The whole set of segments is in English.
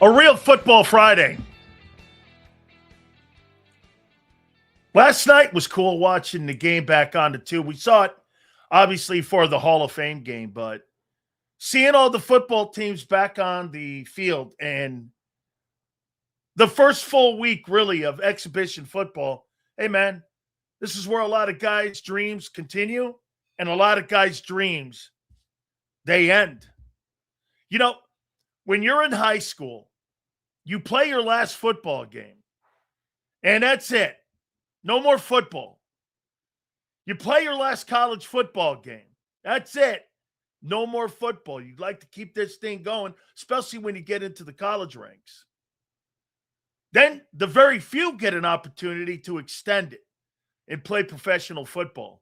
A real football Friday. Last night was cool watching the game back on the tube. We saw it obviously for the Hall of Fame game, but seeing all the football teams back on the field and the first full week really of exhibition football, hey man, this is where a lot of guys' dreams continue and a lot of guys' dreams, they end. You know, when you're in high school, you play your last football game, and that's it. No more football. You play your last college football game. That's it. No more football. You'd like to keep this thing going, especially when you get into the college ranks. Then the very few get an opportunity to extend it and play professional football.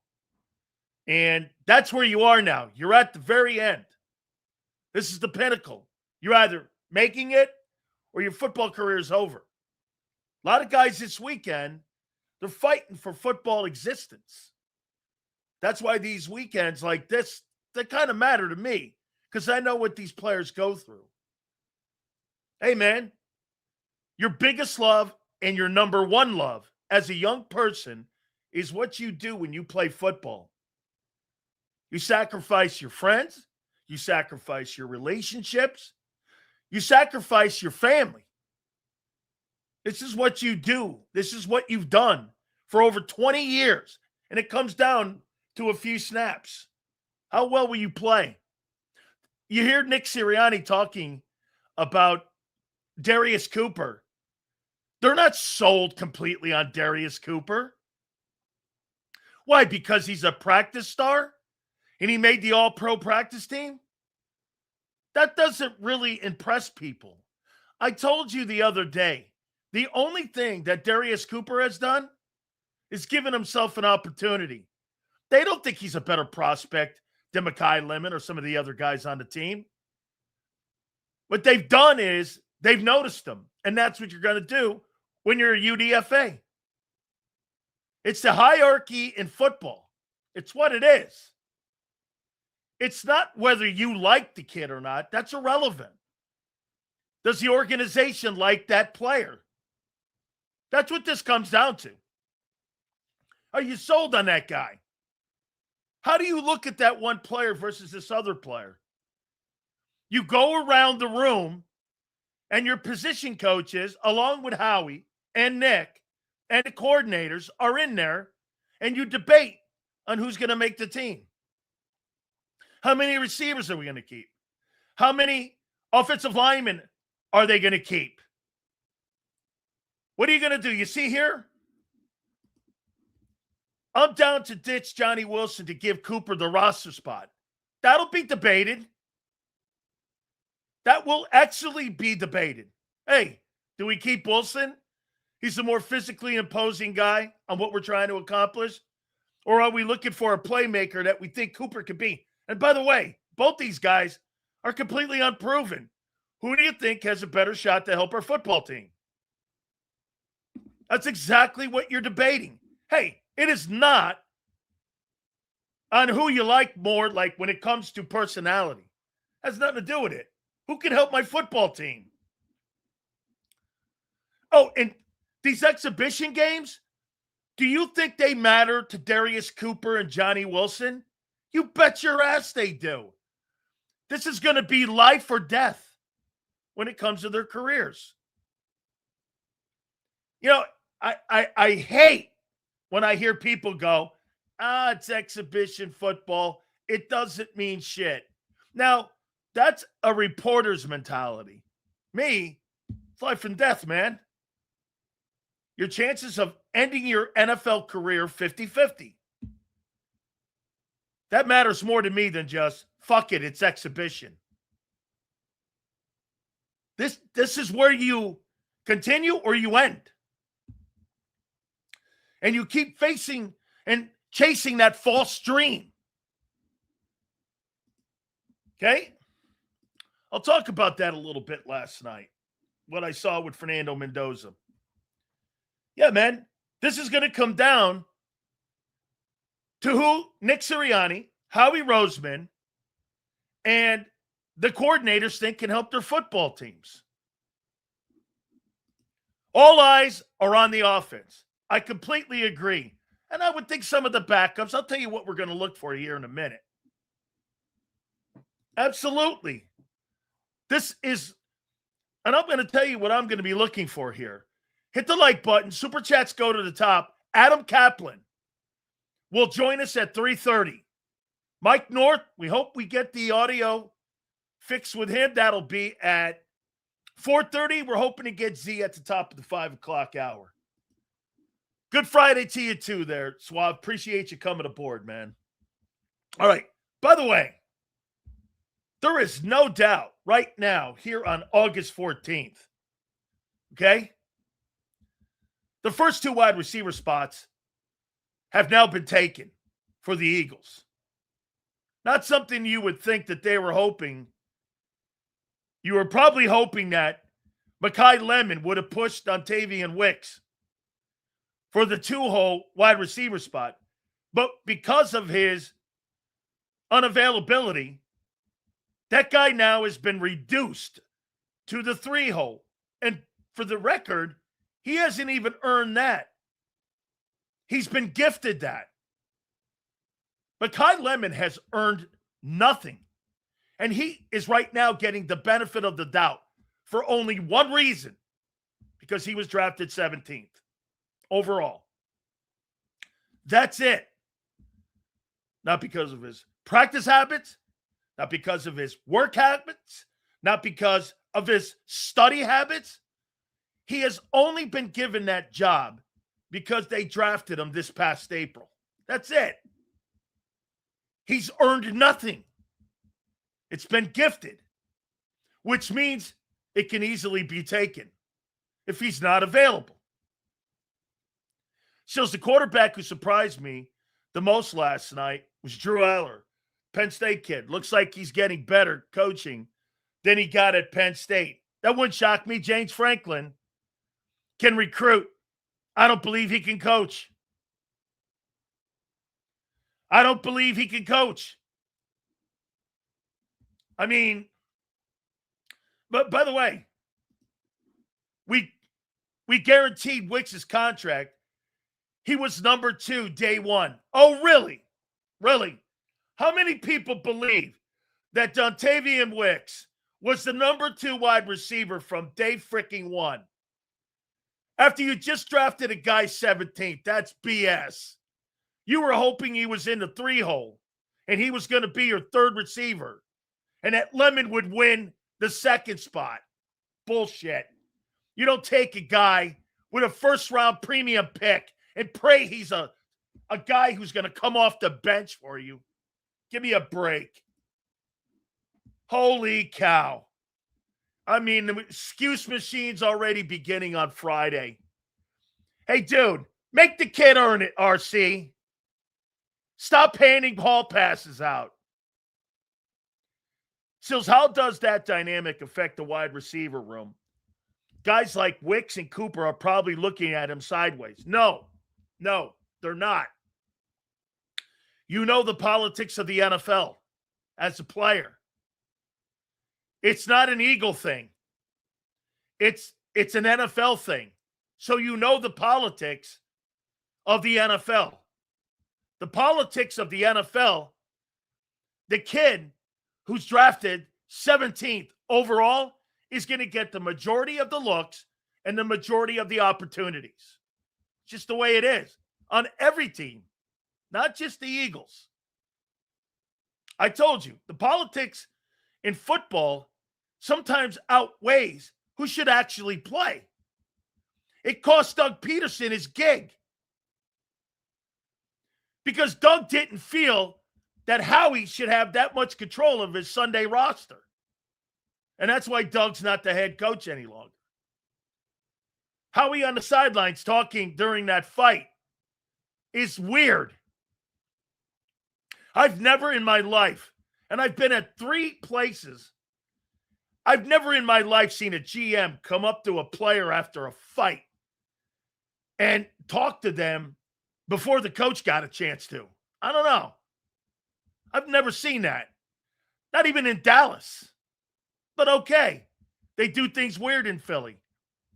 And that's where you are now. You're at the very end. This is the pinnacle. You're either making it or your football career is over. A lot of guys this weekend, they're fighting for football existence. That's why these weekends like this, they kind of matter to me because I know what these players go through. Hey, man, your biggest love and your number one love as a young person is what you do when you play football. You sacrifice your friends. You sacrifice your relationships. You sacrifice your family. This is what you do. This is what you've done for over 20 years. And it comes down to a few snaps. How well will you play? You hear Nick Sirianni talking about Darius Cooper. They're not sold completely on Darius Cooper. Why? Because he's a practice star and he made the all-pro practice team? That doesn't really impress people. I told you the other day, the only thing that Darius Cooper has done is given himself an opportunity. They don't think he's a better prospect than Mekhi Lemon or some of the other guys on the team. What they've done is they've noticed him, and that's what you're going to do when you're a UDFA. It's the hierarchy in football. It's what it is. It's not whether you like the kid or not. That's irrelevant. Does the organization like that player? That's what this comes down to. Are you sold on that guy? How do you look at that one player versus this other player? You go around the room and your position coaches, along with Howie and Nick and the coordinators, are in there and you debate on who's going to make the team. How many receivers are we going to keep? How many offensive linemen are they going to keep? What are you going to do? You see here? I'm down to ditch Johnny Wilson to give Cooper the roster spot. That'll be debated. That will actually be debated. Hey, do we keep Wilson? He's a more physically imposing guy on what we're trying to accomplish. Or are we looking for a playmaker that we think Cooper could be? And by the way, both these guys are completely unproven. Who do you think has a better shot to help our football team? That's exactly what you're debating. Hey, it is not on who you like more, like when it comes to personality. It has nothing to do with it. Who can help my football team? Oh, and these exhibition games, do you think they matter to Darius Cooper and Johnny Wilson? You bet your ass they do. This is going to be life or death when it comes to their careers. You know, I hate when I hear people go, it's exhibition football. It doesn't mean shit. Now, that's a reporter's mentality. Me, it's life and death, man. Your chances of ending your NFL career 50-50. That matters more to me than just, fuck it, it's exhibition. This is where you continue or you end. And you keep facing and chasing that false dream. Okay? I'll talk about that a little bit last night, what I saw with Fernando Mendoza. Yeah, man, this is going to come down to who Nick Sirianni, Howie Roseman, and the coordinators think can help their football teams. All eyes are on the offense. I completely agree. And I would think some of the backups, I'll tell you what we're going to look for here in a minute. Absolutely. This is, and I'm going to tell you what I'm going to be looking for here. Hit the like button. Super chats go to the top. Adam Caplan will join us at 3:30. Mike North, we hope we get the audio fixed with him. That'll be at 4:30. We're hoping to get Z at the top of the 5 o'clock hour. Good Friday to you too there, Suave. Appreciate you coming aboard, man. All right. By the way, there is no doubt right now here on August 14th, okay? The first 2 wide receiver spots have now been taken for the Eagles. Not something you would think that they were hoping. You were probably hoping that Mekhi Lemon would have pushed Dontavian Wicks for the 2-hole wide receiver spot. But because of his unavailability, that guy now has been reduced to the 3-hole. And for the record, he hasn't even earned that. He's been gifted that. Mekhi Lemon has earned nothing. And he is right now getting the benefit of the doubt for only one reason, because he was drafted 17th overall. That's it. Not because of his practice habits, not because of his work habits, not because of his study habits. He has only been given that job because they drafted him this past April. That's it. He's earned nothing. It's been gifted, which means it can easily be taken if he's not available. So the quarterback who surprised me the most last night was Drew Aller, Penn State kid. Looks like he's getting better coaching than he got at Penn State. That wouldn't shock me. James Franklin can recruit. I don't believe he can coach. I don't believe he can coach. I mean, but by the way, we guaranteed Wicks' contract. He was number 2 day 1. Oh, really? Really? How many people believe that Dontavian Wicks was the number 2 wide receiver from day freaking 1? After you just drafted a guy 17th, that's BS. You were hoping he was in the 3-hole and he was going to be your 3rd receiver and that Lemon would win the 2nd spot. Bullshit. You don't take a guy with a 1st-round premium pick and pray he's a guy who's going to come off the bench for you. Give me a break. Holy cow. I mean, the excuse machine's already beginning on Friday. Hey, dude, make the kid earn it, RC. Stop handing hall passes out. Sills, how does that dynamic affect the wide receiver room? Guys like Wicks and Cooper are probably looking at him sideways. No, they're not. You know the politics of the NFL as a player. It's not an Eagle thing. It's an NFL thing. So you know the politics of the NFL. The politics of the NFL, the kid who's drafted 17th overall is going to get the majority of the looks and the majority of the opportunities. Just the way it is on every team, not just the Eagles. I told you, the politics in football sometimes outweighs who should actually play. It cost Doug Peterson his gig because Doug didn't feel that Howie should have that much control of his Sunday roster. And that's why Doug's not the head coach any longer. Howie on the sidelines talking during that fight is weird. I've never in my life, and I've been at 3 places, I've never in my life seen a GM come up to a player after a fight and talk to them before the coach got a chance to. I don't know. I've never seen that. Not even in Dallas. But okay. They do things weird in Philly.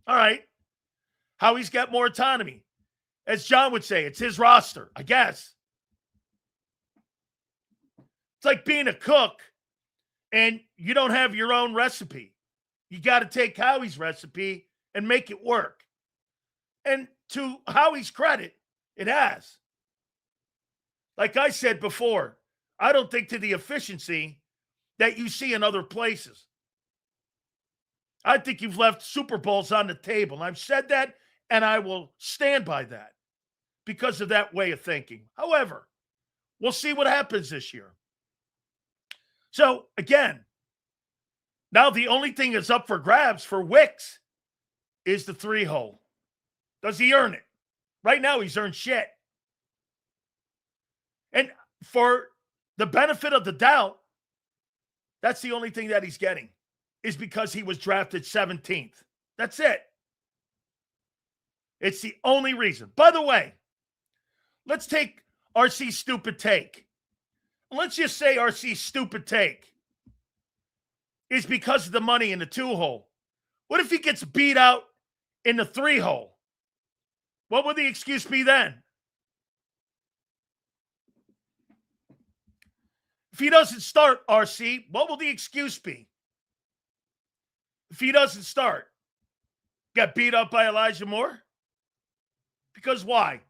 All right. Howie's got more autonomy. As John would say, it's his roster, I guess. It's like being a cook and you don't have your own recipe. You got to take Howie's recipe and make it work. And to Howie's credit, it has. Like I said before, I don't think to the efficiency that you see in other places. I think you've left Super Bowls on the table. I've said that, and I will stand by that because of that way of thinking. However, we'll see what happens this year. So, again, now the only thing that's up for grabs for Wicks is the 3-hole. Does he earn it? Right now, he's earned shit. And for the benefit of the doubt, that's the only thing that he's getting is because he was drafted 17th. That's it. It's the only reason. By the way, let's take RC's stupid take. Let's just say RC's stupid take is because of the money in the 2-hole. What if he gets beat out in the 3-hole? What would the excuse be then? If he doesn't start, RC, what will the excuse be? If he doesn't start, got beat up by Elijah Moore? Because why?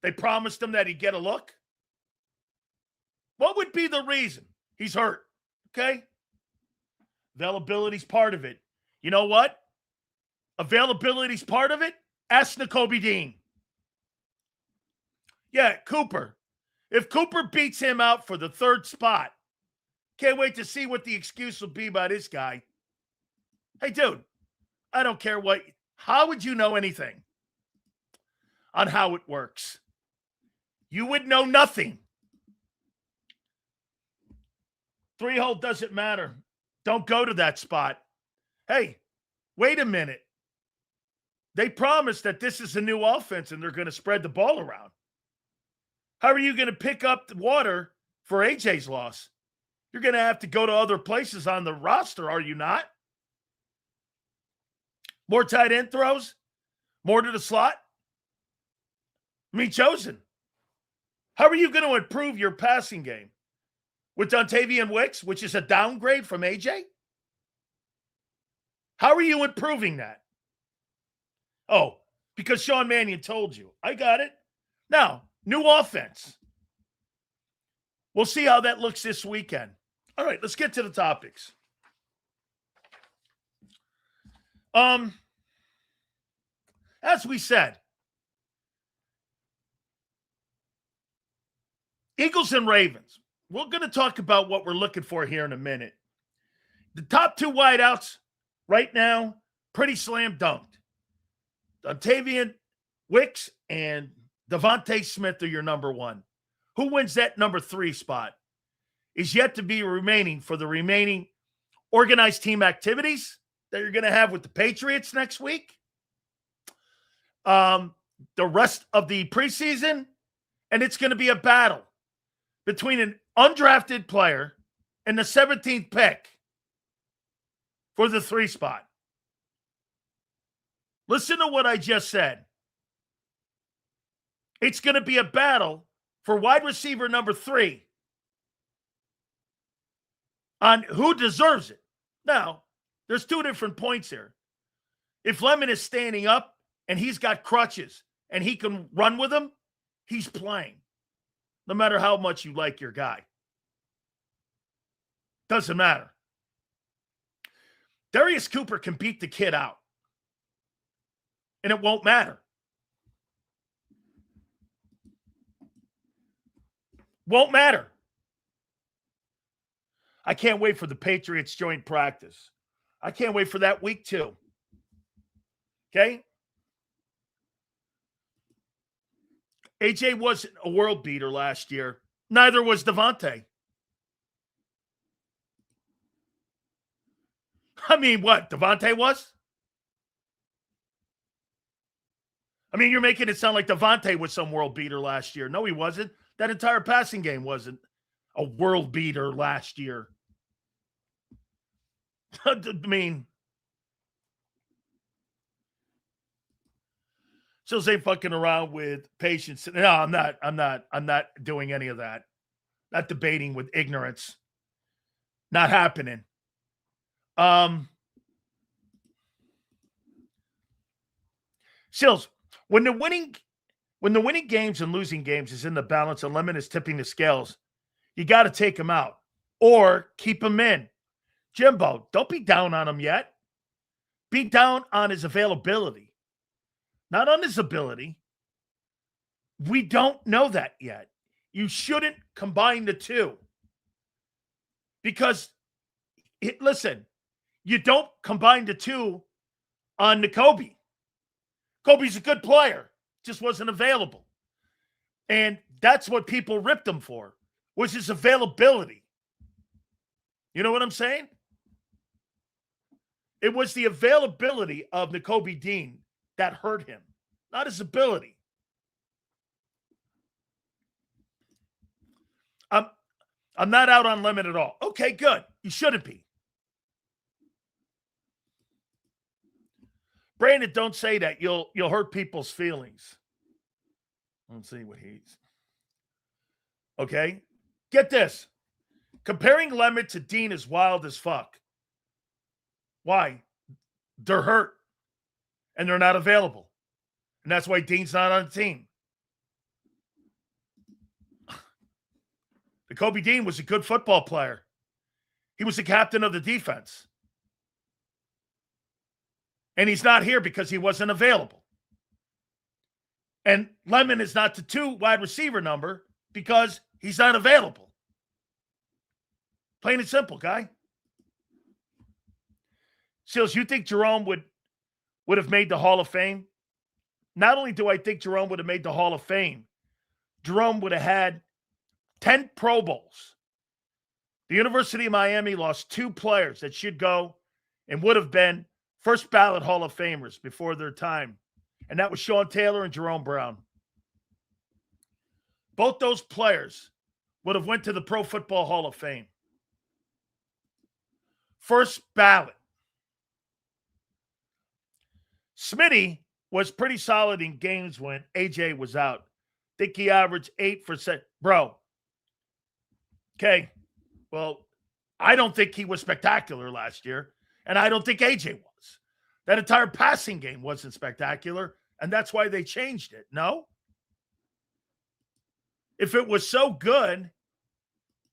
They promised him that he'd get a look? What would be the reason? He's hurt, okay? Availability's part of it. You know what? Availability's part of it? Ask Nakobe Dean. Yeah, Cooper. If Cooper beats him out for the 3rd spot, can't wait to see what the excuse will be by this guy. Hey, dude, I don't care what. How would you know anything on how it works? You would know nothing. 3-hole doesn't matter. Don't go to that spot. Hey, wait a minute. They promised that this is a new offense and they're going to spread the ball around. How are you going to pick up the water for AJ's loss? You're going to have to go to other places on the roster, are you not? More tight end throws? More to the slot? Chosen. How are you going to improve your passing game? With Dontavian Wicks, which is a downgrade from AJ? How are you improving that? Oh, because Sean Mannion told you. I got it. Now, new offense. We'll see how that looks this weekend. All right, let's get to the topics. As we said, Eagles and Ravens. We're going to talk about what we're looking for here in a minute. The top 2 wideouts right now, pretty slam dunked. Dontavian Wicks and Devontae Smith are your number 1. Who wins that number 3 spot is yet to be remaining for the remaining organized team activities that you're going to have with the Patriots next week. The rest of the preseason, and it's going to be a battle between an undrafted player and the 17th pick for the 3 spot. Listen to what I just said. It's going to be a battle for wide receiver number 3 on who deserves it. Now, there's 2 different points here. If Lemon is standing up and he's got crutches and he can run with them, he's playing. No matter how much you like your guy. Doesn't matter. Darius Cooper can beat the kid out. And it won't matter. Won't matter. I can't wait for the Patriots joint practice. I can't wait for that week 2. Okay? AJ wasn't a world beater last year. Neither was Devontae. I mean, what? Devontae was? I mean, you're making it sound like Devontae was some world beater last year. No, he wasn't. That entire passing game wasn't a world beater last year. I mean, Sills ain't fucking around with patience. No, I'm not. I'm not doing any of that. Not debating with ignorance. Not happening. Sills, when the winning games and losing games is in the balance and lemon is tipping the scales, you got to take him out or keep him in. Jimbo, don't be down on him yet. Be down on his availability, not on his ability. We don't know that yet. You shouldn't combine the two. Because, listen, you don't combine the two on Nakobe. Kobe's a good player, just wasn't available. And that's what people ripped him for, was his availability. You know what I'm saying? It was the availability of Nakobe Dean that hurt him, not his ability. I'm not out on lemon at all. Okay, good. You shouldn't be. Brandon, don't say that. You'll hurt people's feelings. Let's see what he's. Okay. Get this. Comparing Lemon to Dean is wild as fuck. Why? They're hurt. And they're not available. And that's why Dean's not on the team. Nakobe Dean was a good football player. He was the captain of the defense. And he's not here because he wasn't available. And Lemon is not the 2 wide receiver number because he's not available. Plain and simple, guy. Seals, you think Jerome would have made the Hall of Fame? Not only do I think Jerome would have made the Hall of Fame, Jerome would have had 10 Pro Bowls. The University of Miami lost 2 players that should go and would have been first ballot Hall of Famers before their time. And that was Sean Taylor and Jerome Brown. Both those players would have went to the Pro Football Hall of Fame. First ballot. Smitty was pretty solid in games when AJ was out. I think he averaged 8 for set. Bro. Okay. Well, I don't think he was spectacular last year. And I don't think AJ was. That entire passing game wasn't spectacular. And that's why they changed it. No? If it was so good,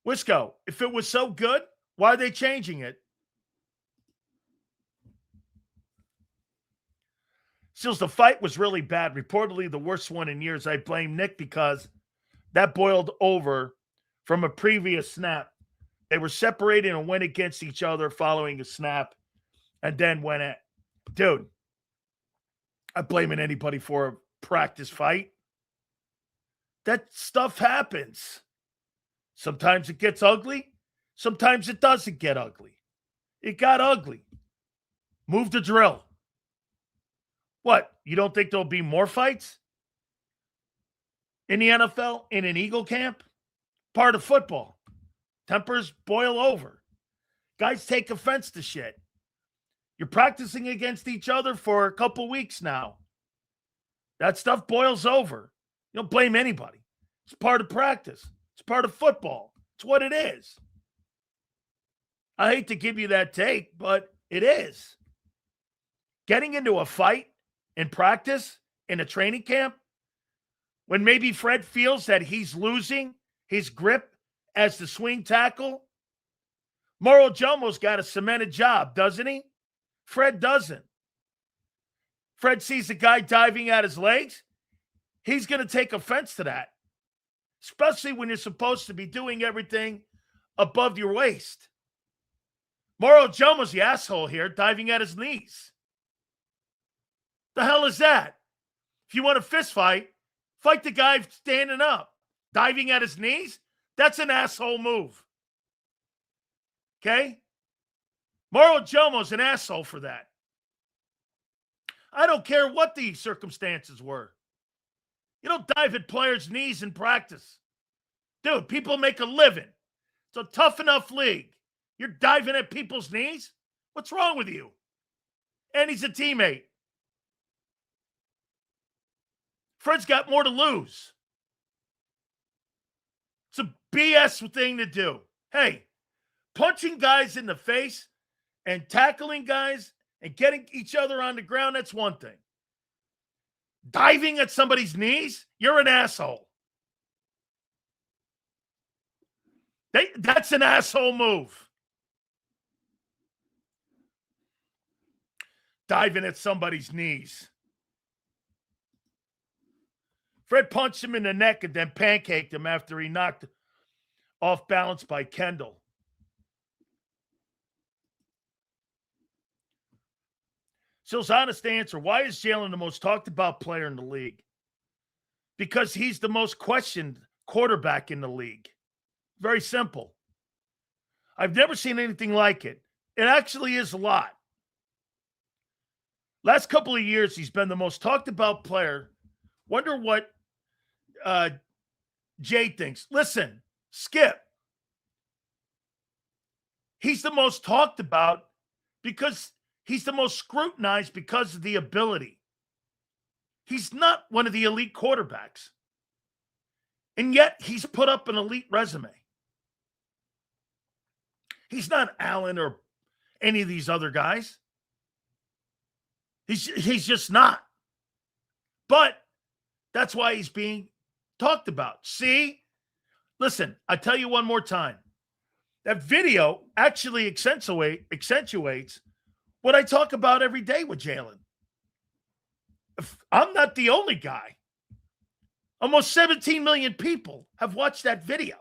Wisco, if it was so good, why are they changing it? Seals, the fight was really bad. Reportedly the worst one in years. I blame Nick because that boiled over from a previous snap. They were separated and went against each other following a snap and then went at. Dude, I'm blaming anybody for a practice fight. That stuff happens. Sometimes it gets ugly. Sometimes it doesn't get ugly. It got ugly. Move the drill. What? You don't think there'll be more fights in the NFL in an Eagle camp? Part of football. Tempers boil over. Guys take offense to shit. You're practicing against each other for a couple weeks now. That stuff boils over. You don't blame anybody. It's part of practice. It's part of football. It's what it is. I hate to give you that take, but it is. Getting into a fight in practice, in a training camp, when maybe Fred feels that he's losing his grip as the swing tackle. Mauro Jomo's got a cemented job, doesn't he? Fred doesn't. Fred sees the guy diving at his legs. He's going to take offense to that, especially when you're supposed to be doing everything above your waist. Mauro Jomo's the asshole here, diving at his knees. The hell is that? If you want a fist fight, fight the guy standing up. Diving at his knees? That's an asshole move. Okay? Mauro Jomo's an asshole for that. I don't care what the circumstances were. You don't dive at players' knees in practice. Dude, people make a living. It's a tough enough league. You're diving at people's knees? What's wrong with you? And he's a teammate. Fred's got more to lose. It's a BS thing to do. Hey, punching guys in the face and tackling guys and getting each other on the ground, that's one thing. Diving at somebody's knees, you're an asshole. That's an asshole move. Diving at somebody's knees. Fred punched him in the neck and then pancaked him after he knocked off balance by Kendall. Sil's honest answer, why is Jalen the most talked about player in the league? Because he's the most questioned quarterback in the league. Very simple. I've never seen anything like it. It actually is a lot. Last couple of years, he's been the most talked about player. Wonder what Jay thinks. Listen, Skip. He's the most talked about because he's the most scrutinized because of the ability. He's not one of the elite quarterbacks. And yet, he's put up an elite resume. He's not Allen or any of these other guys. He's just not. But that's why he's being talked about. See? Listen, I tell you one more time. That video actually accentuates what I talk about every day with Jalen. I'm not the only guy. Almost 17 million people have watched that video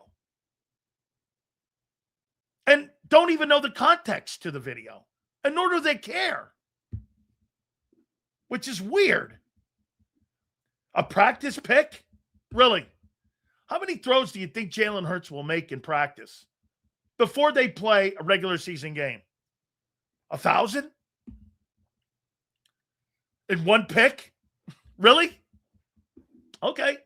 and don't even know the context to the video, and nor do they care, which is weird. A practice pick? Really? How many throws do you think Jalen Hurts will make in practice before they play a regular season game? 1,000? In one pick? Really? Okay.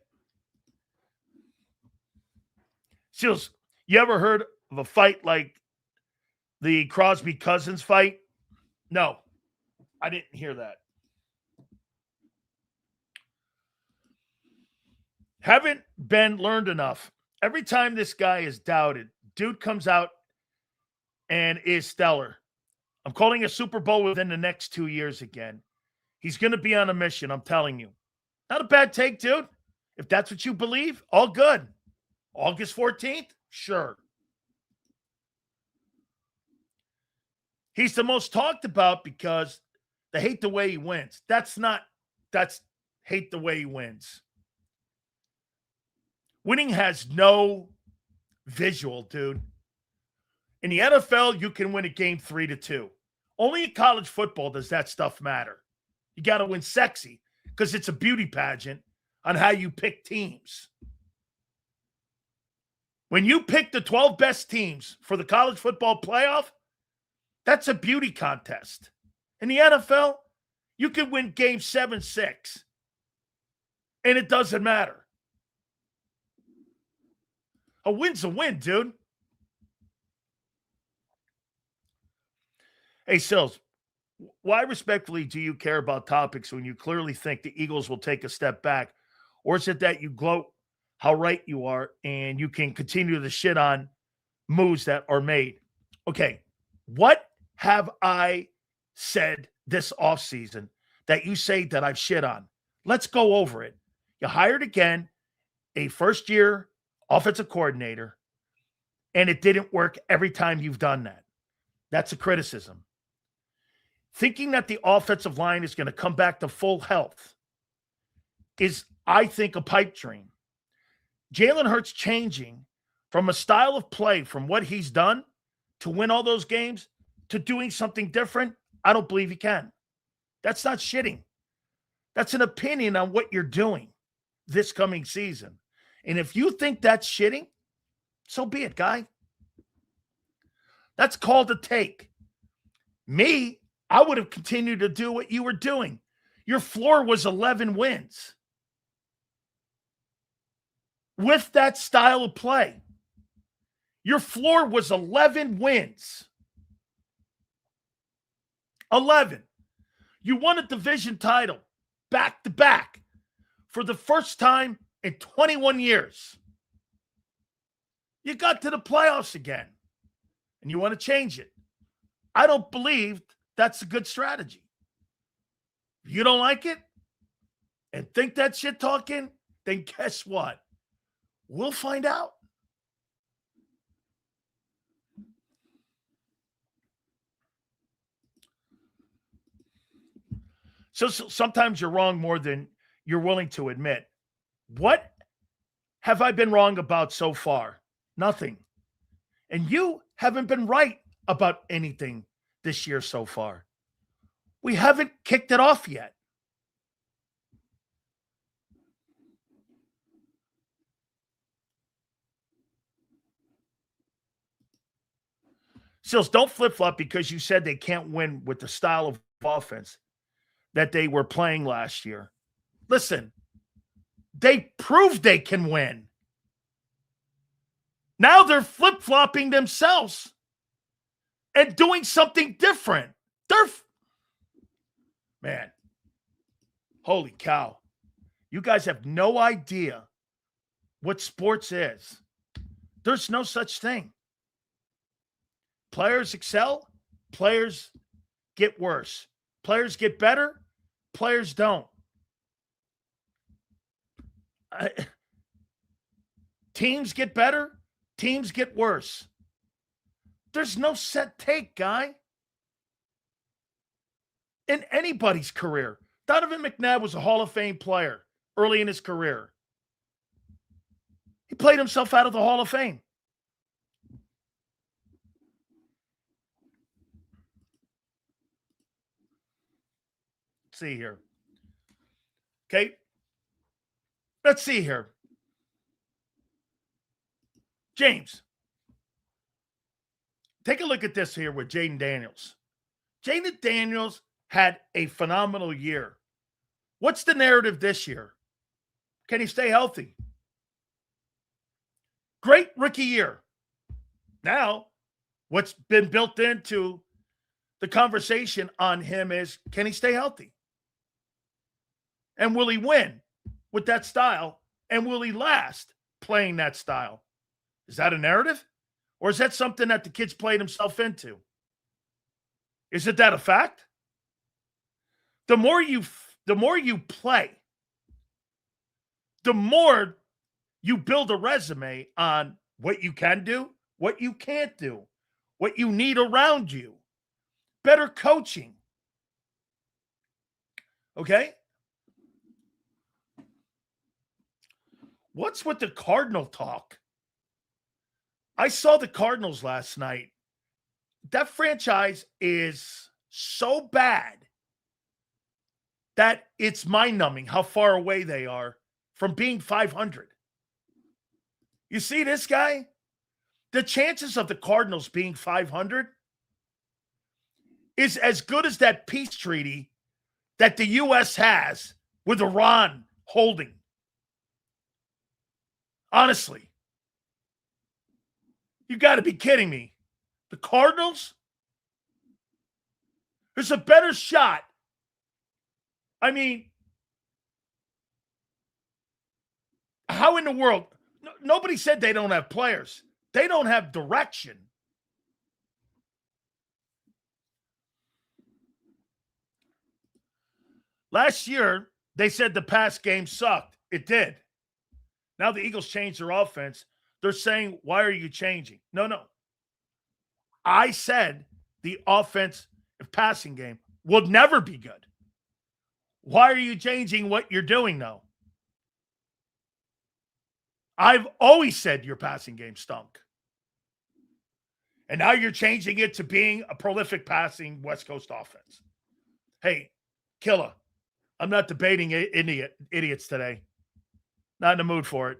Seals, you ever heard of a fight like the Crosby-Cousins fight? No, I didn't hear that. Haven't been learned enough. Every time this guy is doubted, dude comes out and is stellar. I'm calling a Super Bowl within the next 2 years again. He's going to be on a mission, I'm telling you. Not a bad take, dude. If that's what you believe, all good. August 14th? Sure. He's the most talked about because they hate the way he wins. That's hate the way he wins. Winning has no visual, dude. In the NFL, you can win a game 3-2. Only in college football does that stuff matter. You got to win sexy because it's a beauty pageant on how you pick teams. When you pick the 12 best teams for the college football playoff, that's a beauty contest. In the NFL, you can win game 7-6, and it doesn't matter. A win's a win, dude. Hey, Sills, why respectfully do you care about topics when you clearly think the Eagles will take a step back? Or is it that you gloat how right you are and you can continue to shit on moves that are made? Okay, what have I said this offseason that you say that I've shit on? Let's go over it. You hired again a first-year offensive coordinator, and it didn't work every time you've done that. That's a criticism. Thinking that the offensive line is going to come back to full health is, I think, a pipe dream. Jalen Hurts changing from a style of play from what he's done to win all those games to doing something different, I don't believe he can. That's not shitting. That's an opinion on what you're doing this coming season. And if you think that's shitting, so be it, guy. That's called a take. Me, I would have continued to do what you were doing. Your floor was 11 wins. With that style of play, your floor was 11 wins. 11. You won a division title back to back for the first time in 21 years. You got to the playoffs again, and you want to change it. I don't believe that's a good strategy. If you don't like it and think that shit talking, then guess what? We'll find out. So sometimes you're wrong more than you're willing to admit. What have I been wrong about so far? Nothing. And you haven't been right about anything this year so far. We haven't kicked it off yet. Sills, don't flip-flop because you said they can't win with the style of offense that they were playing last year. Listen, they proved they can win. Now they're flip-flopping themselves and doing something different. Man, holy cow. You guys have no idea what sports is. There's no such thing. Players excel, players get worse. Players get better, players don't. Teams get better, teams get worse. There's no set take, guy. In anybody's career. Donovan McNabb was a Hall of Fame player early in his career. He played himself out of the Hall of Fame. Let's see here. Okay. Let's see here. James, take a look at this here with Jaden Daniels. Jaden Daniels had a phenomenal year. What's the narrative this year? Can he stay healthy? Great rookie year. Now, what's been built into the conversation on him is, can he stay healthy? And will he win with that style? And will he last playing that style? Is that a narrative? Or is that something that the kid's played himself into? Is it that a fact? The more you play, the more you build a resume on what you can do, what you can't do, what you need around you, better coaching. Okay? What's with the Cardinal talk? I saw the Cardinals last night. That franchise is so bad that it's mind-numbing how far away they are from being 500. You see this guy? The chances of the Cardinals being 500 is as good as that peace treaty that the U.S. has with Iran holding. Honestly. You got to be kidding me. The Cardinals? There's a better shot. I mean, how in the world? Nobody said they don't have players. They don't have direction. Last year, they said the pass game sucked. It did. Now the Eagles changed their offense. They're saying, why are you changing? No. I said the offense and passing game will never be good. Why are you changing what you're doing now? I've always said your passing game stunk. And now you're changing it to being a prolific passing West Coast offense. Hey, Killa, I'm not debating idiots today. Not in the mood for it.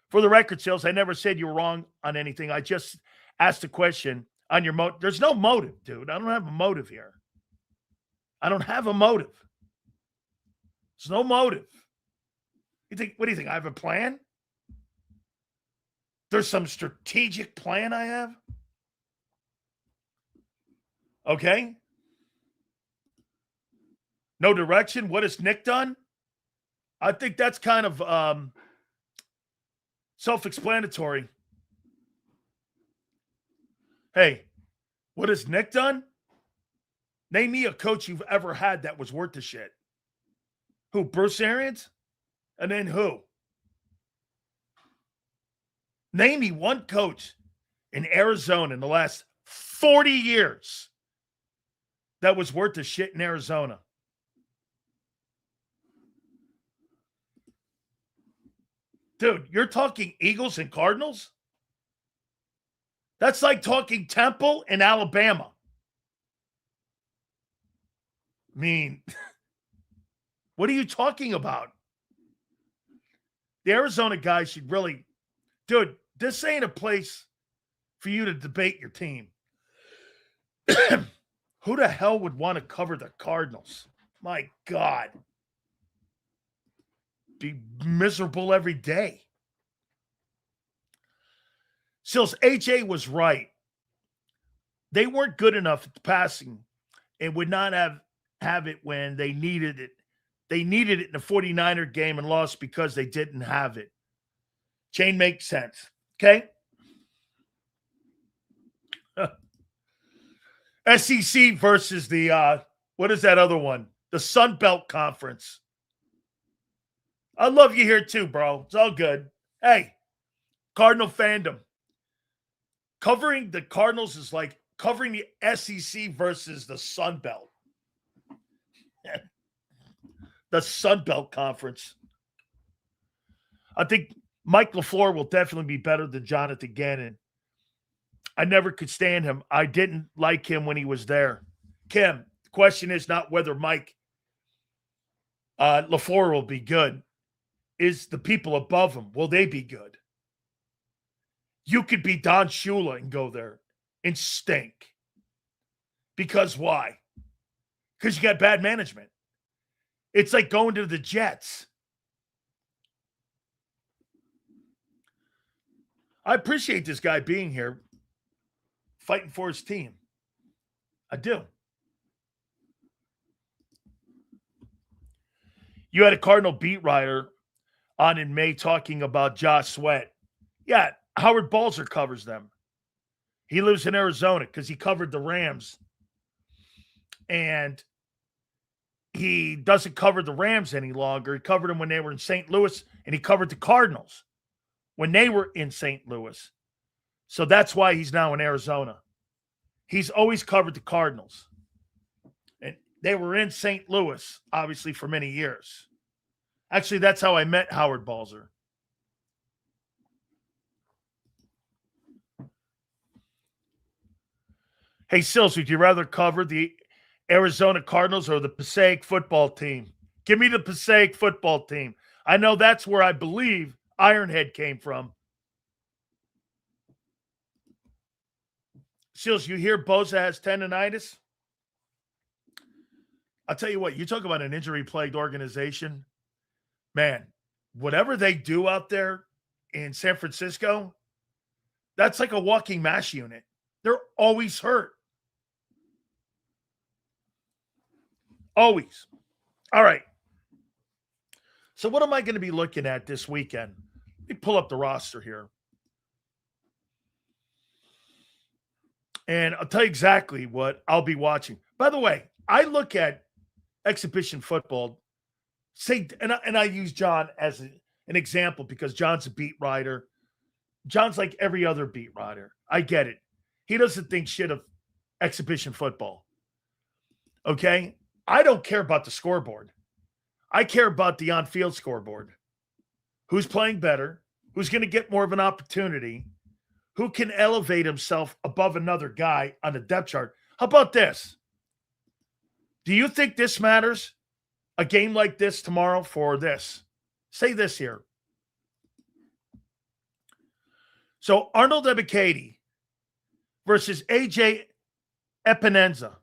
For the record, Sills, I never said you were wrong on anything. I just asked a question on your motive. There's no motive, dude. I don't have a motive here. I don't have a motive. There's no motive. What do you think? I have a plan? There's some strategic plan I have? Okay. No direction. What has Nick done? I think that's kind of self-explanatory. Hey, what has Nick done? Name me a coach you've ever had that was worth the shit. Who? Bruce Arians? And then who? Name me one coach in Arizona in the last 40 years that was worth the shit in Arizona. Dude, you're talking Eagles and Cardinals? That's like talking Temple and Alabama. I mean, what are you talking about? The Arizona guys should really, dude, this ain't a place for you to debate your team. Who the hell would want to cover the Cardinals? My God. Be miserable every day. Sills, AJ was right. They weren't good enough at passing and would not have it when they needed it. They needed it in the 49er game and lost because they didn't have it. Chain makes sense. Okay? SEC versus the, what is that other one? The Sun Belt Conference. I love you here too, bro. It's all good. Hey, Cardinal fandom. Covering the Cardinals is like covering the SEC versus the Sun Belt. The Sun Belt Conference. I think Mike LaFleur will definitely be better than Jonathan Gannon. I never could stand him. I didn't like him when he was there. Kim, the question is not whether Mike LaFleur will be good. Is the people above him, will they be good? You could be Don Shula and go there and stink. Because why? Because you got bad management. It's like going to the Jets. I appreciate this guy being here, fighting for his team. I do. You had a Cardinal beat writer on in May talking about Josh Sweat. Yeah, Howard Balzer covers them. He lives in Arizona because he covered the Rams. And he doesn't cover the Rams any longer. He covered them when they were in St. Louis, and he covered the Cardinals when they were in St. Louis. So that's why he's now in Arizona. He's always covered the Cardinals. And they were in St. Louis, obviously, for many years. Actually, that's how I met Howard Balzer. Hey, Sills, would you rather cover the Arizona Cardinals or the Passaic football team? Give me the Passaic football team. I know that's where I believe Ironhead came from. Sills, you hear Bosa has tendonitis? I'll tell you what, you talk about an injury-plagued organization. Man, whatever they do out there in San Francisco, that's like a walking mash unit. They're always hurt. Always. All right. So what am I going to be looking at this weekend? Let me pull up the roster here. And I'll tell you exactly what I'll be watching. By the way, I look at exhibition football, and I use John as an example because John's a beat writer. John's like every other beat writer. I get it. He doesn't think shit of exhibition football. Okay? I don't care about the scoreboard. I care about the on-field scoreboard. Who's playing better? Who's going to get more of an opportunity? Who can elevate himself above another guy on the depth chart? How about this? Do you think this matters? A game like this tomorrow for this? Say this here. So Arnold Ebiketie versus AJ Epinenza.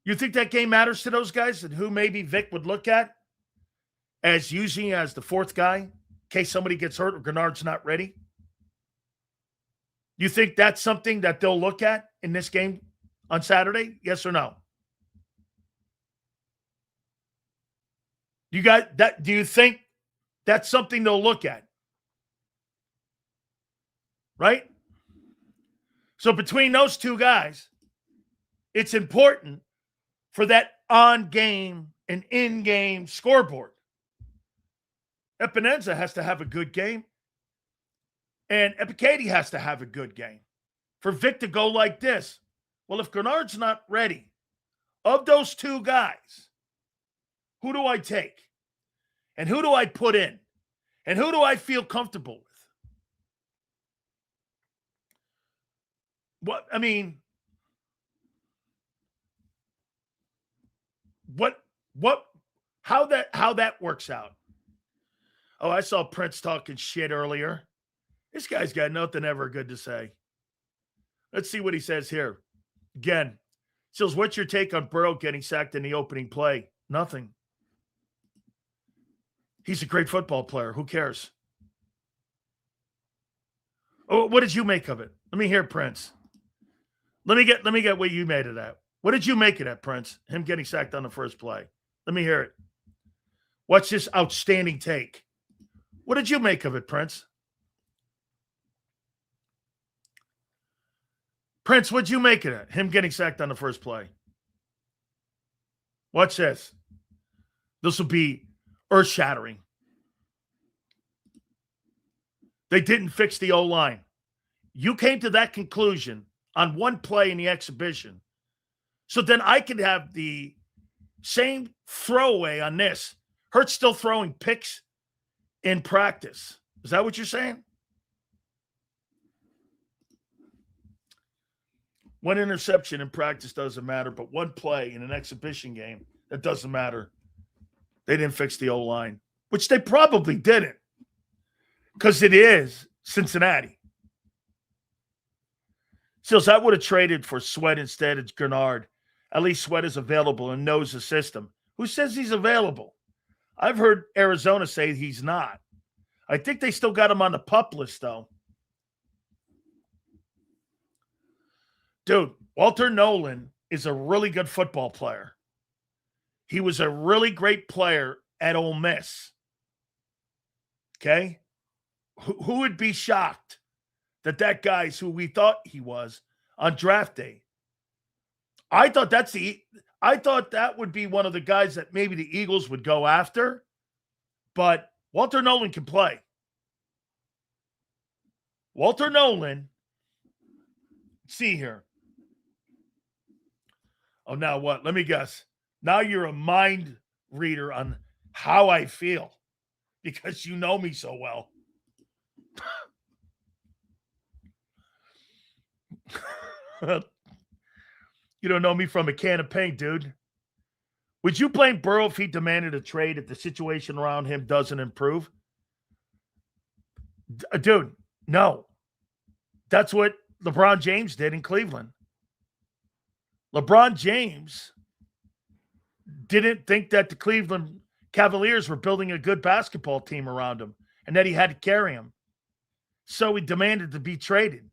You think that game matters to those guys and who maybe Vic would look at as using as the fourth guy in case somebody gets hurt or Gennard's not ready? You think that's something that they'll look at in this game on Saturday? Yes or no? Do you think That's something they'll look at. Right? So between those two guys, it's important for that on-game and in-game scoreboard. Epinenza has to have a good game, and Epicadi has to have a good game. For Vic to go like this, well, if Grenard's not ready, of those two guys, who do I take? And who do I put in? And who do I feel comfortable with? How that works out. Oh, I saw Prince talking shit earlier. This guy's got nothing ever good to say. Let's see what he says here. Again, Sills, what's your take on Burrow getting sacked in the opening play? Nothing. He's a great football player. Who cares? Oh, what did you make of it? Let me hear, Prince. Let me get what you made of that. What did you make of that, Prince? Him getting sacked on the first play. Let me hear it. What's this outstanding take? What did you make of it, Prince? Prince, what'd you make of it? Him getting sacked on the first play. Watch this. This will be earth-shattering. They didn't fix the O-line. You came to that conclusion on one play in the exhibition. So then I could have the same throwaway on this. Hurt's still throwing picks in practice. Is that what you're saying? One interception in practice doesn't matter, but one play in an exhibition game, that doesn't matter. They didn't fix the O-line, which they probably didn't, because it is Cincinnati. Sills, I would have traded for Sweat instead of Grenard. At least Sweat is available and knows the system. Who says he's available? I've heard Arizona say he's not. I think they still got him on the PUP list, though. Dude, Walter Nolan is a really good football player. He was a really great player at Ole Miss. Okay? Who would be shocked that guy's who we thought he was on draft day? I thought that would be one of the guys that maybe the Eagles would go after, but Walter Nolan can play. Walter Nolan, see here. Oh, now what? Let me guess. Now you're a mind reader on how I feel because you know me so well. You don't know me from a can of paint, dude. Would you blame Burrow if he demanded a trade if the situation around him doesn't improve? Dude, no. That's what LeBron James did in Cleveland. LeBron James didn't think that the Cleveland Cavaliers were building a good basketball team around him and that he had to carry him. So he demanded to be traded.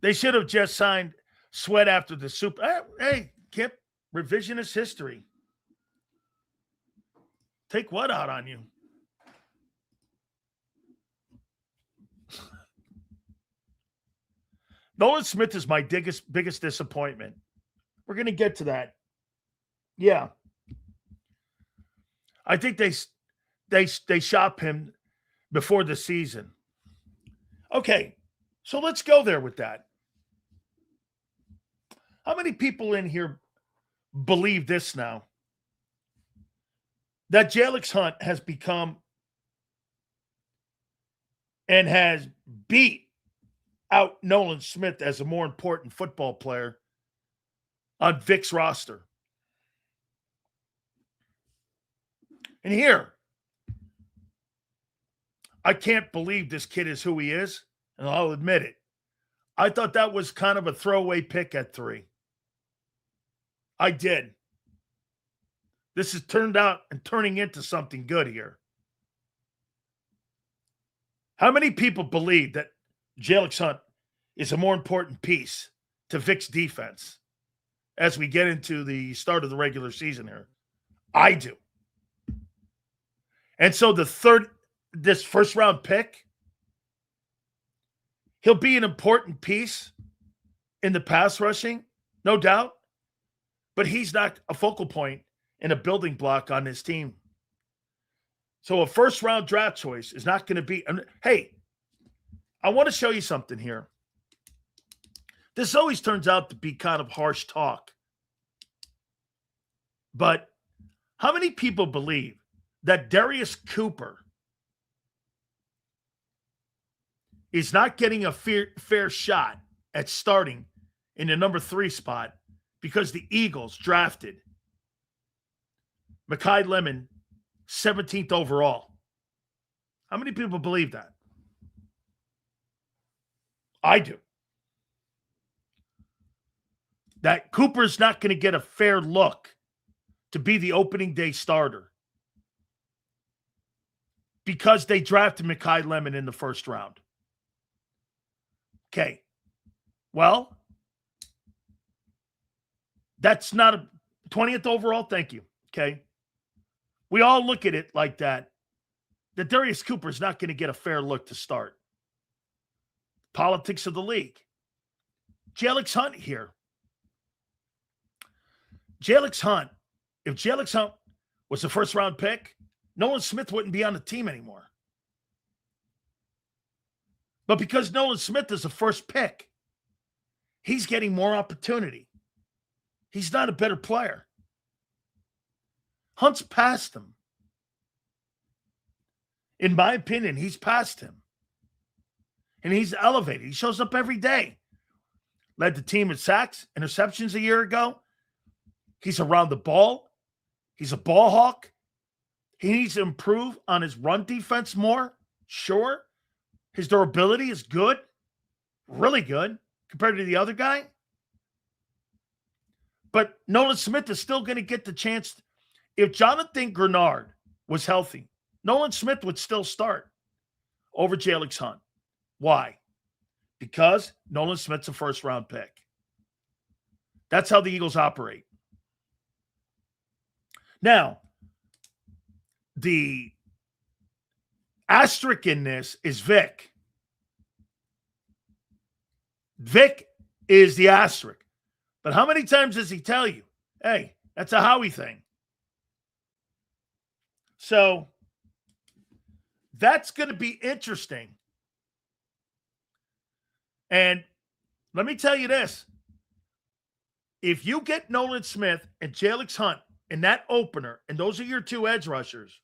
They should have just signed Sweat after the Super. Hey, Kip, revisionist history. Take what out on you? Nolan Smith is my biggest disappointment. We're going to get to that. Yeah. I think they shop him before the season. Okay, so let's go there with that. How many people in here believe this now? That Jalyx Hunt has become and has beat out Nolan Smith as a more important football player on Vic's roster. And here, I can't believe this kid is who he is, and I'll admit it. I thought that was kind of a throwaway pick at 3. I did. This has turned out and turning into something good here. How many people believe that Jalyx Hunt is a more important piece to Vic's defense as we get into the start of the regular season here. I do. And so this first round pick, he'll be an important piece in the pass rushing, no doubt, but he's not a focal point and a building block on this team. So a first round draft choice is not going to be. Hey, I want to show you something here. This always turns out to be kind of harsh talk. But how many people believe that Darius Cooper is not getting a fair shot at starting in the number 3 spot because the Eagles drafted Mekhi Lemon 17th overall? How many people believe that? I do. That Cooper's not going to get a fair look to be the opening day starter because they drafted Mekhi Lemon in the first round. Okay. Well, that's not a 20th overall. Thank you. Okay. We all look at it like that. That Darius Cooper is not going to get a fair look to start. Politics of the league. Jalyx Hunt here. Jalyx Hunt. If Jalyx Hunt was a first-round pick, Nolan Smith wouldn't be on the team anymore. But because Nolan Smith is a first pick, he's getting more opportunity. He's not a better player. Hunt's past him. In my opinion, he's past him. And he's elevated. He shows up every day. Led the team in sacks, interceptions a year ago. He's around the ball. He's a ball hawk. He needs to improve on his run defense more. Sure. His durability is good. Really good compared to the other guy. But Nolan Smith is still going to get the chance. If Jonathan Grenard was healthy, Nolan Smith would still start over Jalyx Hunt. Why? Because Nolan Smith's a first-round pick. That's how the Eagles operate. Now, the asterisk in this is Vic. Vic is the asterisk. But how many times does he tell you, hey, that's a Howie thing? So that's going to be interesting. And let me tell you this. If you get Nolan Smith and Jalyx Hunt in that opener, and those are your 2 edge rushers,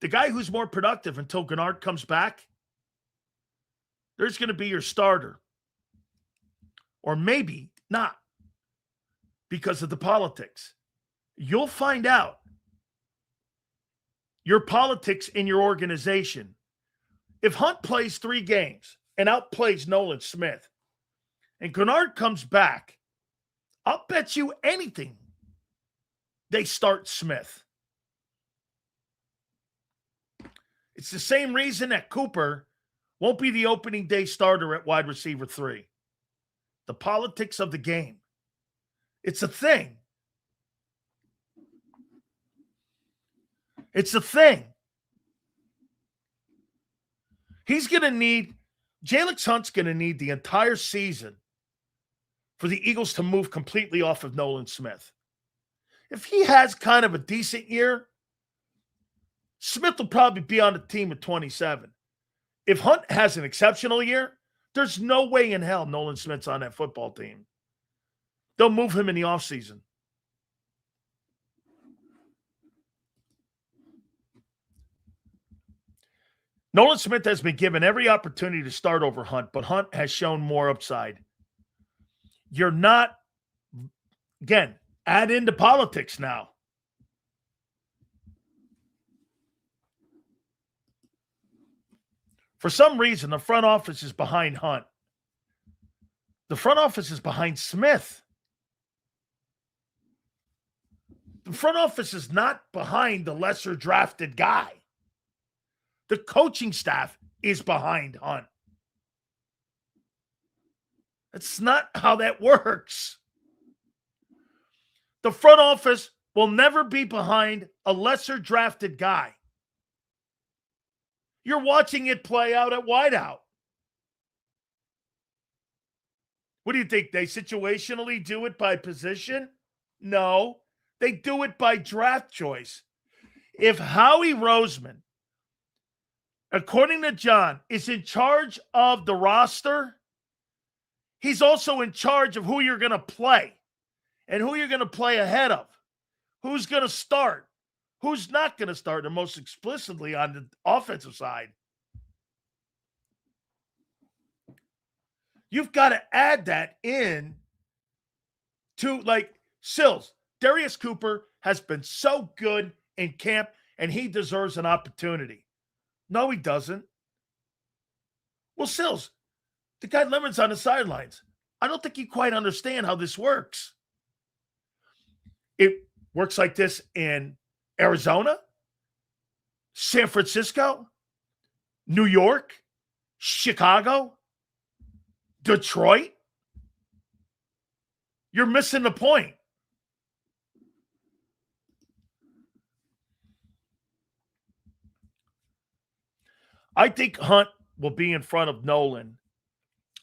the guy who's more productive until Gennard comes back, there's going to be your starter. Or maybe not because of the politics. You'll find out your politics in your organization. If Hunt plays 3 games and outplays Nolan Smith and Gennard comes back, I'll bet you anything they start Smith. It's the same reason that Cooper won't be the opening day starter at wide receiver 3. The politics of the game. It's a thing. It's a thing. Jalyx Hunt's going to need the entire season for the Eagles to move completely off of Nolan Smith. If he has kind of a decent year, Smith will probably be on the team at 27. If Hunt has an exceptional year, there's no way in hell Nolan Smith's on that football team. They'll move him in the offseason. Nolan Smith has been given every opportunity to start over Hunt, but Hunt has shown more upside. You're not, again, add into politics now. For some reason, the front office is behind Hunt. The front office is behind Smith. The front office is not behind the lesser drafted guy. The coaching staff is behind Hunt. That's not how that works. The front office will never be behind a lesser drafted guy. You're watching it play out at wideout. What do you think? They situationally do it by position? No, they do it by draft choice. If Howie Roseman, according to John, is in charge of the roster, he's also in charge of who you're going to play and who you're going to play ahead of, who's going to start, who's not going to start, and most explicitly on the offensive side. You've got to add that in to, like, Sills. Darius Cooper has been so good in camp, and he deserves an opportunity. No, he doesn't. Well, Sills, the guy Lemon's on the sidelines. I don't think you quite understand how this works. It works like this in Arizona, San Francisco, New York, Chicago, Detroit. You're missing the point. I think Hunt will be in front of Nolan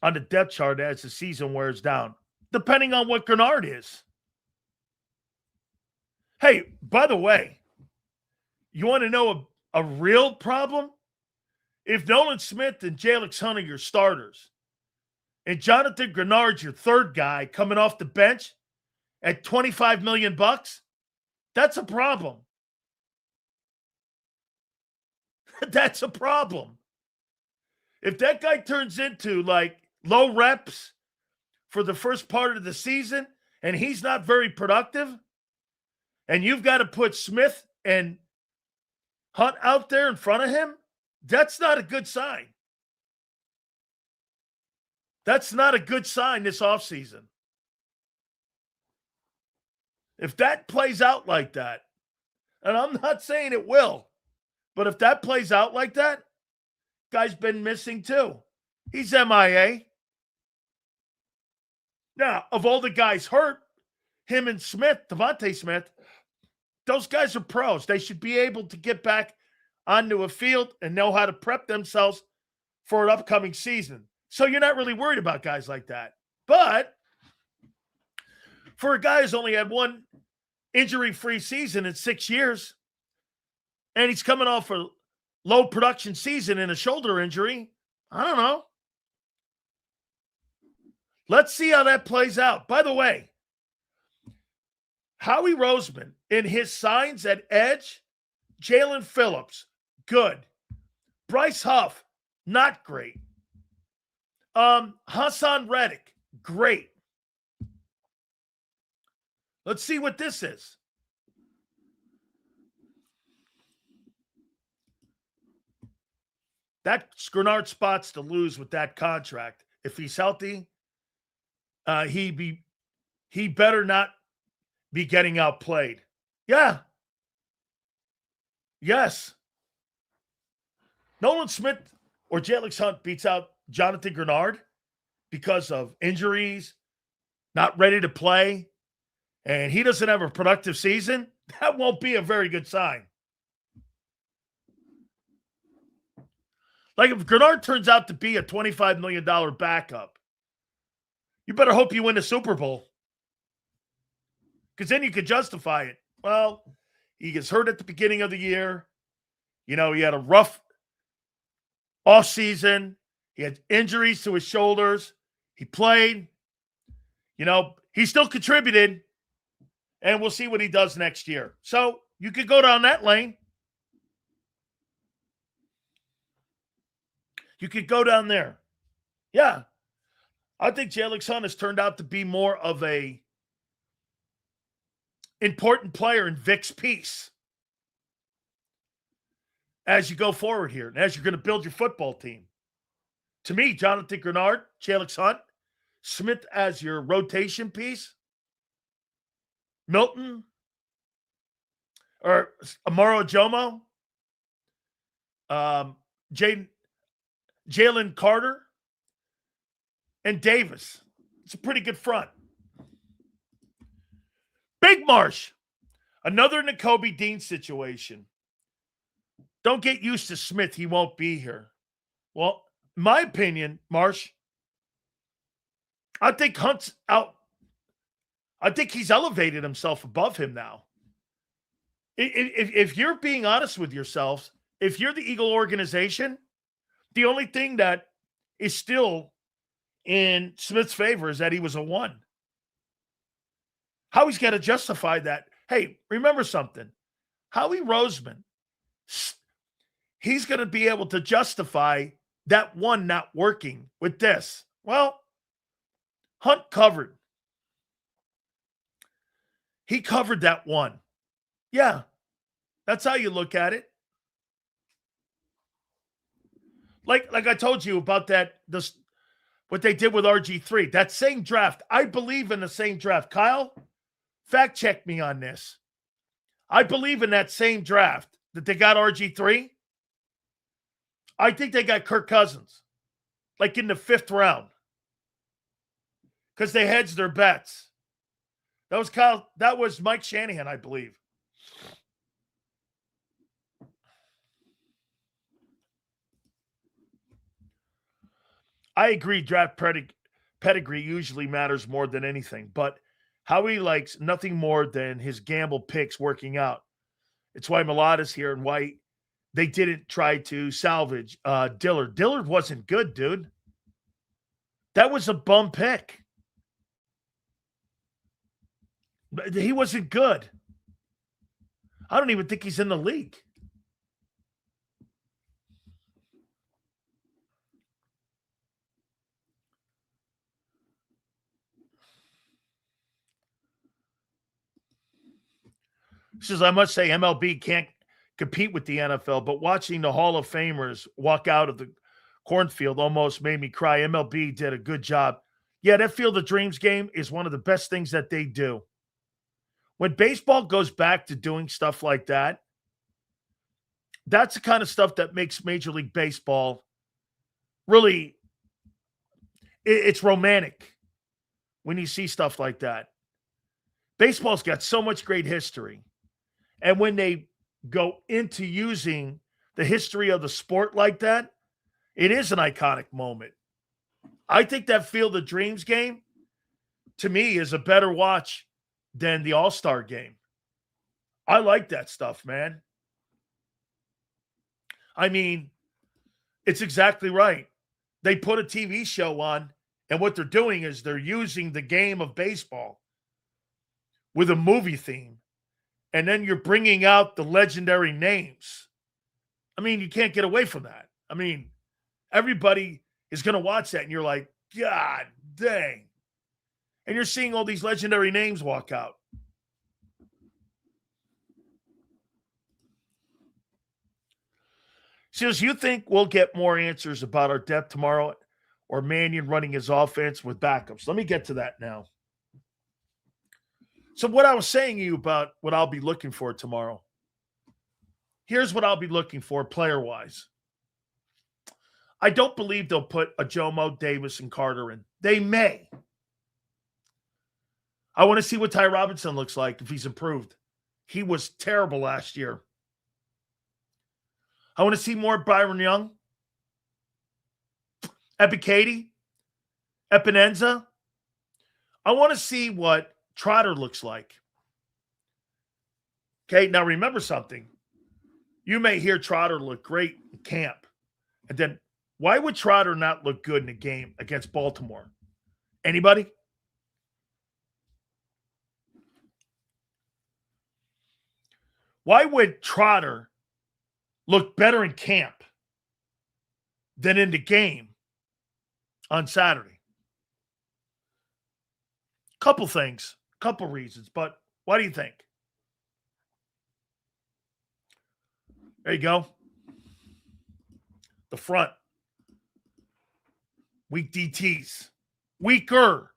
on the depth chart as the season wears down, depending on what Grenard is. Hey, by the way, you want to know a real problem? If Nolan Smith and Jalyx Hunt are your starters, and Jonathan Grenard's your third guy coming off the bench at $25 million, that's a problem. That's a problem. If that guy turns into like low reps for the first part of the season and he's not very productive, and you've got to put Smith and Hunt out there in front of him, that's not a good sign. That's not a good sign this offseason. If that plays out like that, and I'm not saying it will, but if that plays out like that, guy's been missing too. He's MIA. Now, of all the guys hurt, him and Smith, Devontae Smith, those guys are pros. They should be able to get back onto a field and know how to prep themselves for an upcoming season. So you're not really worried about guys like that. But for a guy who's only had one injury-free season in 6 years, and he's coming off a low production season and a shoulder injury, I don't know. Let's see how that plays out. By the way, Howie Roseman, in his signs at edge, Jalen Phillips, good. Bryce Huff, not great. Hassan Reddick, great. Let's see what this is. That's Grenard spots to lose with that contract. If he's healthy, he better not be getting outplayed. Yeah. Yes. Nolan Smith or Jalyx Hunt beats out Jonathan Grenard because of injuries, not ready to play, and he doesn't have a productive season. That won't be a very good sign. Like if Grenard turns out to be a $25 million backup, you better hope you win the Super Bowl. Because then you could justify it. Well, he gets hurt at the beginning of the year. You know, he had a rough offseason. He had injuries to his shoulders. He played. You know, he still contributed. And we'll see what he does next year. So you could go down that lane. You could go down there. Yeah. I think Jalyx Hunt has turned out to be more of a important player in Vic's piece as you go forward here and as you're going to build your football team. To me, Jonathan Grenard, Jalyx Hunt, Smith as your rotation piece, Milton or Amaro Jomo, Jalen Carter, and Davis. It's a pretty good front. Big Marsh. Another Nakobe Dean situation. Don't get used to Smith. He won't be here. Well, in my opinion, Marsh, I think Hunt's out. I think he's elevated himself above him now. If you're being honest with yourselves, if you're the Eagle organization, the only thing that is still in Smith's favor is that he was a 1. Howie's got to justify that. Hey, remember something. Howie Roseman, he's going to be able to justify that 1 not working with this. Well, Hunt covered. He covered that 1. Yeah, that's how you look at it. Like I told you about what they did with RG3. That same draft. I believe in the same draft. Kyle, fact check me on this. I believe in that same draft that they got RG3. I think they got Kirk Cousins, like in the 5th round, because they hedged their bets. That was Mike Shanahan, I believe. I agree, draft pedigree usually matters more than anything, but Howie likes nothing more than his gamble picks working out. It's why Mulata's here and why they didn't try to salvage Dillard. Dillard wasn't good, dude. That was a bum pick. He wasn't good. I don't even think he's in the league. He says, I must say MLB can't compete with the NFL, but watching the Hall of Famers walk out of the cornfield almost made me cry. MLB did a good job. Yeah, that Field of Dreams game is one of the best things that they do. When baseball goes back to doing stuff like that, that's the kind of stuff that makes Major League Baseball really, it's romantic when you see stuff like that. Baseball's got so much great history. And when they go into using the history of the sport like that, it is an iconic moment. I think that Field of Dreams game, to me, is a better watch than the All-Star game. I like that stuff, man. I mean, it's exactly right. They put a TV show on, and what they're doing is they're using the game of baseball with a movie theme. And then you're bringing out the legendary names. I mean, you can't get away from that. I mean, everybody is going to watch that, and you're like, God dang. And you're seeing all these legendary names walk out. Says, you think we'll get more answers about our depth tomorrow or Mannion running his offense with backups? Let me get to that now. So what I was saying to you about what I'll be looking for tomorrow. Here's what I'll be looking for player-wise. I don't believe they'll put a Jomo, Davis, and Carter in. They may. I want to see what Ty Robinson looks like if he's improved. He was terrible last year. I want to see more Byron Young, Epicadi, Epinenza. I want to see what Trotter looks like. Okay, now remember something. You may hear Trotter look great in camp. And then why would Trotter not look good in a game against Baltimore? Anybody? Why would Trotter look better in camp than in the game on Saturday? Couple things. Couple reasons, but what do you think? There you go. The front. Weak DTs. Weaker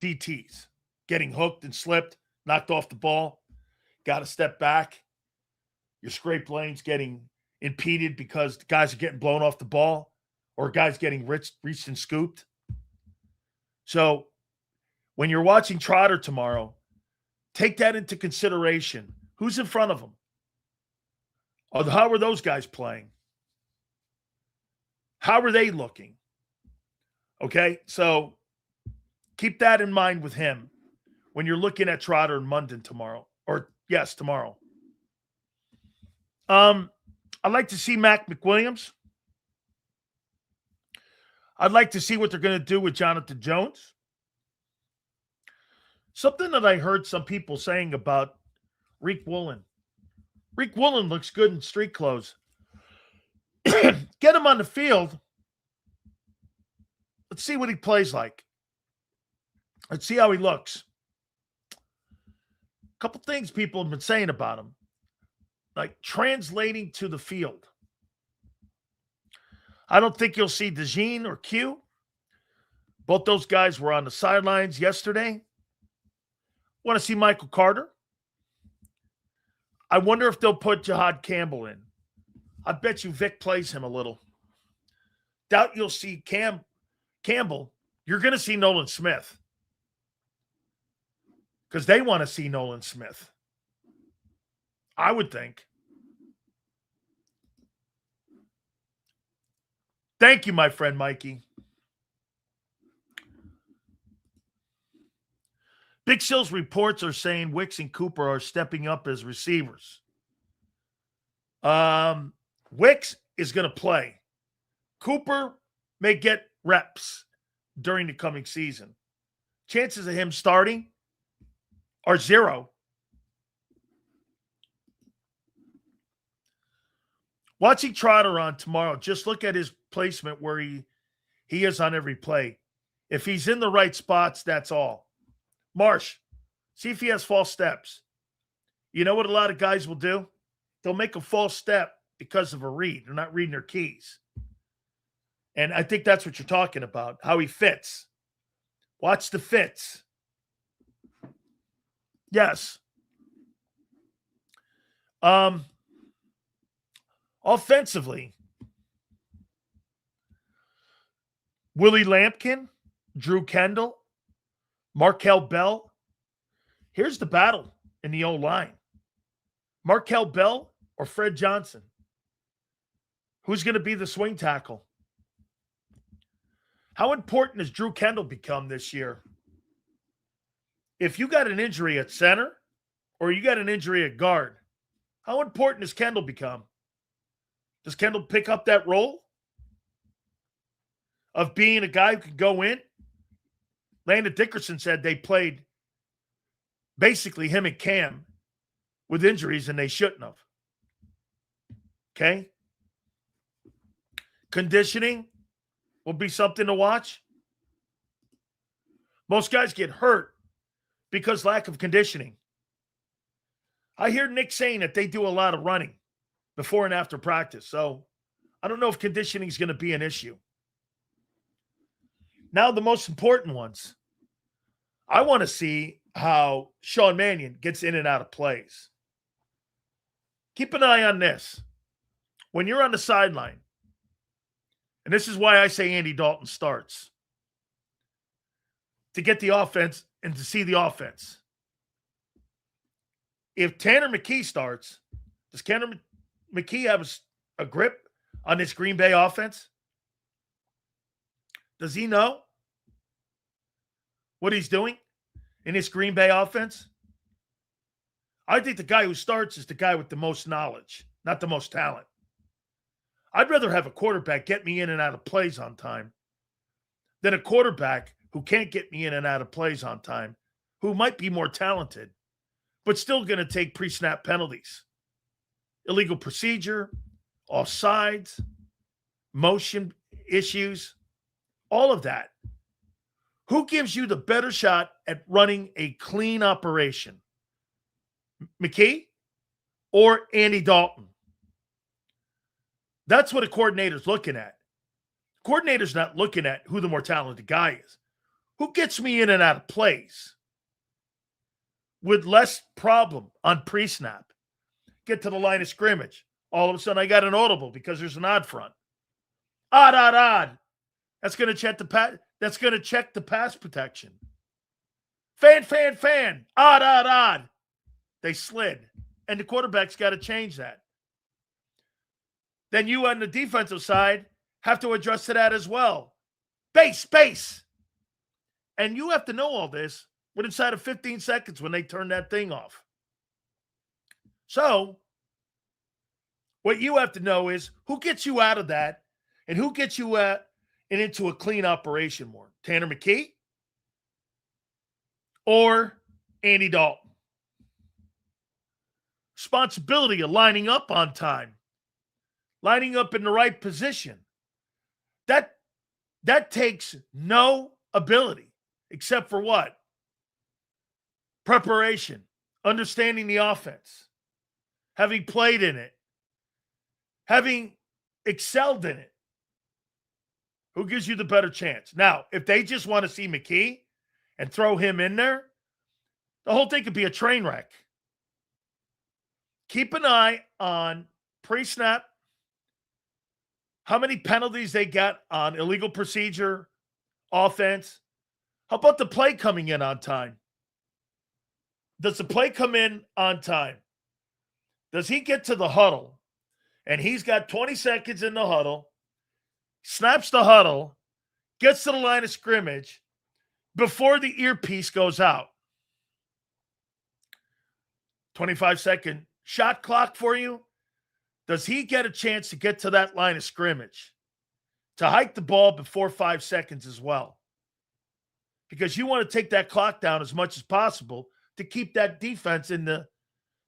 DTs. Getting hooked and slipped, knocked off the ball. Got to step back. Your scrape lane's getting impeded because the guys are getting blown off the ball or guys getting reached and scooped. So when you're watching Trotter tomorrow, Take that into consideration. Who's in front of them? Or how are those guys playing? How are they looking? Okay, so keep that in mind with him when you're looking at Trotter and Munden tomorrow. Or, yes, tomorrow. I'd like to see Mac McWilliams. I'd like to see what they're going to do with Jonathan Jones. Something that I heard some people saying about Reek Woolen. Reek Woolen looks good in street clothes. Get him on the field. Let's see what he plays like. Let's see how he looks. A couple things people have been saying about him, like translating to the field. I don't think you'll see DeJean or Q. Both those guys were on the sidelines yesterday. Want to see Michael Carter. I wonder if they'll put Jahad Campbell in. I bet you Vic plays him a little. Doubt you'll see Campbell. You're going to see Nolan Smith. Because they want to see Nolan Smith. I would think. Thank you, my friend Mikey. Big Sills reports are saying Wicks and Cooper are stepping up as receivers. Wicks is going to play. Cooper may get reps during the coming season. Chances of him starting are 0. Watching Trotter on tomorrow, just look at his placement where he is on every play. If he's in the right spots, that's all. Marsh, see if he has false steps. You know what a lot of guys will do? They'll make a false step because of a read. They're not reading their keys. And I think that's what you're talking about, how he fits. Watch the fits. Yes. Offensively, Willie Lampkin, Drew Kendall, Markel Bell. Here's the battle in the O-line. Markel Bell or Fred Johnson? Who's going to be the swing tackle? How important has Drew Kendall become this year? If you got an injury at center or you got an injury at guard, how important has Kendall become? Does Kendall pick up that role of being a guy who could go in? Landon Dickerson said they played basically him and Cam with injuries, and they shouldn't have. Okay? Conditioning will be something to watch. Most guys get hurt because lack of conditioning. I hear Nick saying that they do a lot of running before and after practice. So I don't know if conditioning is going to be an issue. Now, the most important ones. I want to see how Sean Mannion gets in and out of plays. Keep an eye on this. When you're on the sideline, and this is why I say Andy Dalton starts, to get the offense and to see the offense. If Tanner McKee starts, does Tanner McKee have a grip on this Green Bay offense? Does he know what he's doing in this Green Bay offense? I think the guy who starts is the guy with the most knowledge, not the most talent. I'd rather have a quarterback get me in and out of plays on time than a quarterback who can't get me in and out of plays on time, who might be more talented, but still going to take pre-snap penalties. Illegal procedure, offsides, motion issues, all of that. Who gives you the better shot at running a clean operation? McKee or Andy Dalton? That's what a coordinator's looking at. Coordinator's not looking at who the more talented guy is. Who gets me in and out of plays with less problem on pre-snap? Get to the line of scrimmage. All of a sudden, I got an audible because there's an odd front. Odd. That's going to check the pass protection. Fan. Odd. They slid. And the quarterback's got to change that. Then you on the defensive side have to adjust to that as well. Base. And you have to know all this within inside of 15 seconds when they turn that thing off. So, what you have to know is who gets you out of that and who gets you into a clean operation more. Tanner McKee or Andy Dalton. Responsibility of lining up on time, lining up in the right position. That takes no ability except for what? Preparation, understanding the offense, having played in it, having excelled in it. Who gives you the better chance? Now, if they just want to see McKee and throw him in there, the whole thing could be a train wreck. Keep an eye on pre-snap, how many penalties they got on illegal procedure, offense. How about the play coming in on time? Does the play come in on time? Does he get to the huddle and he's got 20 seconds in the huddle, snaps the huddle, gets to the line of scrimmage before the earpiece goes out? 25-second shot clock for you. Does he get a chance to get to that line of scrimmage, to hike the ball before 5 seconds as well? Because you want to take that clock down as much as possible to keep that defense in the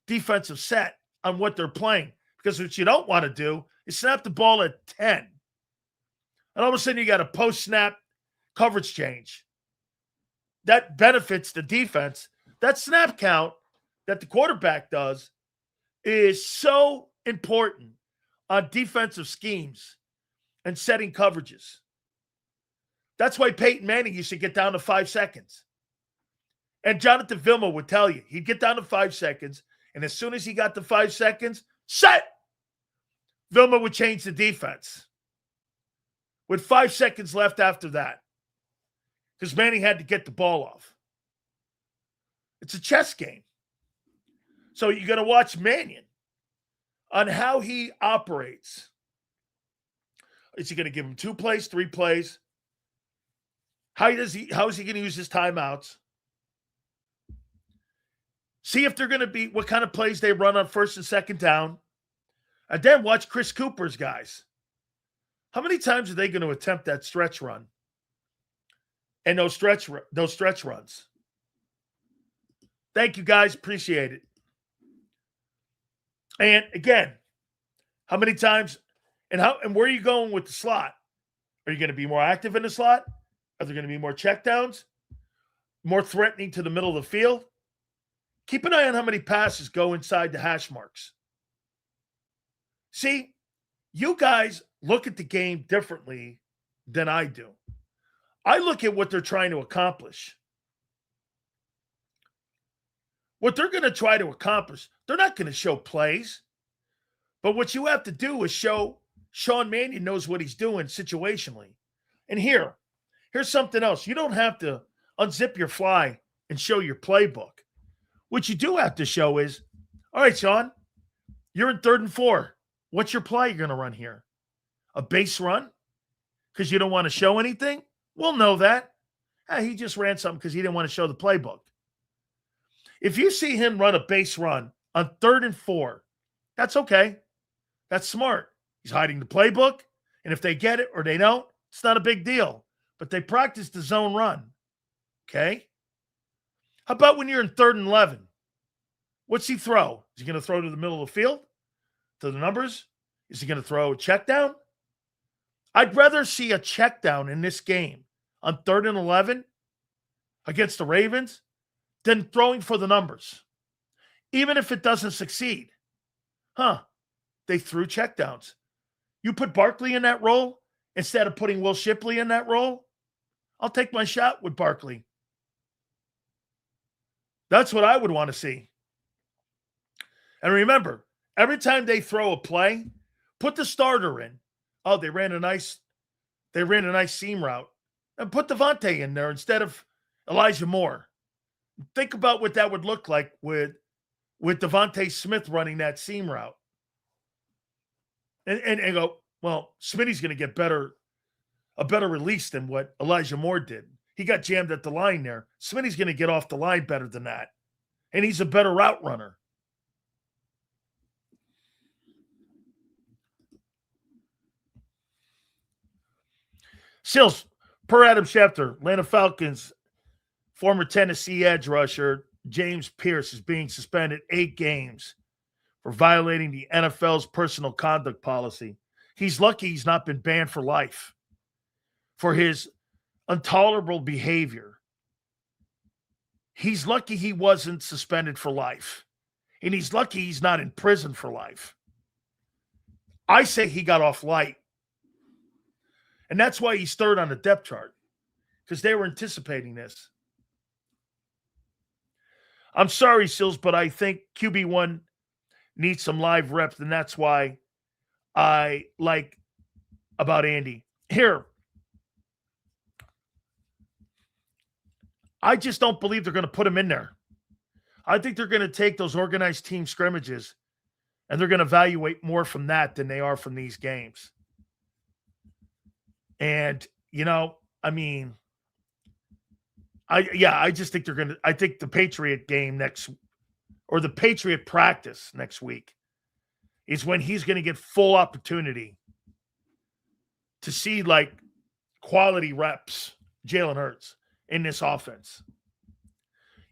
defensive set on what they're playing. Because what you don't want to do is snap the ball at 10. And all of a sudden you got a post-snap coverage change. That benefits the defense. That snap count that the quarterback does is so important on defensive schemes and setting coverages. That's why Peyton Manning used to get down to 5 seconds. And Jonathan Vilma would tell you, he'd get down to 5 seconds, and as soon as he got to 5 seconds, set! Vilma would change the defense with 5 seconds left after that because Manning had to get the ball off. It's a chess game. So you're going to watch Mannion on how he operates. Is he going to give him 2 plays, 3 plays? How is he going to use his timeouts? See if they're going to be what kind of plays they run on first and second down. And then watch Chris Cooper's guys. How many times are they going to attempt that stretch run? And those stretch runs. Thank you, guys. Appreciate it. And again, how many times and where are you going with the slot? Are you going to be more active in the slot? Are there going to be more checkdowns? More threatening to the middle of the field? Keep an eye on how many passes go inside the hash marks. See, you guys look at the game differently than I do. I look at what they're trying to accomplish. What they're going to try to accomplish, they're not going to show plays. But what you have to do is show Sean Mannion knows what he's doing situationally. And here's something else. You don't have to unzip your fly and show your playbook. What you do have to show is, all right, Sean, you're in 3rd and 4. What's your play you're going to run here? A base run? Because you don't want to show anything? We'll know that. He just ran something because he didn't want to show the playbook. If you see him run a base run on 3rd and 4, that's okay. That's smart. He's hiding the playbook, and if they get it or they don't, it's not a big deal. But they practice the zone run, okay? How about when you're in 3rd and 11? What's he throw? Is he going to throw to the middle of the field? To the numbers? Is he going to throw a check down? I'd rather see a check down in this game on 3rd and 11 against the Ravens than throwing for the numbers. Even if it doesn't succeed. They threw checkdowns. You put Barkley in that role instead of putting Will Shipley in that role? I'll take my shot with Barkley. That's what I would want to see. And remember, every time they throw a play, put the starter in. Oh, they ran a nice seam route. And put Devontae in there instead of Elijah Moore. Think about what that would look like with Devontae Smith running that seam route. And go, well, Smitty's going to get a better release than what Elijah Moore did. He got jammed at the line there. Smitty's going to get off the line better than that. And he's a better route runner. Sills, per Adam Schefter, Atlanta Falcons former Tennessee edge rusher James Pierce is being suspended 8 games for violating the NFL's personal conduct policy. He's lucky he's not been banned for life for his intolerable behavior. He's lucky he wasn't suspended for life. And he's lucky he's not in prison for life. I say he got off light. And that's why he's third on the depth chart, because they were anticipating this. I'm sorry, Sills, but I think QB1 needs some live reps, and that's why I like about Andy. Here, I just don't believe they're going to put him in there. I think they're going to take those organized team scrimmages, and they're going to evaluate more from that than they are from these games. And, I mean, I just think they're going to – I think the Patriot game or the Patriot practice next week is when he's going to get full opportunity to see, quality reps, Jalen Hurts, in this offense.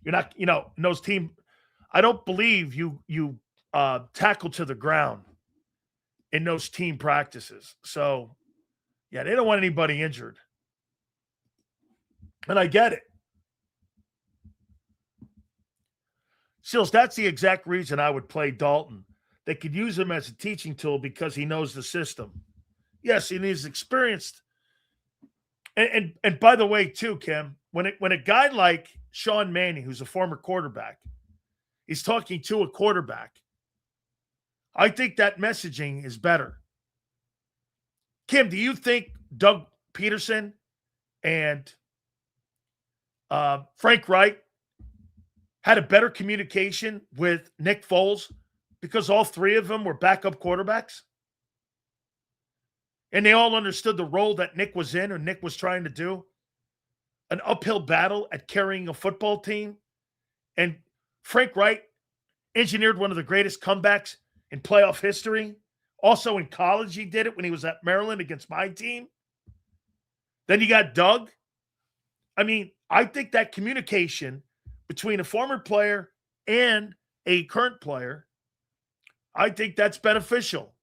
You're not – in those team – I don't believe you tackle to the ground in those team practices. So, yeah, they don't want anybody injured. And I get it. Sills, that's the exact reason I would play Dalton. They could use him as a teaching tool because he knows the system. Yes, and he's experienced. And by the way, too, Kim, when a guy like Sean Mannion, who's a former quarterback, is talking to a quarterback, I think that messaging is better. Kim, do you think Doug Peterson and Frank Wright had a better communication with Nick Foles because all three of them were backup quarterbacks? And they all understood the role that Nick was in or Nick was trying to do? An uphill battle at carrying a football team? And Frank Wright engineered one of the greatest comebacks in playoff history. Also in college, he did it when he was at Maryland against my team. Then you got Doug. I mean, I think that communication between a former player and a current player, I think that's beneficial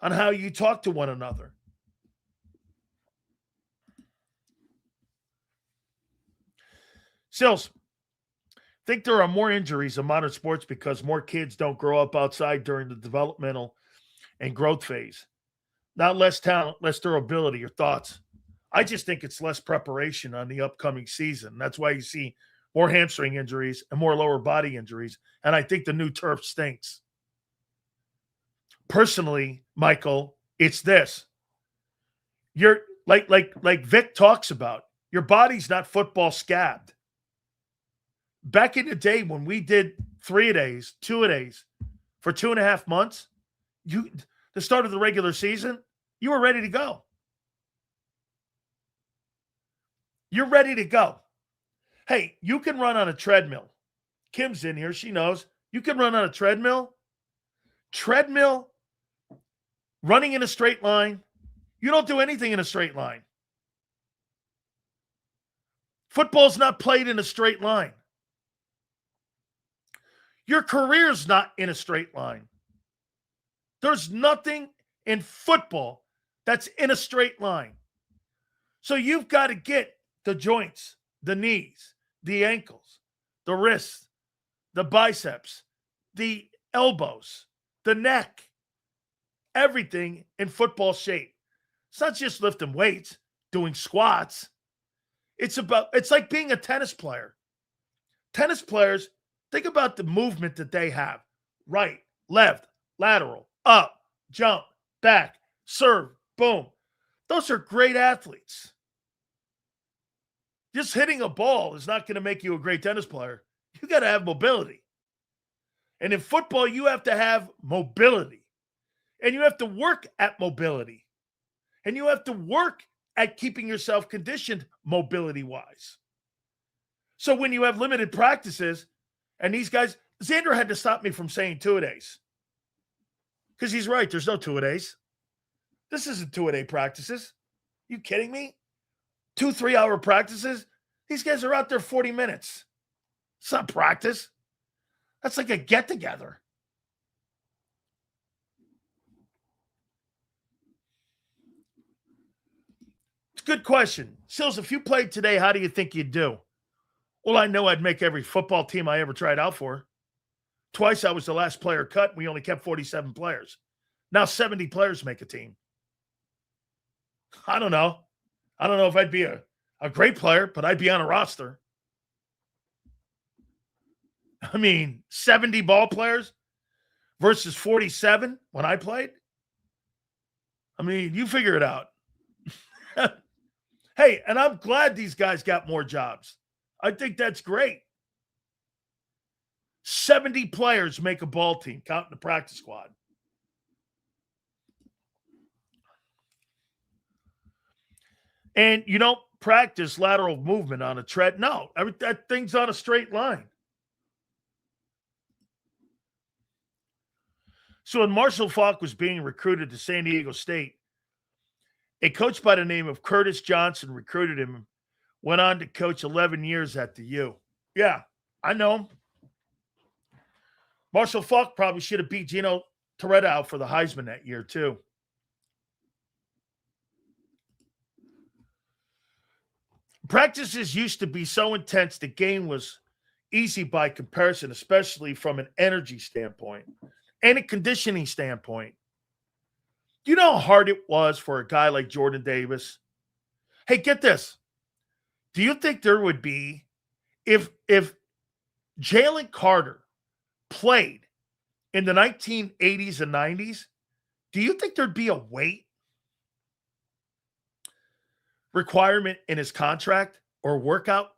on how you talk to one another. Sills, think there are more injuries in modern sports because more kids don't grow up outside during the developmental and growth phase. Not less talent, less durability. Your thoughts? I just think it's less preparation on the upcoming season. That's why you see more hamstring injuries and more lower body injuries. And I think the new turf stinks. Personally, Michael, it's this. You're like Vic talks about, your body's not football scabbed. Back in the day when we did 3-a-days, 2-a-days for 2.5 months, the start of the regular season, you were ready to go. You're ready to go. Hey, you can run on a treadmill. Kim's in here. She knows. You can run on a treadmill. Treadmill, running in a straight line. You don't do anything in a straight line. Football's not played in a straight line. Your career's not in a straight line. There's nothing in football that's in a straight line. So you've got to get the joints, the knees, the ankles, the wrists, the biceps, the elbows, the neck, everything in football shape. It's not just lifting weights, doing squats. It's like being a tennis player. Tennis players, think about the movement that they have. Right, left, lateral, up, jump, back, serve, boom. Those are great athletes. Just hitting a ball is not going to make you a great tennis player. You got to have mobility. And in football, you have to have mobility. And you have to work at mobility. And you have to work at keeping yourself conditioned mobility-wise. So when you have limited practices, and these guys, Zander had to stop me from saying two-a-days. Because he's right, there's no two-a-days. This isn't two-a-day practices. You kidding me? 2 3-hour practices? These guys are out there 40 minutes. It's not practice. That's like a get-together. It's a good question. Sills, if you played today, how do you think you'd do? Well, I know I'd make every football team I ever tried out for. Twice I was the last player cut, and we only kept 47 players. Now 70 players make a team. I don't know. I don't know if I'd be a great player, but I'd be on a roster. I mean, 70 ball players versus 47 when I played. I mean, you figure it out. Hey, and I'm glad these guys got more jobs. I think that's great. 70 players make a ball team, counting the practice squad. And you don't practice lateral movement on a tread. No, that thing's on a straight line. So when Marshall Faulk was being recruited to San Diego State, a coach by the name of Curtis Johnson recruited him, went on to coach 11 years at the U. Yeah, I know him. Marshall Faulk probably should have beat Gino Toretta out for the Heisman that year, too. Practices used to be so intense, the game was easy by comparison, especially from an energy standpoint and a conditioning standpoint. Do you know how hard it was for a guy like Jordan Davis? Hey, get this. Do you think there would be, if Jalen Carter played in the 1980s and 90s, do you think there'd be a weight requirement in his contract or workout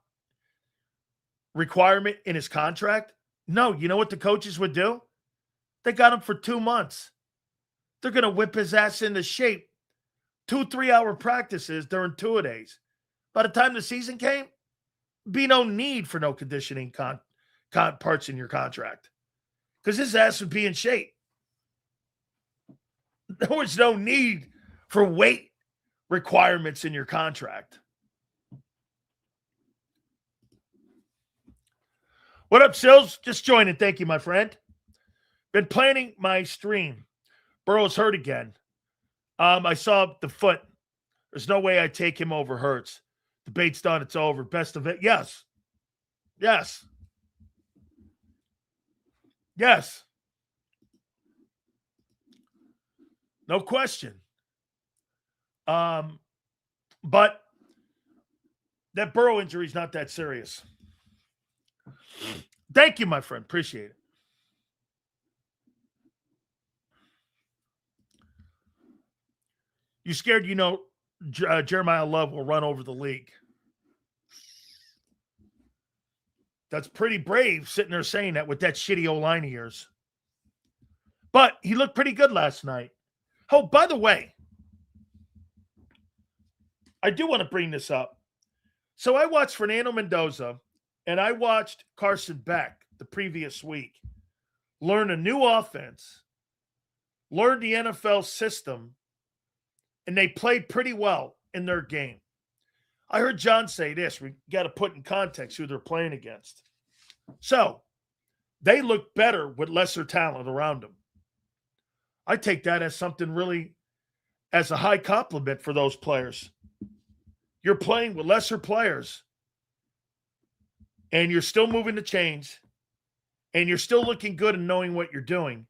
requirement in his contract? No. You know what the coaches would do? They got him for 2 months. They're going to whip his ass into shape. 2 3-hour practices during two-a-days. By the time the season came, be no need for no conditioning parts in your contract. Because his ass would be in shape. There was no need for weight requirements in your contract. What up, Sills? Just joining. Thank you, my friend. Been planning my stream. Burrow's hurt again. I saw the foot. There's no way I take him over Hurts. Debate's done. It's over. Best of it. Yes. Yes. Yes. No question. But that Burrow injury is not that serious. Thank you, my friend. Appreciate it. You scared, Jeremiah Love will run over the league. That's pretty brave sitting there saying that with that shitty O-line of yours. But he looked pretty good last night. Oh, by the way, I do want to bring this up. So I watched Fernando Mendoza and I watched Carson Beck the previous week learn a new offense, learn the NFL system, and they played pretty well in their game. I heard John say this. We got to put in context who they're playing against. So they look better with lesser talent around them. I take that as something really, as a high compliment for those players. You're playing with lesser players, and you're still moving the chains, and you're still looking good and knowing what you're doing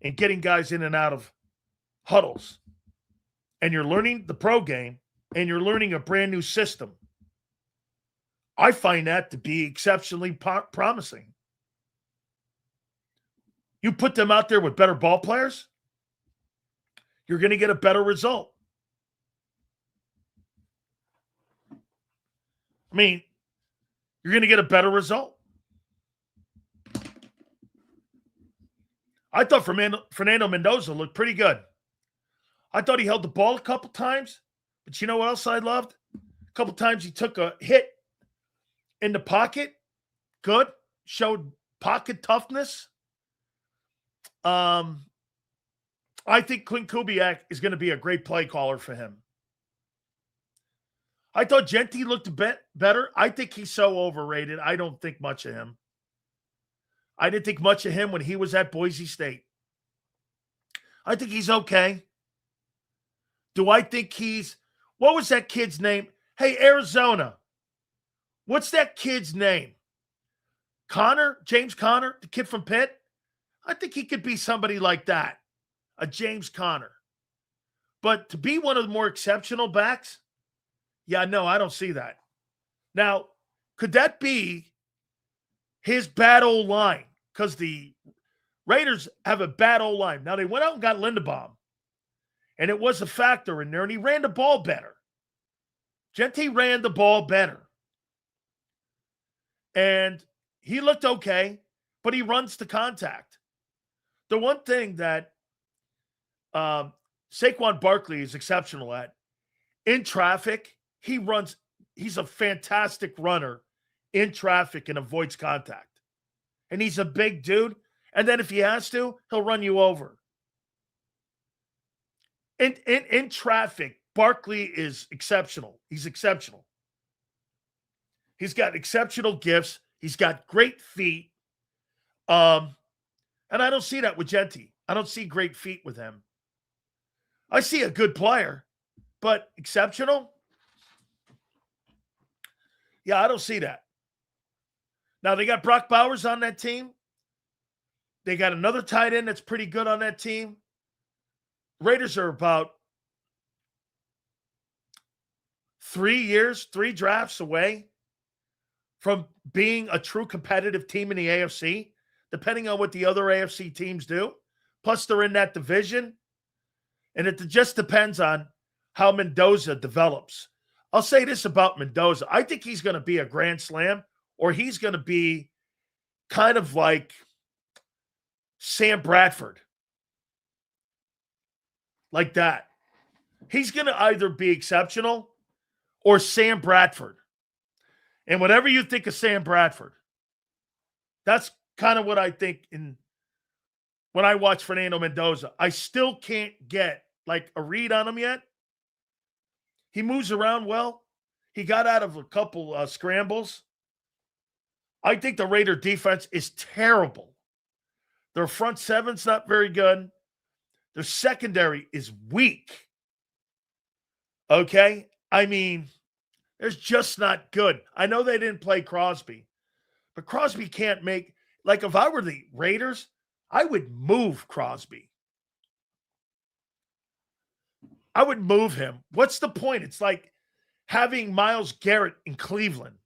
and getting guys in and out of huddles. And you're learning the pro game, and you're learning a brand new system. I find that to be exceptionally promising. You put them out there with better ball players, you're going to get a better result. I mean, you're going to get a better result. I thought Fernando Mendoza looked pretty good. I thought he held the ball a couple times, but you know what else I loved? A couple times he took a hit in the pocket. Good. Showed pocket toughness. I think Clint Kubiak is going to be a great play caller for him. I thought Genty looked a bit better. I think he's so overrated. I don't think much of him. I didn't think much of him when he was at Boise State. I think he's okay. Do I think what was that kid's name? Hey, Arizona. What's that kid's name? Connor? James Conner? The kid from Pitt? I think he could be somebody like that. A James Conner. But to be one of the more exceptional backs, yeah, no, I don't see that. Now, could that be his bad old line? Because the Raiders have a bad old line. Now, they went out and got Linderbaum, and it was a factor in there, and he ran the ball better. Genty ran the ball better. And he looked okay, but he runs to contact. The one thing that Saquon Barkley is exceptional at, in traffic, he's a fantastic runner in traffic and avoids contact. And he's a big dude. And then if he has to, he'll run you over. In traffic, Barkley is exceptional. He's exceptional. He's got exceptional gifts. He's got great feet. And I don't see that with Genty. I don't see great feet with him. I see a good player, but exceptional? Yeah, I don't see that. Now, they got Brock Bowers on that team. They got another tight end that's pretty good on that team. Raiders are about 3 drafts away from being a true competitive team in the AFC, depending on what the other AFC teams do. Plus, they're in that division. And it just depends on how Mendoza develops. I'll say this about Mendoza. I think he's going to be a grand slam, or he's going to be kind of like Sam Bradford. Like that. He's going to either be exceptional or Sam Bradford. And whatever you think of Sam Bradford, that's kind of what I think when I watch Fernando Mendoza. I still can't get like a read on him yet. He moves around well. He got out of a couple scrambles. I think the Raider defense is terrible. Their front seven's not very good. Their secondary is weak. Okay? I mean, they're just not good. I know they didn't play Crosby, but Crosby can't make, like if I were the Raiders, I would move Crosby. I would move him. What's the point? It's like having Myles Garrett in Cleveland.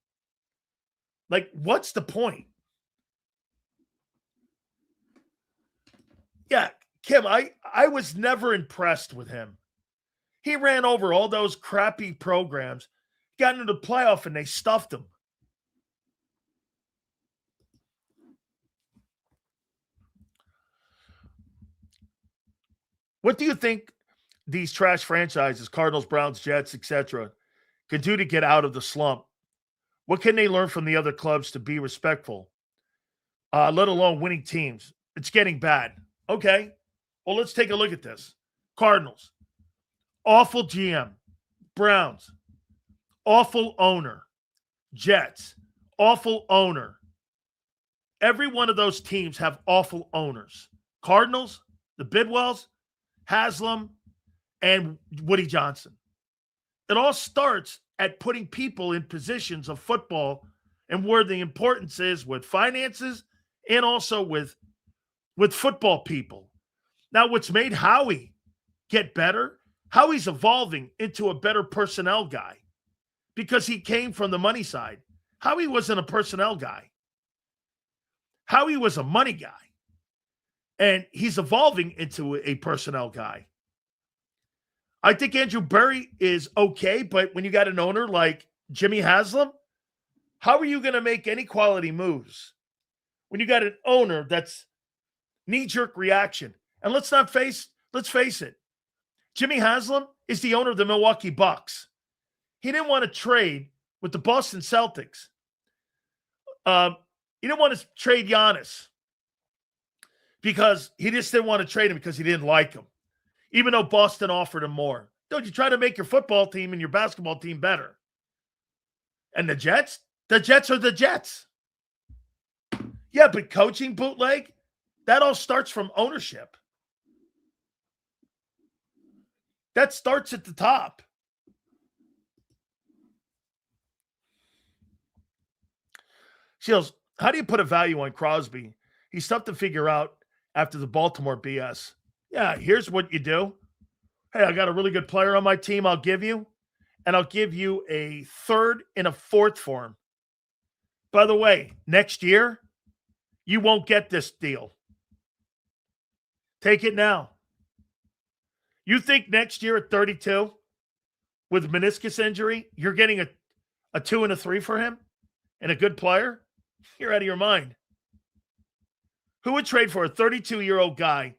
Like, what's the point? Yeah, Kim, I was never impressed with him. He ran over all those crappy programs, got into the playoff, and they stuffed him. What do you think these trash franchises, Cardinals, Browns, Jets, etc., can do to get out of the slump? What can they learn from the other clubs to be respectful, let alone winning teams? It's getting bad. Okay, well, let's take a look at this. Cardinals, awful GM. Browns, awful owner. Jets, awful owner. Every one of those teams have awful owners. Cardinals, the Bidwells, Haslam, and Woody Johnson. It all starts at putting people in positions of football and where the importance is with finances and also with football people. Now, what's made Howie get better, Howie's evolving into a better personnel guy because he came from the money side. Howie wasn't a personnel guy. Howie was a money guy. And he's evolving into a personnel guy. I think Andrew Berry is okay, but when you got an owner like Jimmy Haslam, How are you going to make any quality moves when you got an owner that's knee-jerk reaction? And let's face it. Jimmy Haslam is the owner of the Milwaukee Bucks. He didn't want to trade with the Boston Celtics. He didn't want to trade Giannis because he just didn't want to trade him because he didn't like him, even though Boston offered him more. Don't you try to make your football team and your basketball team better? And the Jets are the Jets. Yeah, but coaching bootleg, that all starts from ownership. That starts at the top. Shields, how do you put a value on Crosby? He's tough to figure out after the Baltimore BS. Yeah, here's what you do. Hey, I got a really good player on my team I'll give you, and I'll give you a third and a fourth for him. By the way, next year, you won't get this deal. Take it now. You think next year at 32, with meniscus injury, you're getting a 2 and a 3 for him and a good player? You're out of your mind. Who would trade for a 32-year-old guy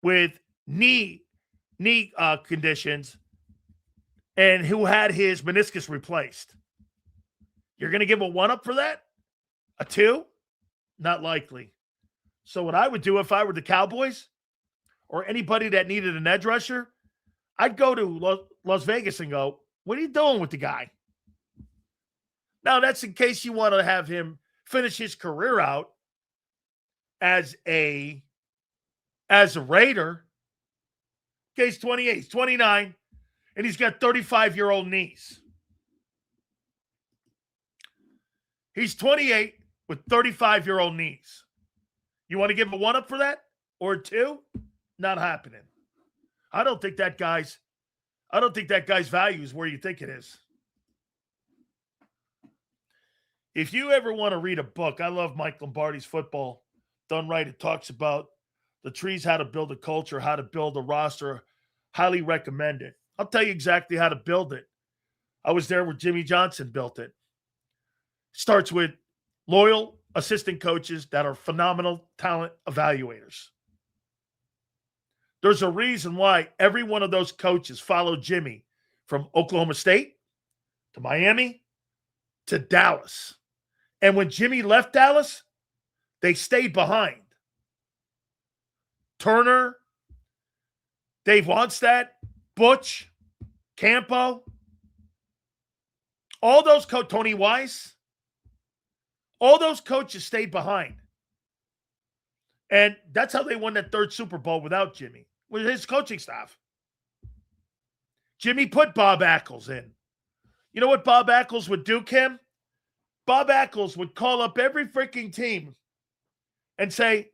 with knee conditions and who had his meniscus replaced? You're going to give a 1-up for that? A 2? Not likely. So what I would do if I were the Cowboys or anybody that needed an edge rusher, I'd go to Las Vegas and go, what are you doing with the guy? Now, that's in case you want to have him finish his career out as a Raider. Okay, he's 28, he's 29, and he's got 35-year-old knees. He's 28 with 35-year-old knees. You want to give a 1-up for that? Or a 2? Not happening. I don't think that guy's value is where you think it is. If you ever want to read a book, I love Mike Lombardi's Football Done Right. It talks about the trees, how to build a culture, how to build a roster. Highly recommend it. I'll tell you exactly how to build it. I was there where Jimmy Johnson built it. Starts with loyal assistant coaches that are phenomenal talent evaluators. There's a reason why every one of those coaches followed Jimmy from Oklahoma State to Miami to Dallas. And when Jimmy left Dallas, they stayed behind. Turner, Dave Wannstedt, Butch, Campo, all those Tony Weiss, all those coaches stayed behind. And that's how they won that third Super Bowl without Jimmy, with his coaching staff. Jimmy put Bob Ackles in. You know what Bob Ackles would do, Kim? Bob Ackles would call up every freaking team and say,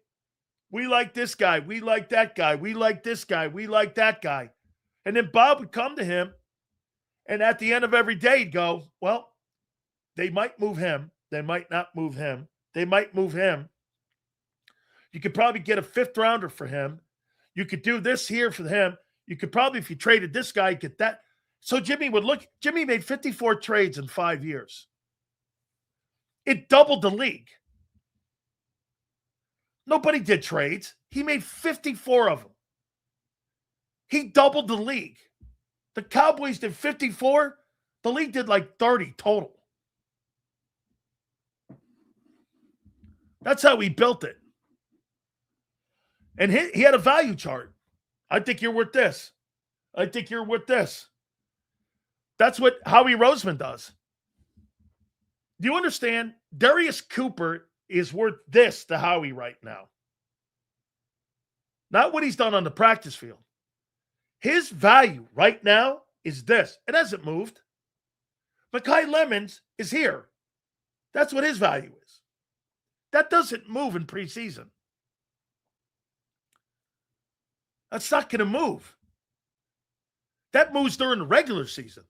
we like this guy, we like that guy, we like this guy, we like that guy. And then Bob would come to him, and at the end of every day, he'd go, well, they might move him. They might not move him. They might move him. You could probably get a 5th rounder for him. You could do this here for him. You could probably, if you traded this guy, get that. So Jimmy made 54 trades in 5 years. It doubled the league. Nobody did trades. He made 54 of them. He doubled the league. The Cowboys did 54. The league did like 30 total. That's how he built it. And he had a value chart. I think you're worth this. I think you're worth this. That's what Howie Roseman does. Do you understand? Darius Cooper is worth this to Howie right now. Not what he's done on the practice field. His value right now is this. It hasn't moved. Mekhi Lemons is here. That's what his value is. That doesn't move in preseason. That's not going to move. That moves during the regular season.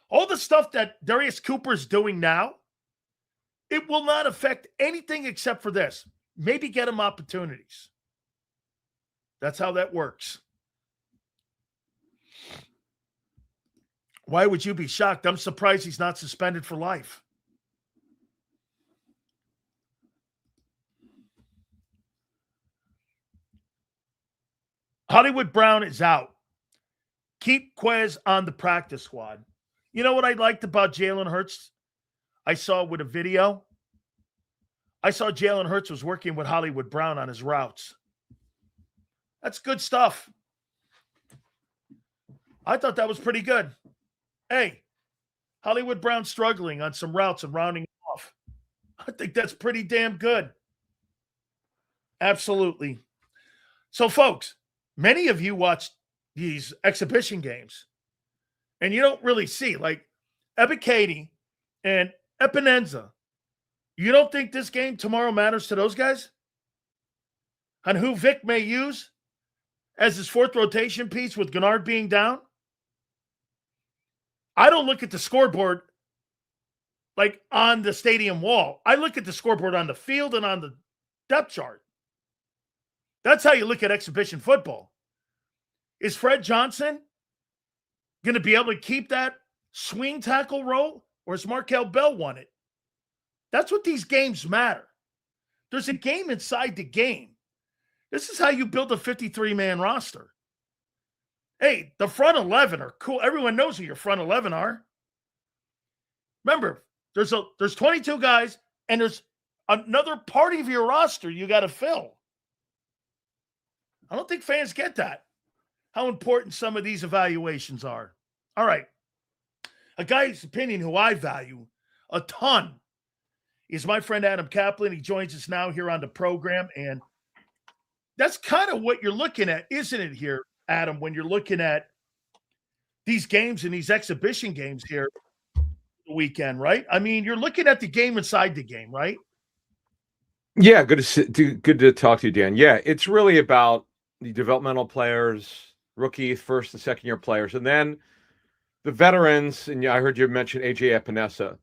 All the stuff that Darius Cooper is doing now, it will not affect anything except for this. Maybe get him opportunities. That's how that works. Why would you be shocked? I'm surprised he's not suspended for life. Hollywood Brown is out. Keep Quez on the practice squad. You know what I liked about Jalen Hurts? I saw with a video. I saw Jalen Hurts was working with Hollywood Brown on his routes. That's good stuff. I thought that was pretty good. Hey, Hollywood Brown struggling on some routes and rounding off. I think that's pretty damn good. Absolutely. So, folks, many of you watch these exhibition games, and you don't really see, like, Ebiketie and Epinenza. You don't think this game tomorrow matters to those guys? On who Vic may use as his fourth rotation piece with Gennard being down? I don't look at the scoreboard like on the stadium wall. I look at the scoreboard on the field and on the depth chart. That's how you look at exhibition football. Is Fred Johnson going to be able to keep that swing tackle role, or is Markel Bell won it? That's what these games matter. There's a game inside the game. This is how you build a 53-man roster. Hey, the front 11 are cool. Everyone knows who your front 11 are. Remember, there's 22 guys, and there's another part of your roster you got to fill. I don't think fans get that, how important some of these evaluations are. All right. A guy's opinion who I value a ton is my friend Adam Caplan. He joins us now here on the program, and that's kind of what you're looking at, isn't it, here, Adam, when you're looking at these games and these exhibition games here the weekend, right? I mean, you're looking at the game inside the game, right? Yeah, good to talk to you, Dan. Yeah, it's really about the developmental players, rookie, first and second year players, and then the veterans. And I heard you mention AJ Epinesa,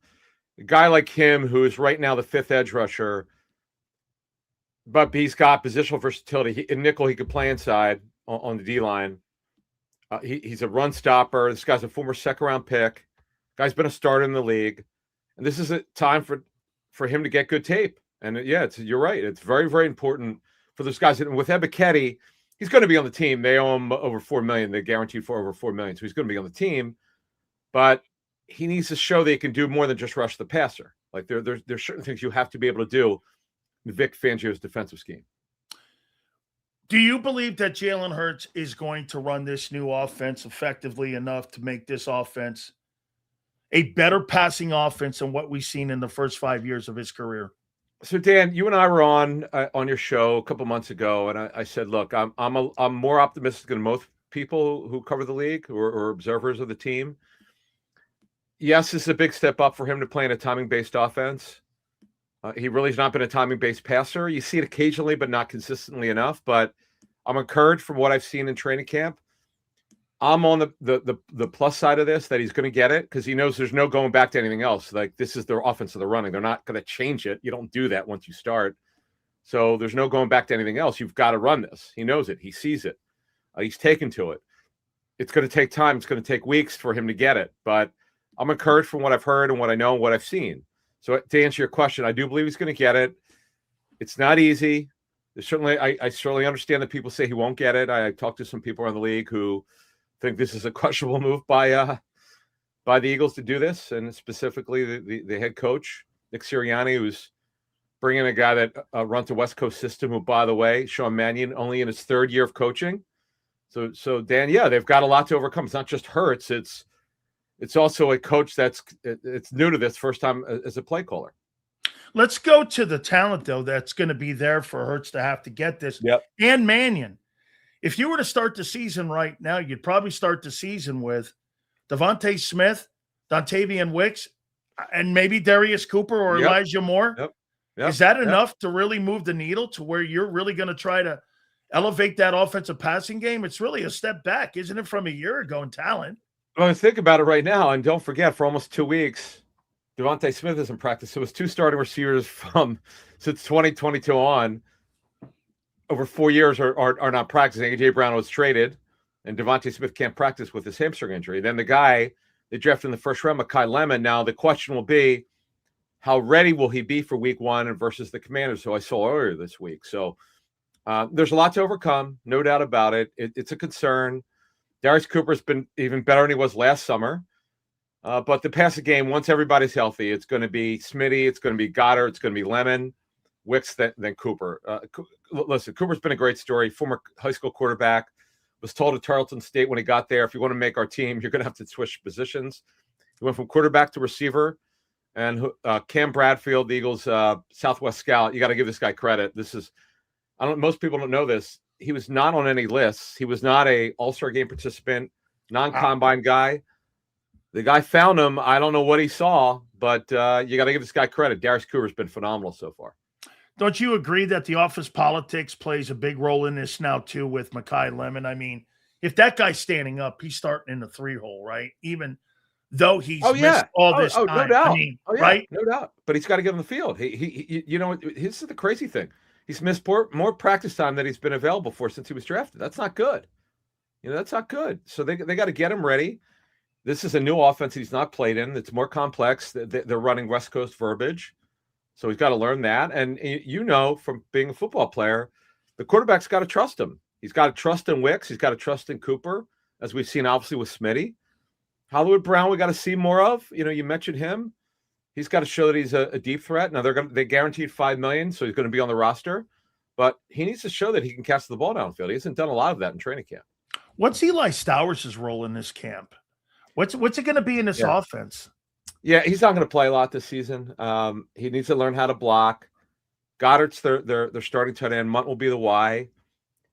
a guy like him who is right now the fifth edge rusher, but he's got positional versatility. In nickel, he could play inside on the D line. He's a run stopper. This guy's a former second-round pick. Guy's been a starter in the league, and this is a time for him to get good tape. And yeah, you're right. It's very, very important for those guys. And with Ebiketie, he's going to be on the team. They owe him over $4 million. They guaranteed for over $4 million, so he's going to be on the team. But he needs to show that he can do more than just rush the passer. Like there's certain things you have to be able to do in Vic Fangio's defensive scheme. Do you believe that Jalen Hurts is going to run this new offense effectively enough to make this offense a better passing offense than what we've seen in the first 5 years of his career? So Dan, you and I were on your show a couple months ago, and I said, look, I'm more optimistic than most people who cover the league or observers of the team. Yes, this is a big step up for him to play in a timing-based offense. He really has not been a timing-based passer. You see it occasionally, but not consistently enough. But I'm encouraged from what I've seen in training camp. I'm on the plus side of this, that he's going to get it, because he knows there's no going back to anything else. Like, this is their offense that they're running. They're not going to change it. You don't do that once you start. So there's no going back to anything else. You've got to run this. He knows it. He sees it. He's taken to it. It's going to take time. It's going to take weeks for him to get it. But I'm encouraged from what I've heard and what I know and what I've seen. So to answer your question, I do believe he's going to get it. It's not easy. There's certainly, I certainly understand that people say he won't get it. I talked to some people around the league who think this is a questionable move by the Eagles to do this, and specifically the head coach, Nick Sirianni, who's bringing a guy that runs a West Coast system, who, by the way, Sean Mannion, only in his third year of coaching. So Dan, yeah, they've got a lot to overcome. It's not just Hurts. It's also a coach it's new to this, first time as a play caller. Let's go to the talent, though, that's going to be there for Hurts to have to get this. Yep. And Mannion. If you were to start the season right now, you'd probably start the season with Devontae Smith, Dontavian Wicks, and maybe Darius Cooper or Elijah Moore. Yep. Is that enough to really move the needle to where you're really going to try to elevate that offensive passing game? It's really a step back, isn't it, from a year ago in talent? Well, think about it right now, and don't forget, for almost 2 weeks, Devontae Smith is in practice. So it was two starting receivers since 2022 on. Over 4 years are not practicing. A.J. Brown was traded, and Devontae Smith can't practice with his hamstring injury. Then the guy They drafted in the first round Makai Lemon. Now the question will be, how ready will he be for week 1 versus the Commanders, who I saw earlier this week? So there's a lot to overcome, no doubt about it. It's a concern. Darius Cooper's been even better than he was last summer. But the passing game, once everybody's healthy, it's going to be Smitty, it's going to be Goddard, it's going to be Lemon, Wicks, then Cooper. Listen, Cooper's been a great story. Former high school quarterback, was told at Tarleton State when he got there, if you want to make our team, you're going to have to switch positions. He went from quarterback to receiver. And Cam Bradfield, the Eagles' Southwest scout, you got to give this guy credit. Most people don't know this. He was not on any lists. He was not a All-Star game participant, non-combine guy. The guy found him. I don't know what he saw, but you got to give this guy credit. Darius Cooper's been phenomenal so far. Don't you agree that the office politics plays a big role in this now, too, with Makai Lemon? I mean, if that guy's standing up, he's starting in the 3-hole, right? Even though he's missed all this time. No doubt. I mean, right? No doubt. But he's got to get on the field. He this is the crazy thing. He's missed more practice time than he's been available for since he was drafted. That's not good. That's not good. So they got to get him ready. This is a new offense he's not played in. It's more complex. They're running West Coast verbiage. So he's got to learn that. And from being a football player, the quarterback's got to trust him. He's got to trust in Wicks. He's got to trust in Cooper, as we've seen obviously with Smitty. Hollywood Brown, we got to see more of. You mentioned him. He's got to show that he's a deep threat. Now they guaranteed $5 million, so he's going to be on the roster. But he needs to show that he can catch the ball downfield. He hasn't done a lot of that in training camp. What's Eli Stowers' role in this camp? What's it going to be in this offense? Yeah, he's not going to play a lot this season. He needs to learn how to block. Goddard's their starting tight end. Munt will be the Y.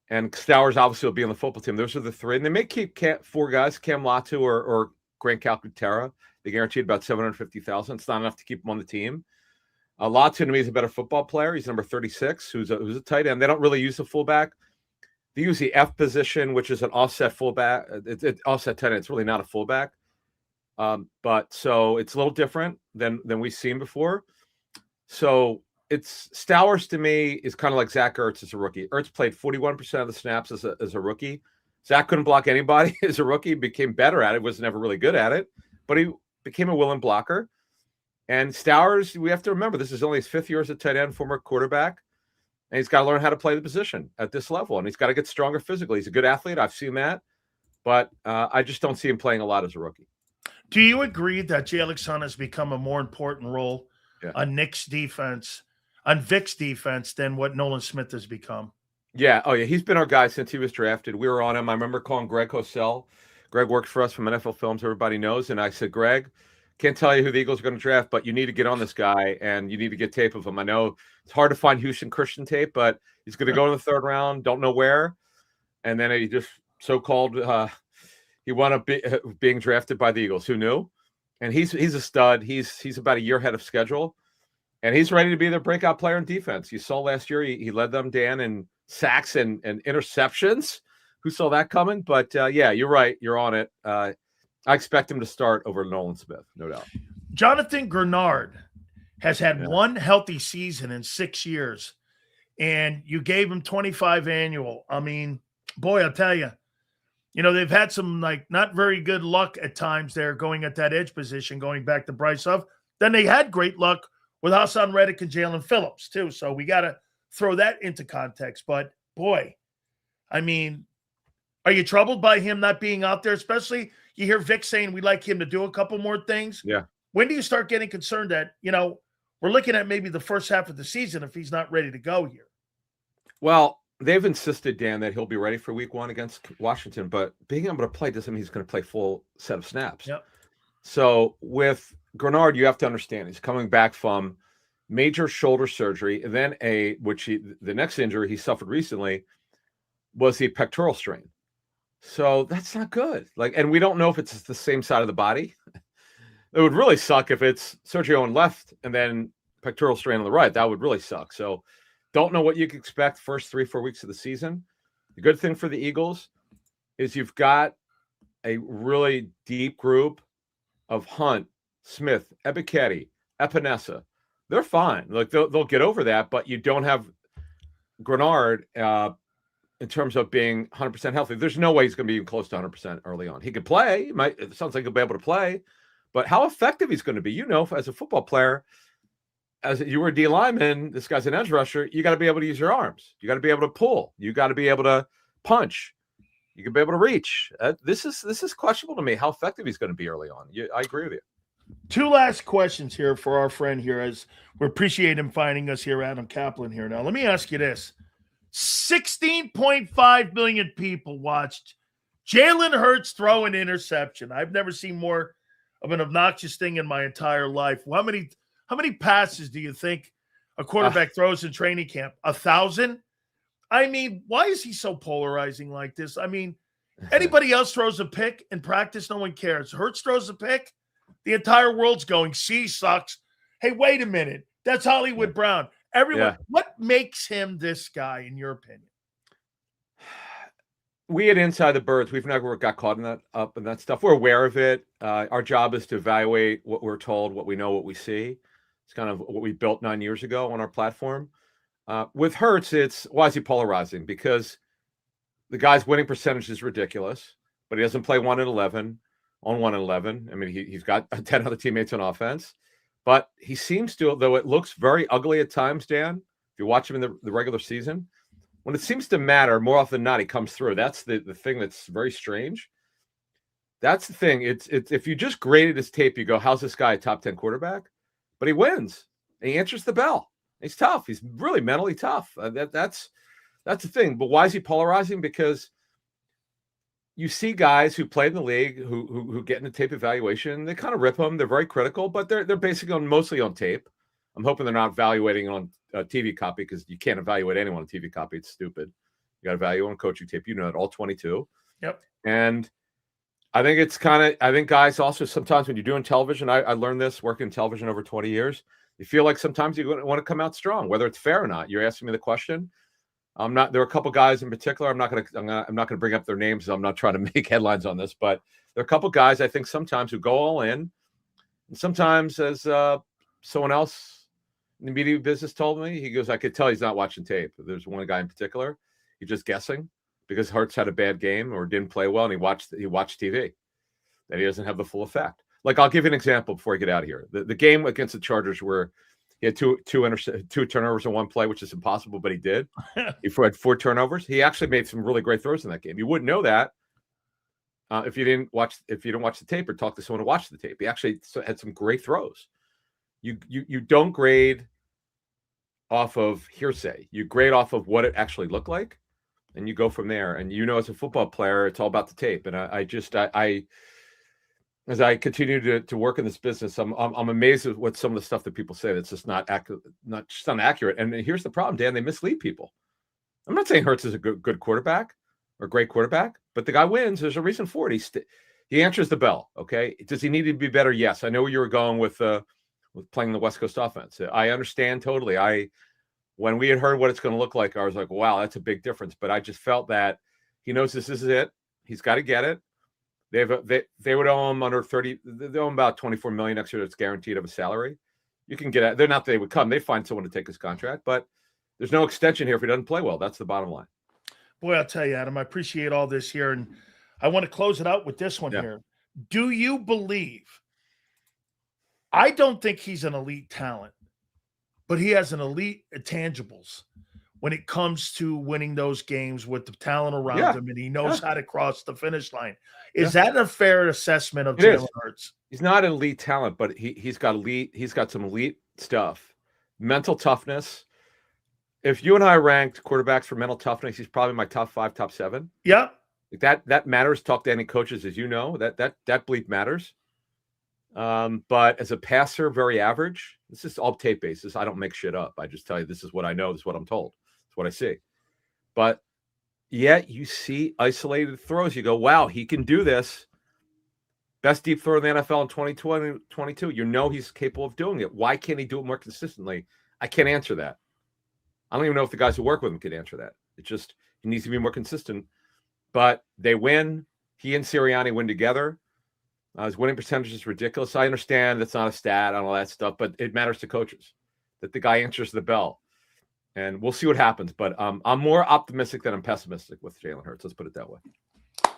And Stowers obviously will be on the football team. Those are the 3. And they may keep 4 guys, Cam Latu or Grant Calcaterra. They guaranteed about $750,000. It's not enough to keep him on the team. Latu to me is a better football player. He's number 36, who's a tight end. They don't really use the fullback. They use the F position, which is an offset fullback. It's offset tight end. It's really not a fullback. But so it's a little different than we've seen before. So it's Stowers to me is kind of like Zach Ertz as a rookie. Ertz played 41% of the snaps as a rookie. Zach couldn't block anybody as a rookie, became better at it, was never really good at it, but he became a willing blocker. And Stowers, we have to remember, this is only his 5th year as a tight end, former quarterback, and he's got to learn how to play the position at this level, and he's got to get stronger physically. He's a good athlete. I've seen that, but I just don't see him playing a lot as a rookie. Do you agree that Jalyx has become a more important role on Vic's defense than what Nolan Smith has become? Yeah. Oh, yeah. He's been our guy since he was drafted. We were on him. I remember calling Greg Hosell. Greg worked for us from NFL Films. Everybody knows. And I said, Greg, can't tell you who the Eagles are going to draft, but you need to get on this guy and you need to get tape of him. I know it's hard to find Houston Christian tape, but he's going to go in the 3rd round. Don't know where. And then he just so-called he wound up being drafted by the Eagles. Who knew? And he's a stud. He's about a year ahead of schedule. And he's ready to be their breakout player in defense. You saw last year he led them, Dan, in sacks and interceptions. Who saw that coming? But, yeah, you're right. You're on it. I expect him to start over Nolan Smith, no doubt. Jonathan Grenard has had one healthy season in 6 years, and you gave him 25 annual. I mean, boy, I'll tell you, they've had some not very good luck at times there going at that edge position, going back to Bryce Huff. Then they had great luck with Hassan Reddick and Jalen Phillips too. So we got to throw that into context. But boy, I mean, are you troubled by him not being out there? Especially you hear Vic saying we'd like him to do a couple more things. Yeah. When do you start getting concerned that, we're looking at maybe the first half of the season if he's not ready to go here? Well, they've insisted, Dan, that he'll be ready for week 1 against Washington, but being able to play doesn't mean he's going to play full set of snaps. Yep. So with Grenard, you have to understand he's coming back from major shoulder surgery, and then the next injury he suffered recently was the pectoral strain. So that's not good. And we don't know if it's the same side of the body. It would really suck if it's surgery on left and then pectoral strain on the right. That would really suck. So don't know what you can expect first 3-4 weeks of the season. The good thing for the Eagles is you've got a really deep group of Hunt, Smith, Ebiketie, Epinesa. They're fine. They'll get over that, but you don't have Grenard in terms of being 100% healthy. There's no way he's going to be even close to 100% early on. He could play. It sounds like he'll be able to play. But how effective he's going to be, as a football player, as you were a D lineman, this guy's an edge rusher, you got to be able to use your arms. You got to be able to pull. You got to be able to punch. You can be able to reach. This is questionable to me how effective he's going to be early on. I agree with you. Two last questions here for our friend here, as we appreciate him finding us here, Adam Caplan here. Now, let me ask you this. 16.5 million people watched Jalen Hurts throw an interception. I've never seen more of an obnoxious thing in my entire life. How many passes do you think a quarterback throws in training camp? 1,000? I mean, why is he so polarizing like this? I mean, anybody else throws a pick in practice, no one cares. Hurts throws a pick, the entire world's going, "C sucks." Hey, wait a minute. That's Hollywood Brown. Everyone, what makes him this guy, in your opinion? We at Inside the Birds, we've never got caught in that stuff. We're aware of it. Our job is to evaluate what we're told, what we know, what we see. It's kind of what we built 9 years ago on our platform. With Hurts, it's why is he polarizing? Because the guy's winning percentage is ridiculous, but he doesn't play 1 in 11 on 1 in 11. I mean, he's got 10 other teammates on offense, but he seems to, though it looks very ugly at times, Dan, if you watch him in the regular season, when it seems to matter, more often than not, he comes through. That's the thing that's very strange. That's the thing. It's if you just graded his tape, you go, how's this guy a top 10 quarterback? But he wins, and he answers the bell. He's tough. He's really mentally tough. That's the thing. But why is he polarizing? Because you see guys who play in the league who get in the tape evaluation. They kind of rip them. They're very critical, but they're basically mostly on tape. I'm hoping they're not evaluating on TV copy, because you can't evaluate anyone on TV copy. It's stupid. You got to evaluate on coaching tape. You know it, all 22. Yep. And I think I think guys also sometimes when you're doing television, I learned this working in television over 20 years. You feel like sometimes you want to come out strong, whether it's fair or not. You're asking me the question. I'm not. There are a couple guys in particular. I'm not going to bring up their names. I'm not trying to make headlines on this, but there are a couple guys I think sometimes who go all in, and sometimes, as someone else in the media business told me, he goes, I could tell he's not watching tape. There's one guy in particular, he's just guessing because Hurts had a bad game or didn't play well, and he watched TV. That he doesn't have the full effect. Like, I'll give you an example before I get out of here. The game against the Chargers where he had two turnovers in one play, which is impossible, but he did. He had 4 turnovers. He actually made some really great throws in that game. You wouldn't know that if you didn't watch the tape or talk to someone who watched the tape. He actually had some great throws. You don't grade off of hearsay. You grade off of what it actually looked like, and you go from there. And as a football player, it's all about the tape. And I as I continue to work in this business, I'm amazed at what some of the stuff that people say that's just not accurate. And here's the problem, Dan: they mislead people. I'm not saying Hurts is a good quarterback or great quarterback, but the guy wins. There's a reason for it. He answers the bell. Okay, does he need to be better? Yes, I know where you were going with playing the West Coast offense. I understand totally. When we had heard what it's going to look like, I was like, wow, that's a big difference. But I just felt that he knows this is it. He's got to get it. They would owe him under 30. They owe him about $24 million next year. That's guaranteed of a salary. You can get it. They're not. They would come. They find someone to take his contract, but there's no extension here if he doesn't play well. That's the bottom line. Boy, I'll tell you, Adam, I appreciate all this here, and I want to close it out with this one here. Do you believe? I don't think he's an elite talent, but he has an elite intangibles when it comes to winning those games with the talent around him, and he knows how to cross the finish line. Is that a fair assessment of Jalen Hurts? He's not an elite talent, but he's got some elite stuff. Mental toughness. If you and I ranked quarterbacks for mental toughness, he's probably my top 5, top 7. Yeah. That matters. Talk to any coaches, as you know. That bleep matters. But as a passer, very average. This is all tape basis. I don't make shit up. I just tell you this is what I know. This is what I'm told. It's what I see. But yet you see isolated throws. You go, wow, he can do this. Best deep throw in the NFL in 2022. You know he's capable of doing it. Why can't he do it more consistently? I can't answer that. I don't even know if the guys who work with him could answer that. It's just he needs to be more consistent. But they win. He and Sirianni win together. His winning percentage is ridiculous. I understand that's not a stat and all that stuff, but it matters to coaches that the guy answers the bell. and we'll see what happens. But I'm more optimistic than I'm pessimistic with Jalen Hurts. Let's put it that way.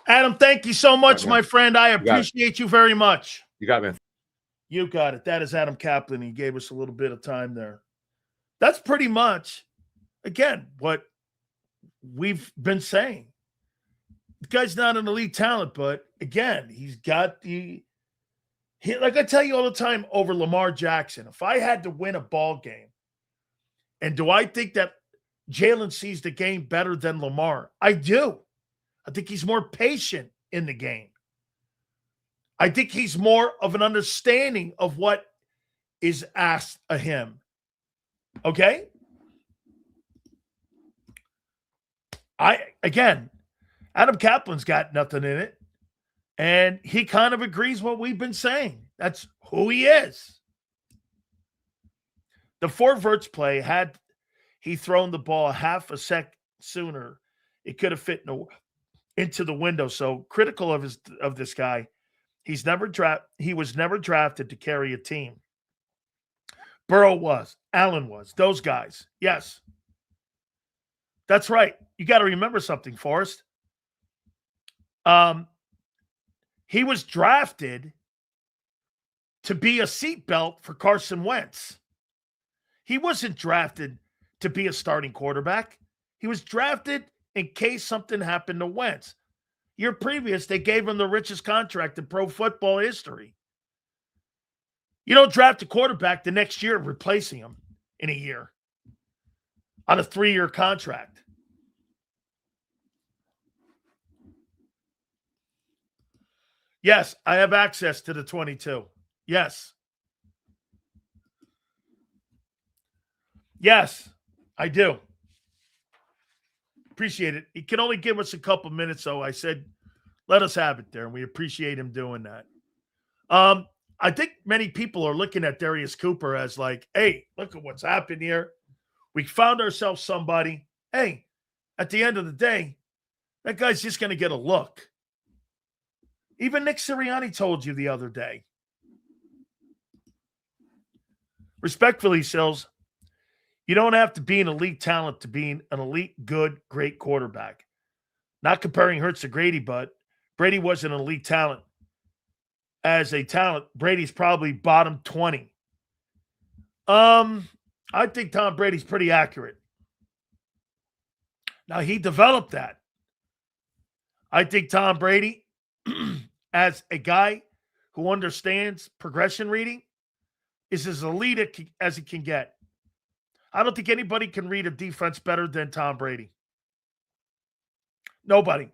Adam, thank you so much, Right, my friend. I got it. appreciate you very much. You got it, man. You got it. That is Adam Caplan. He gave us a little bit of time there. That's pretty much, again, what we've been saying. The guy's not an elite talent, but again, he's got like I tell you all the time over Lamar Jackson. If I had to win a ball game, and do I think that Jalen sees the game better than Lamar? I do. I think he's more patient in the game. I think he's more of an understanding of what is asked of him. Okay? Adam Caplan's got nothing in it. And he kind of agrees what we've been saying. That's who he is. The 4 verts play, had he thrown the ball half a sec sooner, it could have fit into the window. So critical of this guy. He was never drafted to carry a team. Burrow was. Allen was. Those guys. Yes. That's right. You got to remember something, Forrest. He was drafted to be a seatbelt for Carson Wentz. He wasn't drafted to be a starting quarterback. He was drafted in case something happened to Wentz. Year previous, they gave him the richest contract in pro football history. You don't draft a quarterback the next year replacing him in a year on a 3-year contract. Yes, I have access to the 22. Yes. Yes, I do. Appreciate it. He can only give us a couple minutes, so I said, let us have it there, and we appreciate him doing that. I think many people are looking at Darius Cooper as like, hey, look at what's happened here. We found ourselves somebody. Hey, at the end of the day, that guy's just going to get a look. Even Nick Sirianni told you the other day. Respectfully, Sills, you don't have to be an elite talent to be an elite, good, great quarterback. Not comparing Hurts to Brady, but Brady was an elite talent. As a talent, Brady's probably bottom 20. I think Tom Brady's pretty accurate. Now, he developed that. I think Tom Brady, as a guy who understands progression reading, is as elite as he can get. I don't think anybody can read a defense better than Tom Brady. Nobody.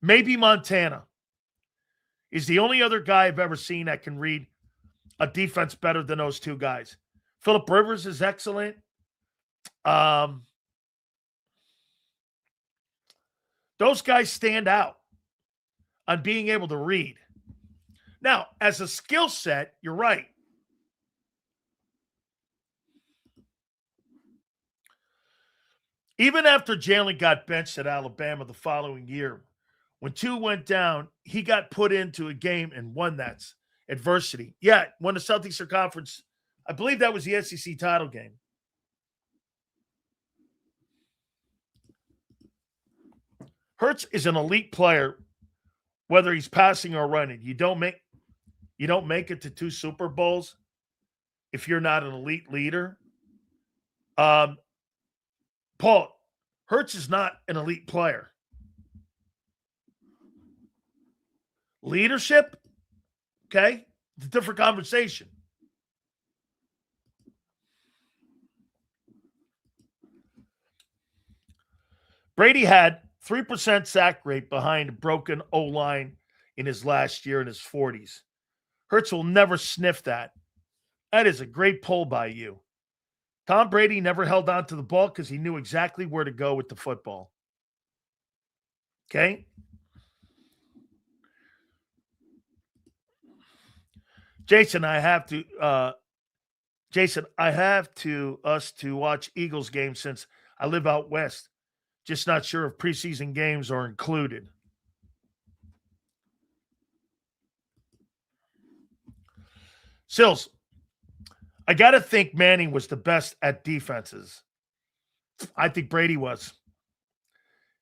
Maybe Montana is the only other guy I've ever seen that can read a defense better than those two guys. Phillip Rivers is excellent. Those guys stand out on being able to read. Now, as a skill set, you're right. Even after Jalen got benched at Alabama the following year, when 2 went down, he got put into a game and won that adversity. Yeah, won the Southeastern Conference. I believe that was the SEC title game. Hurts is an elite player, whether he's passing or running. You don't make it to 2 Super Bowls if you're not an elite leader. Paul, Hurts is not an elite player. Leadership, okay, it's a different conversation. Brady had 3% sack rate behind a broken O-line in his last year in his 40s. Hurts will never sniff that. That is a great pull by you. Tom Brady never held on to the ball because he knew exactly where to go with the football. Okay? Jason, I have us to watch Eagles games since I live out west. Just not sure if preseason games are included. Sills, I got to think Mannion was the best at defenses. I think Brady was.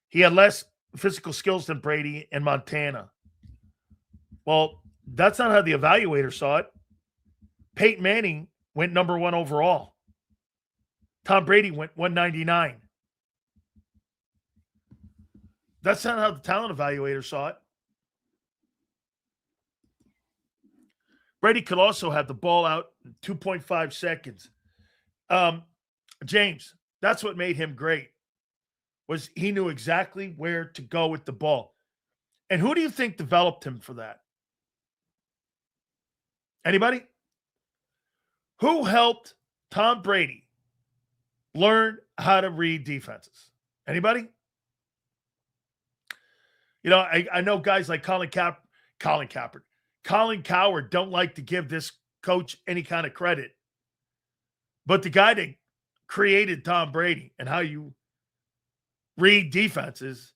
He had less physical skills than Brady in Montana. Well, that's not how the evaluator saw it. Peyton Manning went number 1 overall. Tom Brady went 199. That's not how the talent evaluator saw it. Brady could also have the ball out in 2.5 seconds. James, that's what made him great, was he knew exactly where to go with the ball. And who do you think developed him for that? Anybody? Who helped Tom Brady learn how to read defenses? Anybody? You know, I know guys like Colin Cowherd don't like to give this coach any kind of credit. But the guy that created Tom Brady and how you read defenses,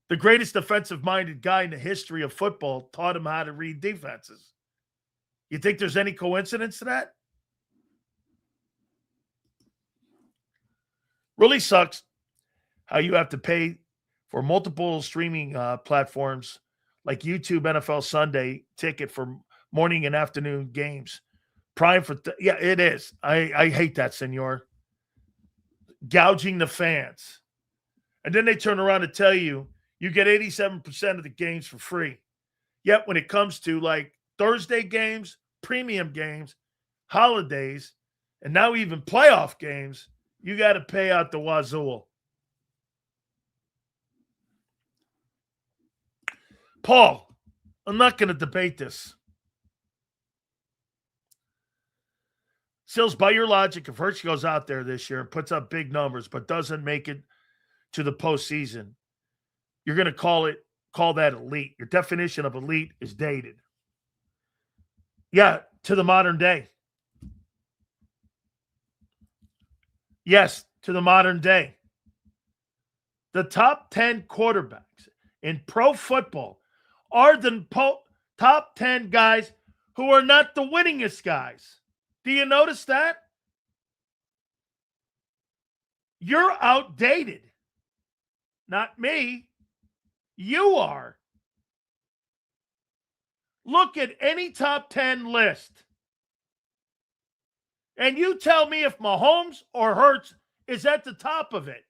the greatest defensive-minded guy in the history of football, taught him how to read defenses. You think there's any coincidence to that? Really sucks how you have to pay for multiple streaming platforms like YouTube, NFL Sunday ticket for morning and afternoon games. Prime for yeah, it is. I hate that, senor. Gouging the fans. And then they turn around and tell you get 87% of the games for free. Yet when it comes to like Thursday games, premium games, holidays, and now even playoff games, you got to pay out the wazoo. Paul, I'm not going to debate this. Sills, by your logic, if Hurts goes out there this year and puts up big numbers but doesn't make it to the postseason, you're going to call that elite. Your definition of elite is dated. Yeah, to the modern day. Yes, to the modern day. The top 10 quarterbacks in pro football are the top 10 guys who are not the winningest guys. Do you notice that? You're outdated. Not me. You are. Look at any top 10 list. And you tell me if Mahomes or Hurts is at the top of it.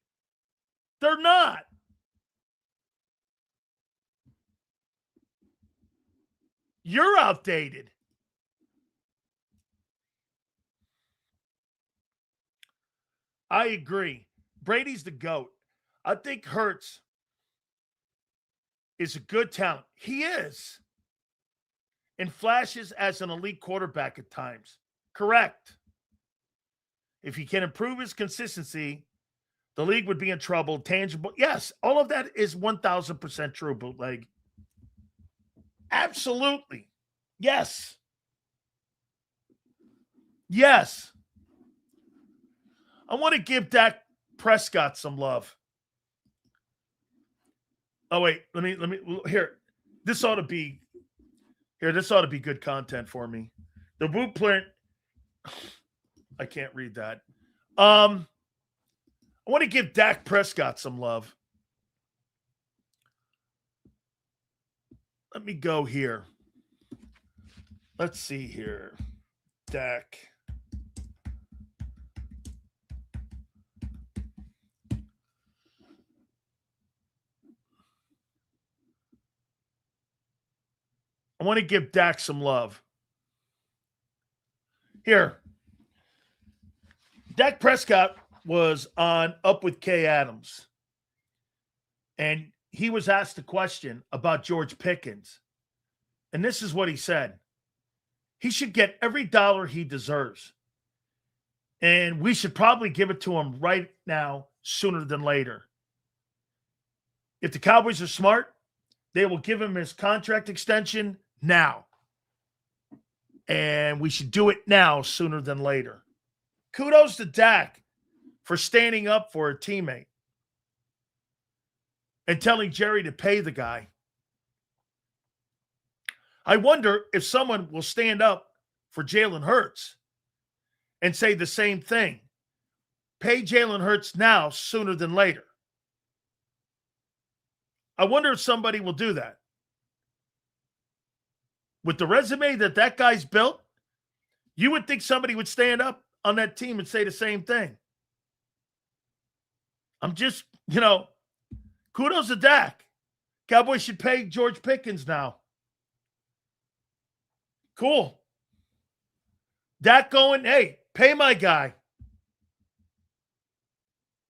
They're not. You're outdated. I agree. Brady's the GOAT. I think Hurts is a good talent. He is. And flashes as an elite quarterback at times. Correct. If he can improve his consistency, the league would be in trouble. Tangible. Yes, all of that is 1,000% true, bootleg. Absolutely. Yes. Yes. I want to give Dak Prescott some love. Oh, wait. Let me here. This ought to be good content for me. The blueprint. I can't read that. I want to give Dak Prescott some love. Let me go here. Let's see here. Dak. I want to give Dak some love. Here. Dak Prescott was on Up with Kay Adams. And he was asked a question about George Pickens. And this is what he said. He should get every dollar he deserves. And we should probably give it to him right now, sooner than later. If the Cowboys are smart, they will give him his contract extension now. And we should do it now, sooner than later. Kudos to Dak for standing up for a teammate and telling Jerry to pay the guy. I wonder if someone will stand up for Jalen Hurts and say the same thing. pay Jalen Hurts now sooner than later. I wonder if somebody will do that. With the resume that guy's built, you would think somebody would stand up on that team and say the same thing. I'm just, kudos to Dak. Cowboys should pay George Pickens now. Cool. Dak going, hey, pay my guy.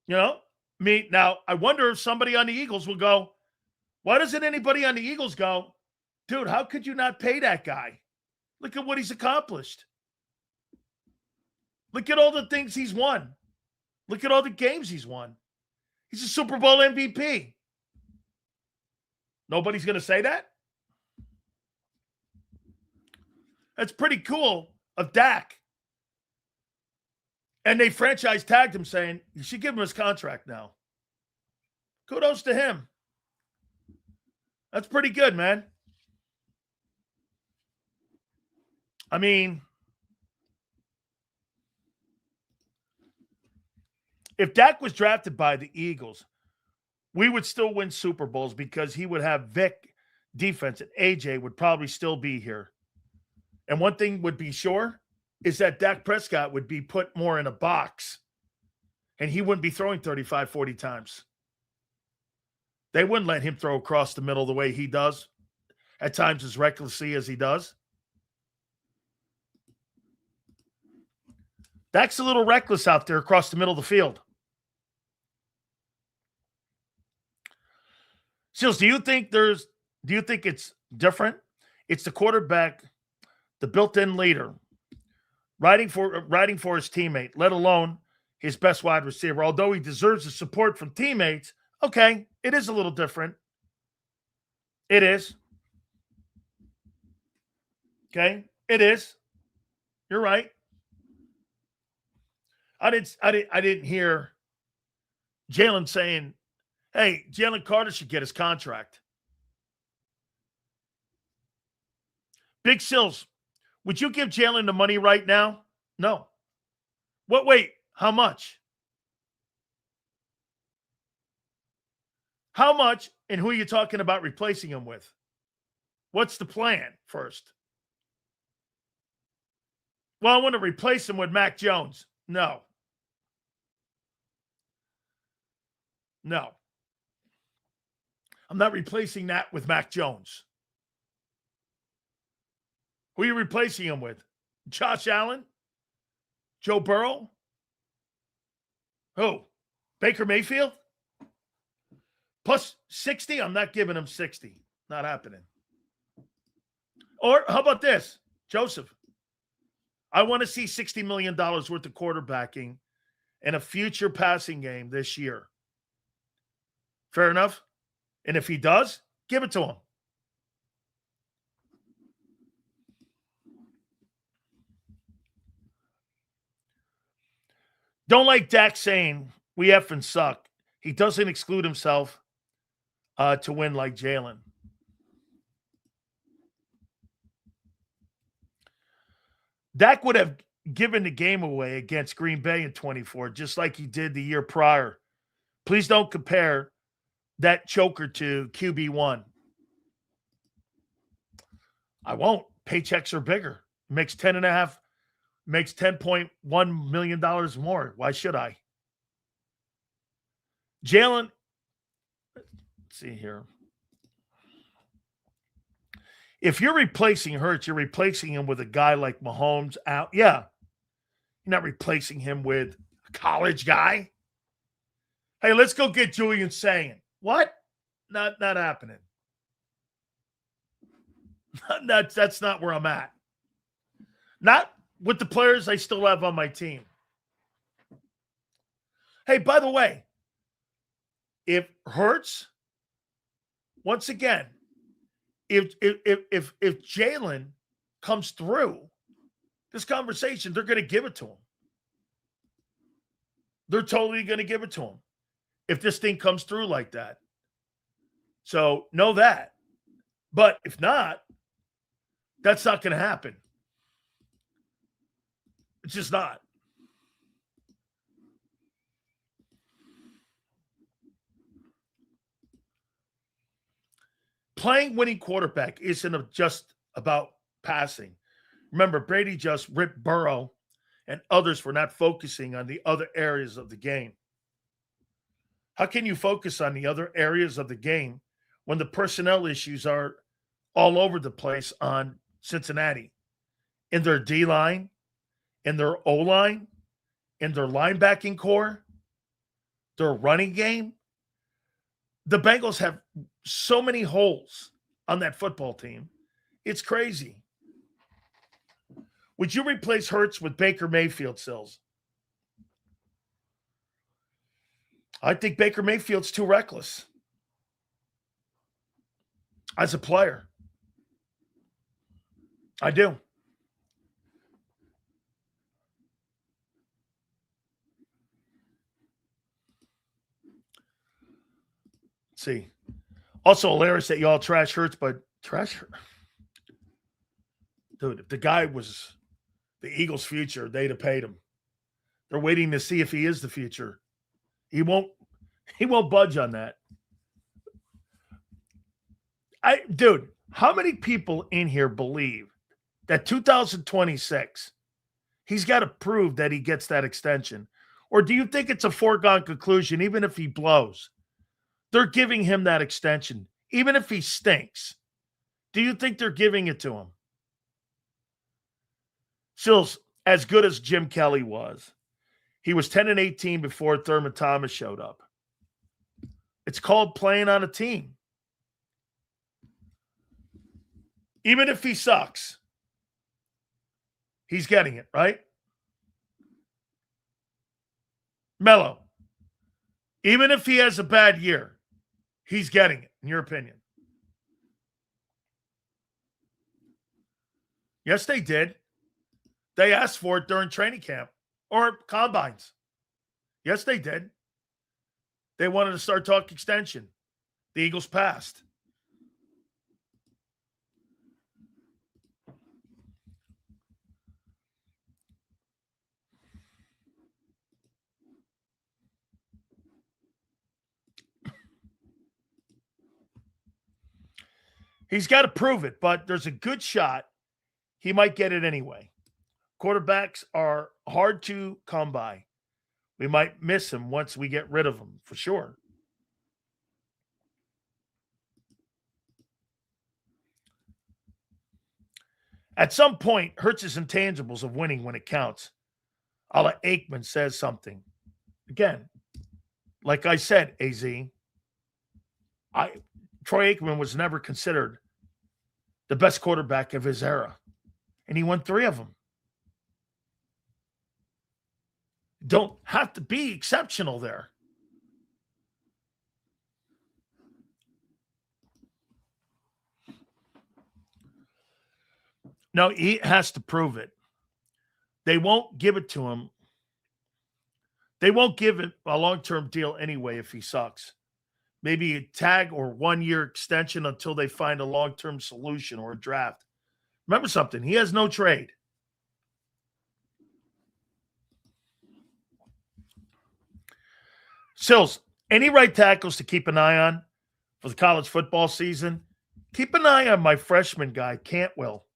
Now, I wonder if somebody on the Eagles will go, why doesn't anybody on the Eagles go, dude, how could you not pay that guy? Look at what he's accomplished. Look at all the things he's won. Look at all the games he's won. He's a Super Bowl MVP. Nobody's going to say that? That's pretty cool of Dak. And they franchise tagged him saying, you should give him his contract now. Kudos to him. That's pretty good, man. I mean, if Dak was drafted by the Eagles, we would still win Super Bowls because he would have Vic defense and AJ would probably still be here. And one thing would be sure is that Dak Prescott would be put more in a box and he wouldn't be throwing 35, 40 times. They wouldn't let him throw across the middle the way he does, at times as recklessly as he does. Dak's a little reckless out there across the middle of the field. Seals, do you think it's different? It's the quarterback, the built-in leader, riding for his teammate, let alone his best wide receiver. Although he deserves the support from teammates, okay, it is a little different. It is. Okay, it is. You're right. I didn't hear Jalen saying, hey, Jalen Carter should get his contract. Big Sills, would you give Jalen the money right now? No. What? Wait, how much? How much and who are you talking about replacing him with? What's the plan first? Well, I want to replace him with Mac Jones. No. No. I'm not replacing that with Mac Jones. Who are you replacing him with? Josh Allen? Joe Burrow? Who? Baker Mayfield? Plus 60? I'm not giving him 60. Not happening. Or how about this? Joseph, I want to see $60 million worth of quarterbacking in a future passing game this year. Fair enough? And if he does, give it to him. Don't like Dak saying, we effing suck. He doesn't exclude himself to win like Jalen. Dak would have given the game away against Green Bay in 24, just like he did the year prior. Please don't compare that choker to QB1. I won't. Paychecks are bigger. Makes $10.1 million more. Why should I? Jalen, let's see here. If you're replacing Hurts, you're replacing him with a guy like Mahomes out. Yeah. You're not replacing him with a college guy. Hey, let's go get Julian saying. What? Not happening. That's not where I'm at. Not with the players I still have on my team. Hey, by the way, if Hurts, once again, if Jalen comes through this conversation, they're going to give it to him. They're totally going to give it to him if this thing comes through like that. So know that. But if not, that's not going to happen. It's just not. playing winning quarterback isn't just about passing. Remember, Brady just ripped Burrow and others for not focusing on the other areas of the game. How can you focus on the other areas of the game when the personnel issues are all over the place on Cincinnati? In their D line, in their O line, in their linebacking core, their running game. The Bengals have so many holes on that football team. It's crazy. Would you replace Hurts with Baker Mayfield, Sills? I think Baker Mayfield's too reckless as a player. I do. Let's see. Also hilarious that y'all trash Hurts, but trash Hurts. Dude, if the guy was the Eagles' future, they'd have paid him. They're waiting to see if he is the future. He won't budge on that. Dude, how many people in here believe that 2026 he's got to prove that he gets that extension? Or do you think it's a foregone conclusion, even if he blows? They're giving him that extension, even if he stinks. Do you think they're giving it to him? Sills, as good as Jim Kelly was, he was 10-18 before Thurman Thomas showed up. It's called playing on a team. Even if he sucks, he's getting it, right? Mello, even if he has a bad year, he's getting it, in your opinion. Yes, they did. They asked for it during training camp or combines. Yes, they did. They wanted to start talking extension. The Eagles passed. He's got to prove it, but there's a good shot he might get it anyway. Quarterbacks are hard to come by. We might miss him once we get rid of him, for sure. At some point, Hurts' intangibles of winning when it counts. A la Aikman says something. Again, like I said, AZ, Troy Aikman was never considered the best quarterback of his era. And he won 3 of them. Don't have to be exceptional there. No, he has to prove it. They won't give it to him. They won't give it a long-term deal anyway if he sucks. Maybe a tag or 1-year extension until they find a long-term solution or a draft. Remember something, he has no trade. Sills, any right tackles to keep an eye on for the college football season? Keep an eye on my freshman guy, Cantwell.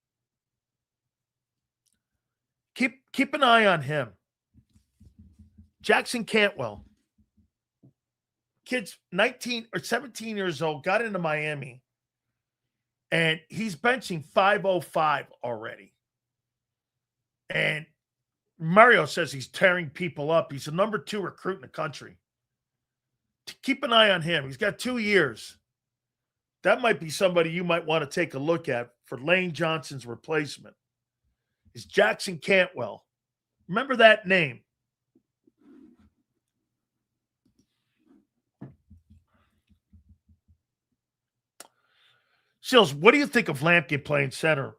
Keep an eye on him. Jackson Cantwell. Kid's 19 or 17 years old, got into Miami, and he's benching 505 already. And Mario says he's tearing people up. He's the number 2 recruit in the country. Keep an eye on him. He's got 2 years. That might be somebody you might want to take a look at for Lane Johnson's replacement. Is Jackson Cantwell. Remember that name. Sills, what do you think of Lampkin playing center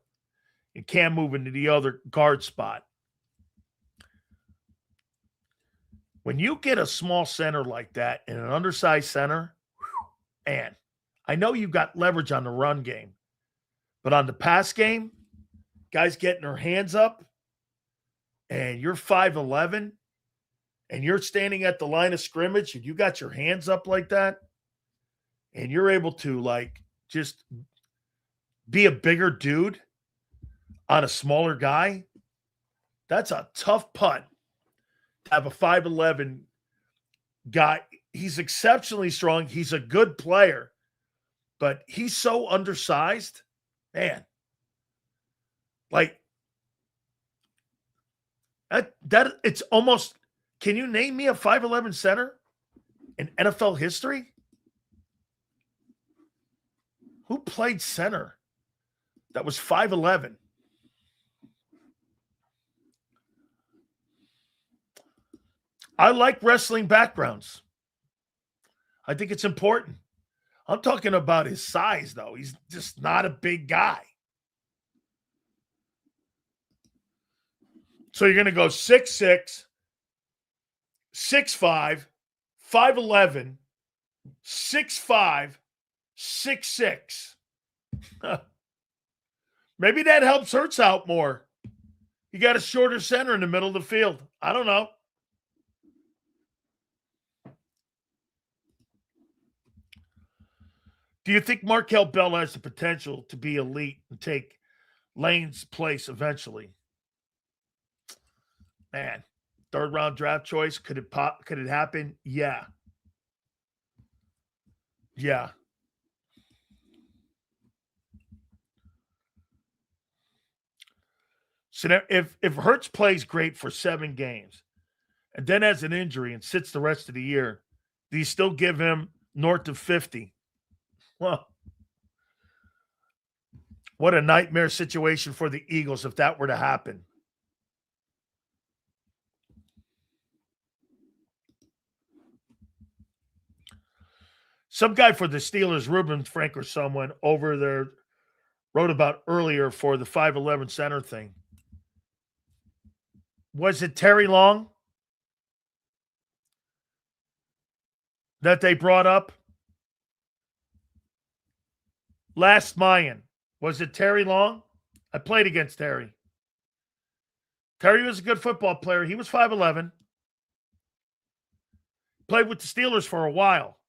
and Cam moving to the other guard spot? When you get a small center like that and an undersized center, man, I know you've got leverage on the run game, but on the pass game, guys getting their hands up, and you're 5'11", and you're standing at the line of scrimmage, and you got your hands up like that, and you're able to, like, just be a bigger dude on a smaller guy, that's a tough putt to have a 5'11" guy. He's exceptionally strong. He's a good player, but he's so undersized. Man, like that it's almost, can you name me a 5'11" center in NFL history? Who played center that was 5'11"? I like wrestling backgrounds. I think it's important. I'm talking about his size, though. He's just not a big guy. So you're going to go 6'6", 6'5", 5'11", 6'5", 6'6". Maybe that helps Hurts out more. You got a shorter center in the middle of the field. I don't know. Do you think Markel Bell has the potential to be elite and take Lane's place eventually? Man, third round draft choice. Could it happen? Yeah. Yeah. So if Hurts plays great for 7 games and then has an injury and sits the rest of the year, do you still give him north of 50? Well, what a nightmare situation for the Eagles if that were to happen. Some guy for the Steelers, Ruben Frank or someone over there, wrote about earlier for the 5'11" center thing. Was it Terry Long that they brought up? Last Mannion. Was it Terry Long? I played against Terry. Terry was a good football player. He was 5'11". Played with the Steelers for a while.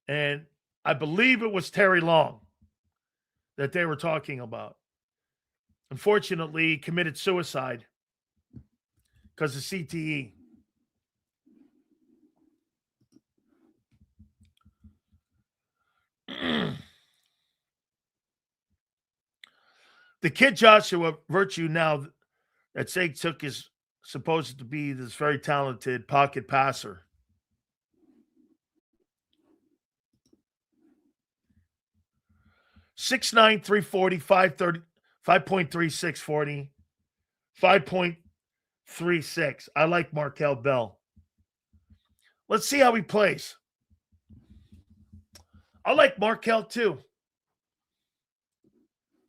And I believe it was Terry Long that they were talking about. Unfortunately, he committed suicide because of CTE. The kid Joshua Virtue now that Sake took is supposed to be this very talented pocket passer. .6'9", 340, 530, 5.36, 40, 5.36. I like Markel Bell. Let's see how he plays. I like Markel too.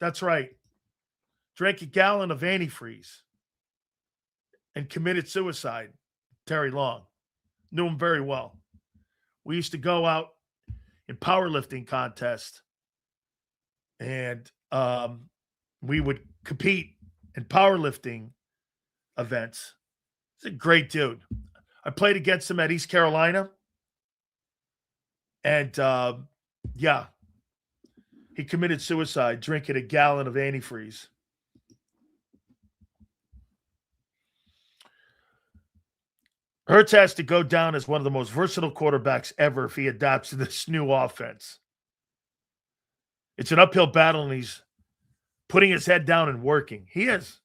That's right. Drank a gallon of antifreeze and committed suicide. Terry Long. Knew him very well. We used to go out in powerlifting contests and we would compete in powerlifting events. He's a great dude. I played against him at East Carolina. And yeah, he committed suicide drinking a gallon of antifreeze. Hurts has to go down as one of the most versatile quarterbacks ever if he adapts to this new offense. It's an uphill battle, and he's putting his head down and working. He is.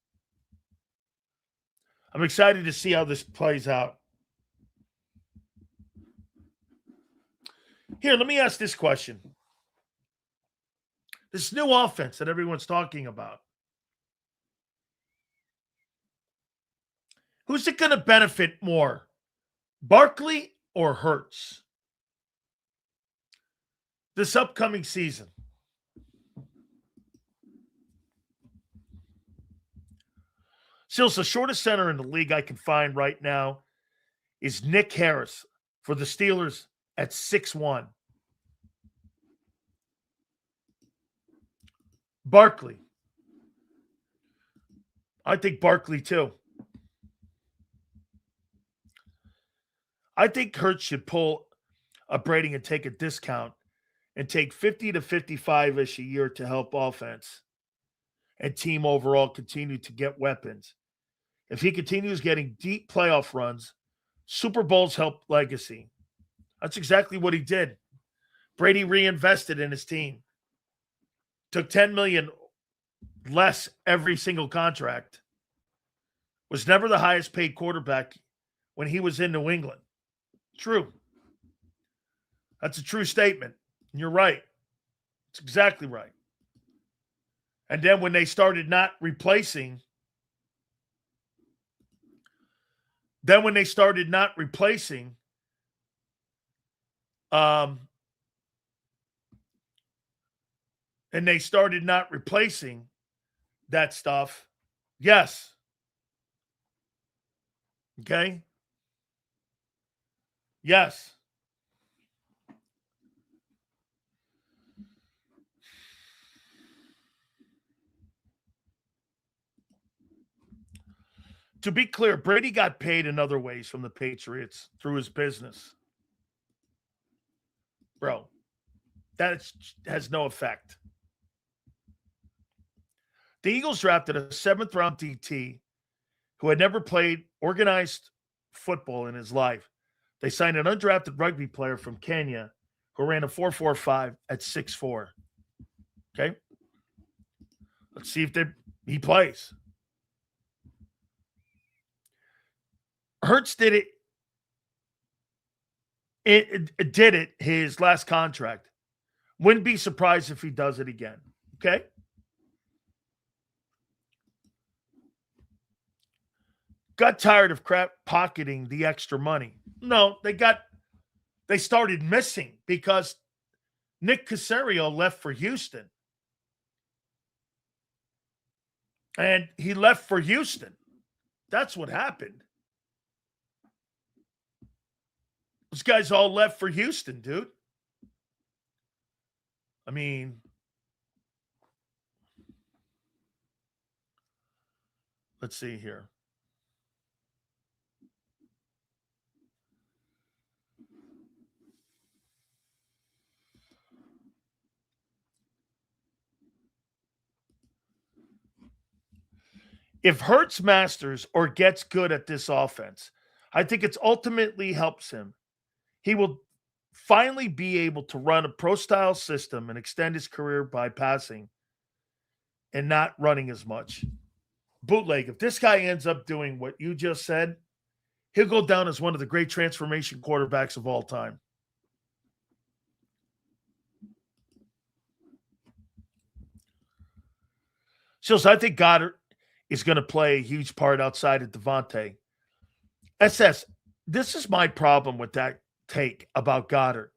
I'm excited to see how this plays out. Here, let me ask this question. This new offense that everyone's talking about, who's it going to benefit more? Barkley or Hurts this upcoming season? Still, the shortest center in the league I can find right now is Nick Harris for the Steelers at 6'1". Barkley. I think Barkley too. I think Hurts should pull a Brady and take a discount and take 50 to 55-ish a year to help offense and team overall continue to get weapons. If he continues getting deep playoff runs, Super Bowls help legacy. That's exactly what he did. Brady reinvested in his team. Took $10 million less every single contract. Was never the highest paid quarterback when he was in New England. True. That's a true statement. And you're right. It's exactly right. And then when they started not replacing, and they started not replacing that stuff, yes. Okay? Yes. To be clear, Brady got paid in other ways from the Patriots through his business. Bro, that has no effect. The Eagles drafted a 7th-round DT who had never played organized football in his life. They signed an undrafted rugby player from Kenya who ran a 4.45 at 6'4". Okay? Let's see if he plays. Hurts did it. It did it his last contract. Wouldn't be surprised if he does it again. Okay? Got tired of crap pocketing the extra money. No, they started missing because Nick Caserio left for Houston. And he left for Houston. That's what happened. Those guys all left for Houston, dude. I mean, let's see here. If Hurts masters or gets good at this offense, I think it's ultimately helps him. He will finally be able to run a pro-style system and extend his career by passing and not running as much. Bootleg, if this guy ends up doing what you just said, he'll go down as one of the great transformation quarterbacks of all time. So I think Goddard is going to play a huge part outside of Devontae. SS, this is my problem with that take about Goddard.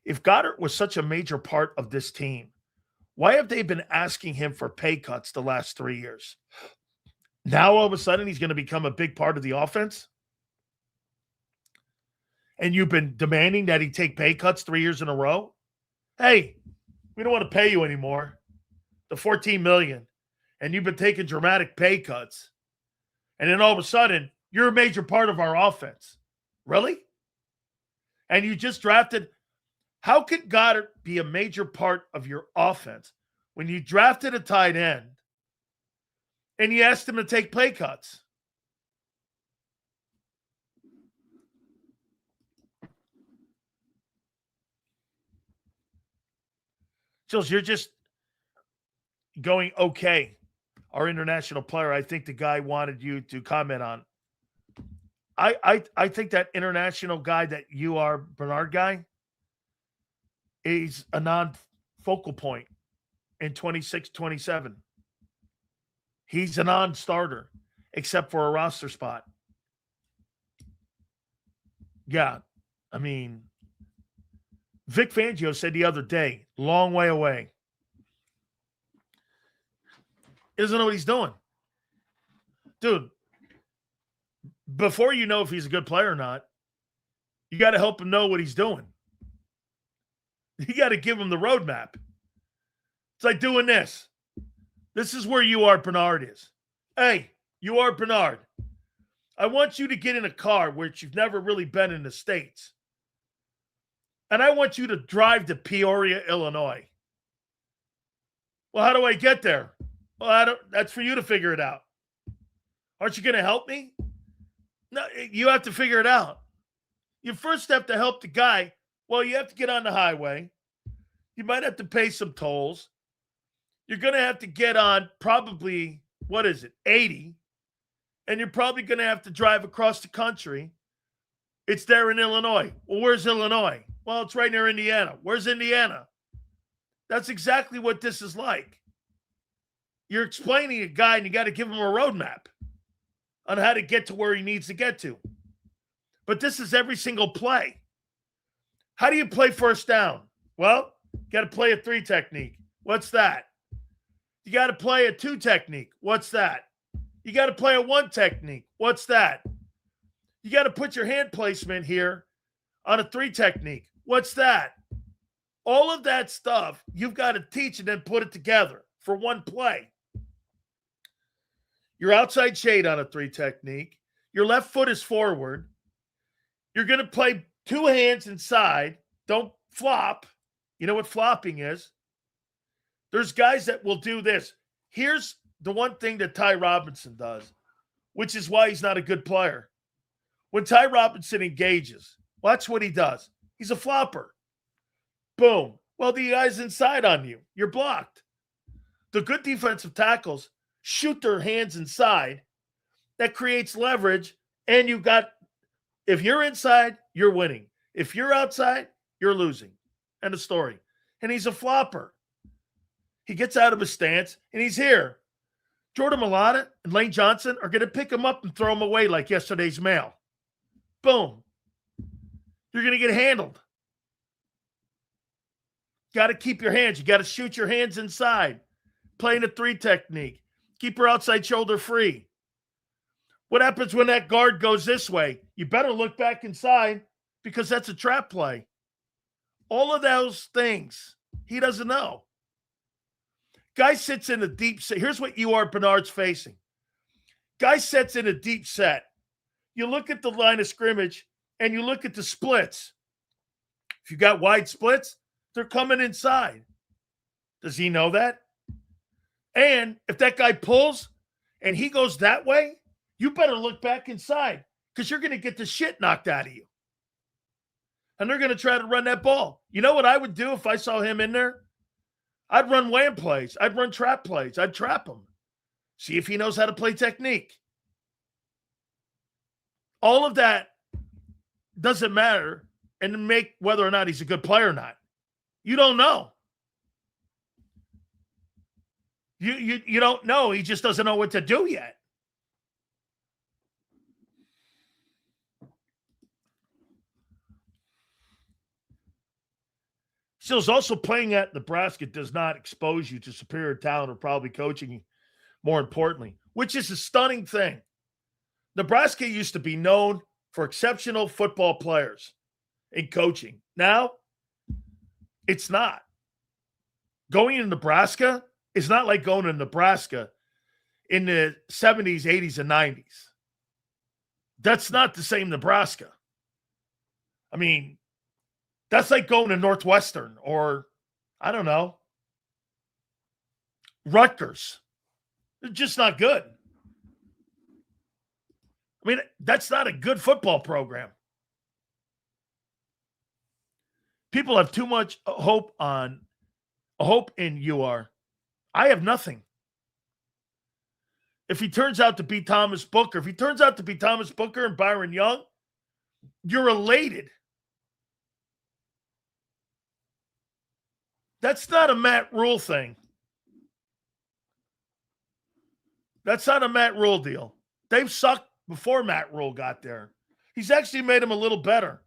If Goddard was such a major part of this team, why have they been asking him for pay cuts the last 3 years? Now all of a sudden he's going to become a big part of the offense? And you've been demanding that he take pay cuts 3 years in a row? Hey, we don't want to pay you anymore. The $14 million. And you've been taking dramatic pay cuts. And then all of a sudden, you're a major part of our offense. Really? And you just drafted. How could Goddard be a major part of your offense when you drafted a tight end and you asked him to take pay cuts? Jules, you're just going, okay. Our international player, I think the guy wanted you to comment on. I think that international guy, that you are Bernard guy, is a non-focal point in 26-27. He's a non-starter, except for a roster spot. Yeah, I mean, Vic Fangio said the other day, long way away. He doesn't know what he's doing. Dude, before you know if he's a good player or not, you got to help him know what he's doing. You got to give him the roadmap. It's like doing this. This is where you are, Bernard is. Hey, you are Bernard. I want you to get in a car, which you've never really been in the States. and I want you to drive to Peoria, Illinois. Well, how do I get there? Well, that's for you to figure it out. Aren't you going to help me? No, you have to figure it out. You first have to help the guy. Well, you have to get on the highway. You might have to pay some tolls. You're going to have to get on probably, 80. And you're probably going to have to drive across the country. It's there in Illinois. Well, where's Illinois? Well, it's right near Indiana. Where's Indiana? That's exactly what this is like. You're explaining a guy, and you got to give him a roadmap on how to get to where he needs to get to. But this is every single play. How do you play first down? Well, you got to play a 3 technique. What's that? You got to play a 2 technique. What's that? You got to play a 1 technique. What's that? You got to put your hand placement here on a 3 technique. What's that? All of that stuff you've got to teach and then put it together for one play. Your outside shade on a 3 technique. Your left foot is forward. You're going to play 2 hands inside. Don't flop. You know what flopping is? There's guys that will do this. Here's the one thing that Ty Robinson does, which is why he's not a good player. When Ty Robinson engages, watch what he does. He's a flopper. Boom. Well, the guy's inside on you. You're blocked. The good defensive tackles shoot their hands inside. That creates leverage. And if you're inside, you're winning. If you're outside, you're losing. End of story. And he's a flopper. He gets out of his stance, and he's here. Jordan Mailata and Lane Johnson are going to pick him up and throw him away like yesterday's mail. Boom. You're going to get handled. Got to keep your hands. You got to shoot your hands inside. Playing a 3 technique. Keep your outside shoulder free. What happens when that guard goes this way? You better look back inside because that's a trap play. All of those things he doesn't know. Guy sits in a deep set. Here's what Bernard's facing. Guy sits in a deep set. You look at the line of scrimmage and you look at the splits. If you got wide splits, they're coming inside. Does he know that? And if that guy pulls and he goes that way, you better look back inside because you're going to get the shit knocked out of you. And they're going to try to run that ball. You know what I would do if I saw him in there? I'd run wham plays. I'd run trap plays. I'd trap him. See if he knows how to play technique. All of that doesn't matter and make whether or not he's a good player or not. You don't know. You don't know. He just doesn't know what to do yet. Stills also playing at Nebraska does not expose you to superior talent or probably coaching, more importantly, which is a stunning thing. Nebraska used to be known for exceptional football players in coaching. Now, it's not. Going to Nebraska is not like going to Nebraska in the 70s, 80s, and 90s. That's not the same Nebraska. I mean, that's like going to Northwestern or, I don't know, Rutgers. They're just not good. I mean, that's not a good football program. People have too much hope in UR. I have nothing. If he turns out to be Thomas Booker, and Byron Young, you're elated. That's not a Matt Rule thing. That's not a Matt Rule deal. They've sucked before Matt Rule got there. He's actually made them a little better.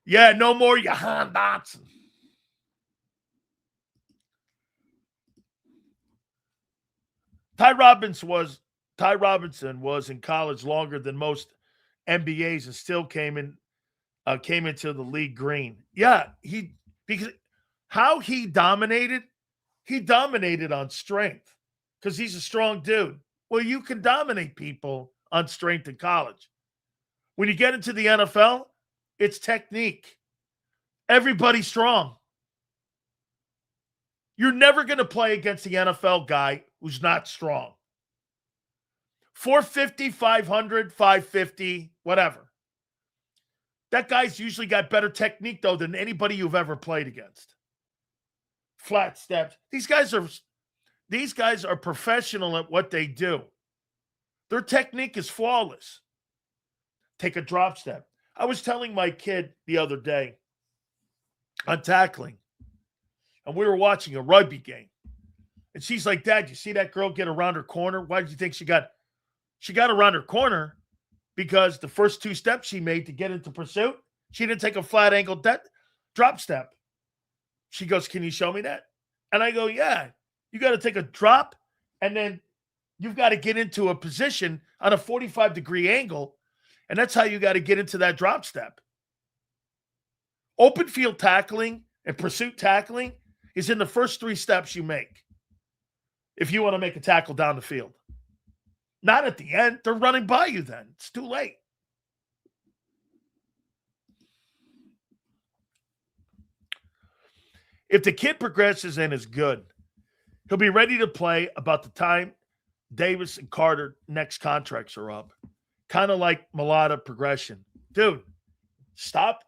Yeah, no more Jahan Dotson. Ty Robinson was in college longer than most MBAs and still came into the league green. Yeah, because how he dominated on strength because he's a strong dude. Well, you can dominate people on strength in college. When you get into the NFL, it's technique. Everybody's strong. You're never going to play against the NFL guy who's not strong. 450, 500, 550, whatever. That guy's usually got better technique, though, than anybody you've ever played against. Flat steps. These guys are professional at what they do. Their technique is flawless. Take a drop step. I was telling my kid the other day on tackling, and we were watching a rugby game. And she's like, Dad, you see that girl get around her corner? Why did you think she got around her corner? Because the first 2 steps she made to get into pursuit, she didn't take a flat angle drop step. She goes, can you show me that? And I go, yeah. You got to take a drop, and then you've got to get into a position on a 45-degree angle, and that's how you got to get into that drop step. Open field tackling and pursuit tackling is in the first 3 steps you make if you want to make a tackle down the field. Not at the end. They're running by you then. It's too late. If the kid progresses and is good, he'll be ready to play about the time Davis and Carter next contracts are up. Kind of like Mailata progression. Dude, stop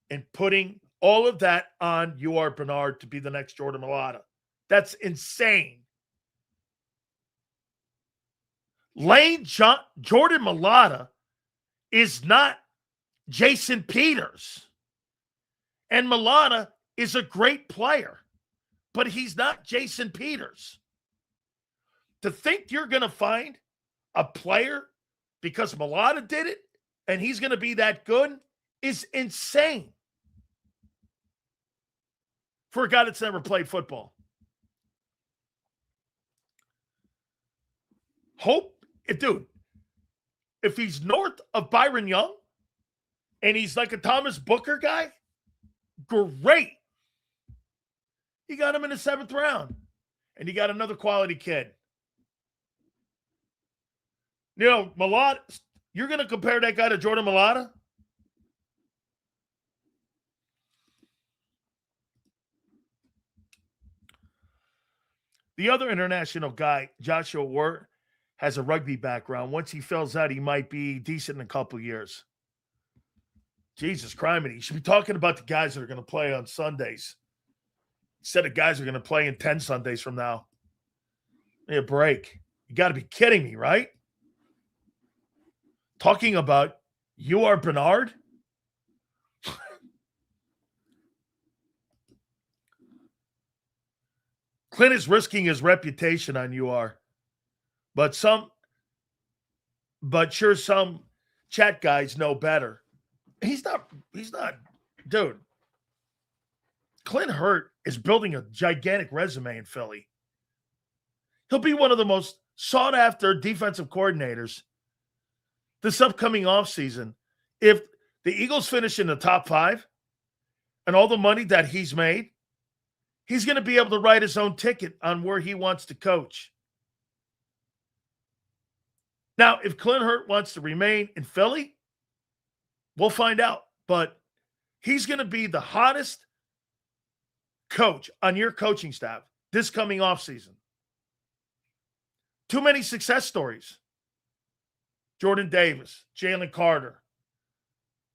and putting all of that on UR Bernard to be the next Jordan Mailata. That's insane. Jordan Mailata is not Jason Peters. And Mailata is a great player, but he's not Jason Peters. To think you're going to find a player because Mailata did it and he's going to be that good is insane for a guy that's never played football. If he's north of Byron Young and he's like a Thomas Booker guy, great. You got him in the 7th round, and you got another quality kid. You know, Mailata, you're going to compare that guy to Jordan Mailata? The other international guy, Joshua Wirt, has a rugby background. Once he fills out, he might be decent in a couple of years. Jesus Christ, you should be talking about the guys that are going to play on Sundays instead of guys that are going to play in 10 Sundays from now. Give me a break. You got to be kidding me, right? Talking about UR Bernard? Clint is risking his reputation on UR. But some chat guys know better. He's not, dude. Clint Hurt is building a gigantic resume in Philly. He'll be one of the most sought-after defensive coordinators this upcoming offseason. If the Eagles finish in the top 5 and all the money that he's made, he's going to be able to write his own ticket on where he wants to coach. Now, if Clint Hurt wants to remain in Philly, we'll find out. But he's going to be the hottest coach on your coaching staff this coming offseason. Too many success stories. Jordan Davis, Jalen Carter,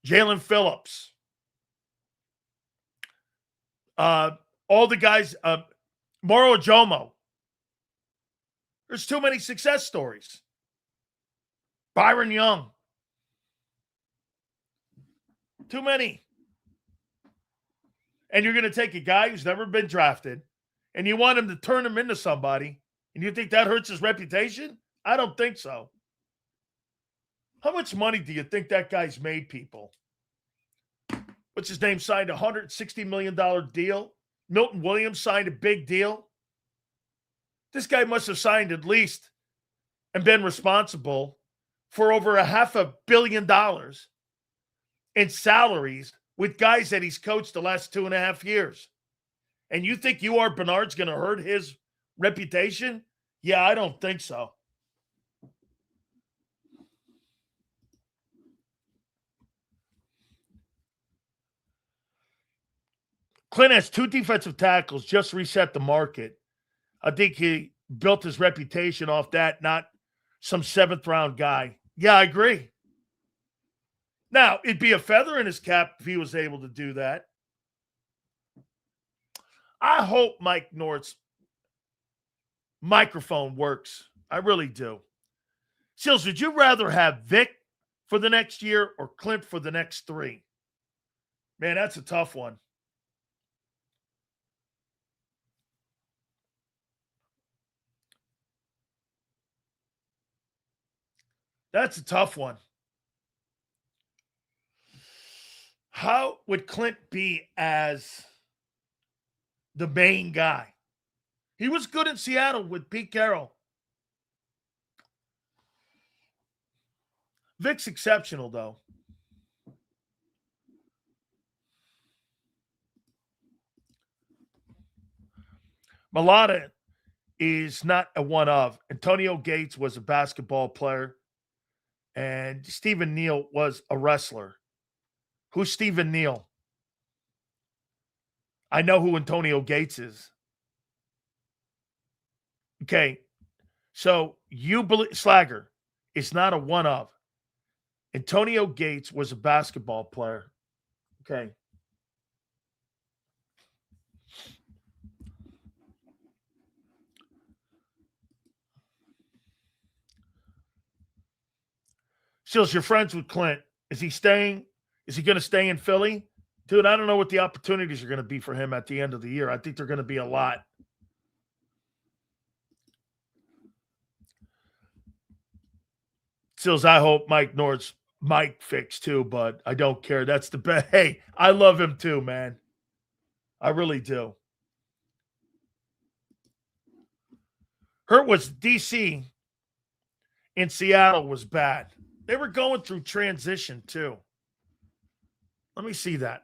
Jalen Phillips. All the guys, Moro Jomo. There's too many success stories. Byron Young. Too many. And you're going to take a guy who's never been drafted and you want him to turn him into somebody, and you think that hurts his reputation? I don't think so. How much money do you think that guy's made, people? What's his name? Signed a $160 million deal. Milton Williams signed a big deal. This guy must have signed at least and been responsible for over $500 million in salaries with guys that he's coached the last 2.5 years. And you think UR Bernard's going to hurt his reputation? Yeah, I don't think so. Clint has 2 defensive tackles, just reset the market. I think he built his reputation off that, not some 7th-round guy. Yeah, I agree. Now, it'd be a feather in his cap if he was able to do that. I hope Mike North's microphone works. I really do. Seals, would you rather have Vic for the next year or Clint for the next 3? Man, that's a tough one. That's a tough one. How would Clint be as the main guy? He was good in Seattle with Pete Carroll. Vic's exceptional, though. Mulata is not a one of. Antonio Gates was a basketball player, and Stephen Neal was a wrestler. Who's Stephen Neal? I know who Antonio Gates is. Okay, so you believe Slagger is not a one of. Antonio Gates was a basketball player. Okay. Seals, you're friends with Clint. Is he staying? Is he going to stay in Philly? Dude, I don't know what the opportunities are going to be for him at the end of the year. I think they're going to be a lot. Seals, I hope Mike North's mic fixed too, but I don't care. That's the best. Hey, I love him too, man. I really do. Hurt was DC in Seattle was bad. They were going through transition too. Let me see that.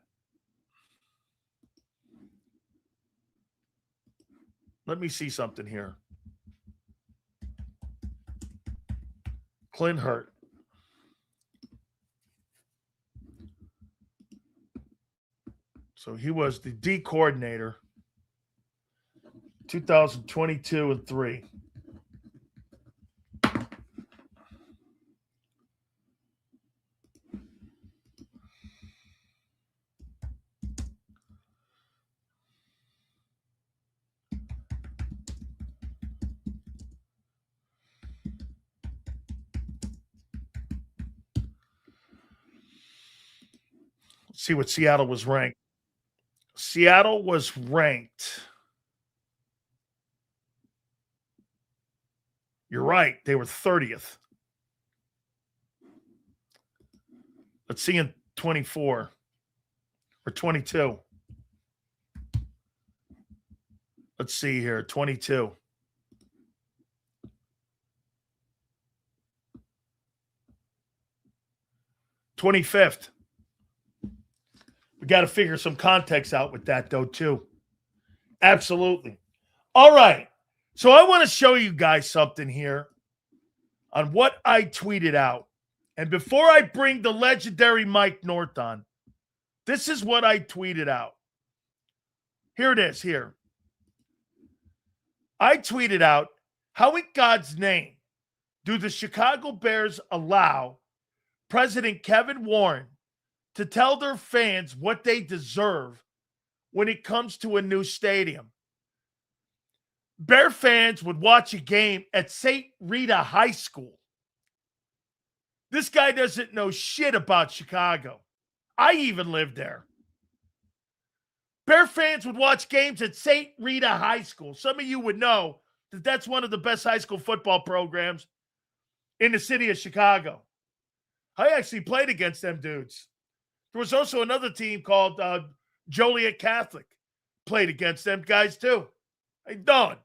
Let me see something here. Clint Hurt. So he was the D coordinator 2022 and 3. Let's see what Seattle was ranked. Seattle was ranked. You're right. They were 30th. Let's see in 24 or 22. Let's see here. 22. '25th. We got to figure some context out with that, though, too. Absolutely. All right. So I want to show you guys something here on what I tweeted out. And before I bring the legendary Mike North on, this is what I tweeted out. Here it is, here. I tweeted out, how in God's name do the Chicago Bears allow President Kevin Warren to tell their fans what they deserve when it comes to a new stadium? Bear fans would watch a game at St. Rita High School. This guy doesn't know shit about Chicago. I even lived there. Bear fans would watch games at St. Rita High School. Some of you would know that that's one of the best high school football programs in the city of Chicago. I actually played against them dudes. There was also another team called Joliet Catholic. Played against them guys too. Hey, Don.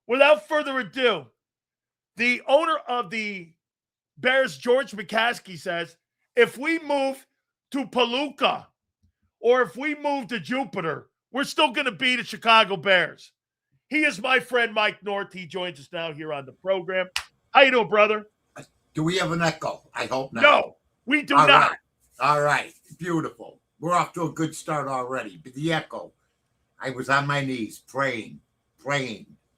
Without further ado, the owner of the Bears, George McCaskey, says, if we move to Paluca or if we move to Jupiter, we're still going to be the Chicago Bears. He is my friend, Mike North. He joins us now here on the program. How you doing, brother? Do we have an echo? I hope not. No, we do not. All right. Beautiful. We're off to a good start already. But the echo, I was on my knees praying,